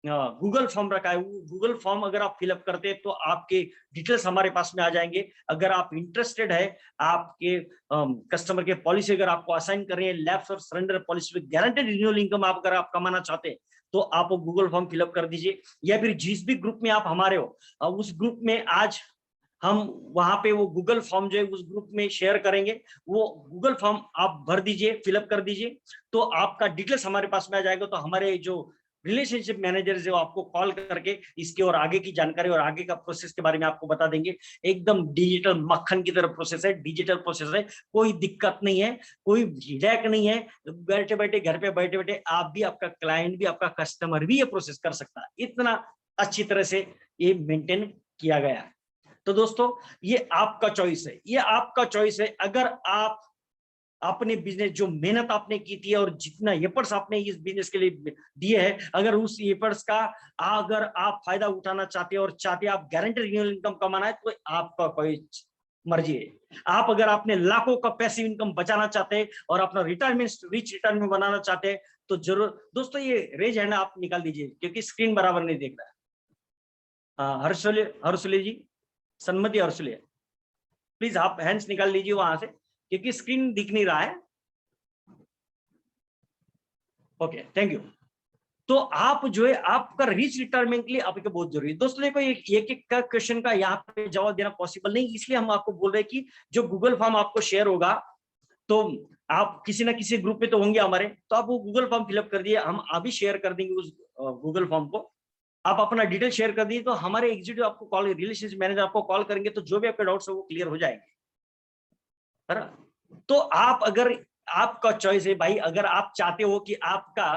गूगल फॉर्म रखा है। वो गूगल फॉर्म अगर आप फिलअप करते हैं तो आपके डिटेल्स हमारे पास में आ जाएंगे। अगर आप इंटरेस्टेड है आपके कस्टमर के पॉलिसी अगर आपको असाइन कर रहे हैं लैप्स और सरेंडर पॉलिसी में गारंटेड रिन्यूअल इनकम आप अगर आप कमाना चाहते हैं तो आप वो गूगल फॉर्म फिलअप कर दीजिए, या फिर जिस भी ग्रुप में आप हमारे हो उस ग्रुप में आज हम वहां पे वो गूगल फॉर्म जो है उस ग्रुप में शेयर करेंगे, वो गूगल फॉर्म आप भर दीजिए, फिलअप कर दीजिए, तो आपका डिटेल्स हमारे पास में आ जाएगा। तो हमारे जो रिलेशनशिप मैनेजर जो आपको कॉल करके इसके और आगे की जानकारी और आगे का प्रोसेस के बारे में आपको बता देंगे। एकदम डिजिटल मक्खन की तरह प्रोसेस है, डिजिटल प्रोसेस है, कोई दिक्कत नहीं है, कोई झिझक नहीं है। बैठे बैठे घर पे बैठे बैठे आप भी, आपका क्लाइंट भी, आपका कस्टमर भी ये प्रोसेस कर सकता है, इतना अच्छी तरह से ये मेंटेन किया गया है। तो दोस्तों ये आपका चॉइस है, ये आपका चॉइस है। अगर आप अपने बिजनेस जो मेहनत आपने की थी और जितना एफर्ट्स आपने इस बिजनेस के लिए दिए हैं, अगर उस एफर्ट्स का अगर आप फायदा उठाना चाहते हैं और चाहते हैं आप गारंटेड रिन्यूअल इनकम कमाना है तो आपका कोई मर्जी है। आप अगर आपने लाखों का पैसिव इनकम बचाना चाहते हैं और अपना रिटायरमेंट रिच रिटायरमेंट बनाना चाहते हैं तो जरूर दोस्तों ये रेज हैंड आप निकाल दीजिए क्योंकि स्क्रीन बराबर नहीं देख रहा है। हर्षुले जी, सन्मति हर्षुले, प्लीज आप हैंड्स निकाल लीजिए वहां से क्योंकि स्क्रीन दिख नहीं रहा है। Okay, thank you. तो आप जो है आपका रिच रिटायरमेंट के लिए आपके बहुत जरूरी है। दोस्तों देखो एक का क्वेश्चन का यहाँ पे जवाब देना पॉसिबल नहीं, इसलिए हम आपको बोल रहे हैं कि जो गूगल फॉर्म आपको शेयर होगा तो आप किसी ना किसी ग्रुप में तो होंगे हमारे, तो आप वो गूगल फॉर्म फिलअप कर दिए, हम अभी शेयर कर देंगे उस गूगल फॉर्म को। आप अपना डिटेल शेयर कर दिए तो हमारे एग्जीक्यूटिव आपको कॉल, रिलेशनशिप मैनेजर आपको कॉल करेंगे तो जो भी आपके डाउट्स है वो क्लियर हो जाएंगे, है ना। तो आप अगर आपका चॉइस है भाई, अगर आप चाहते हो कि आपका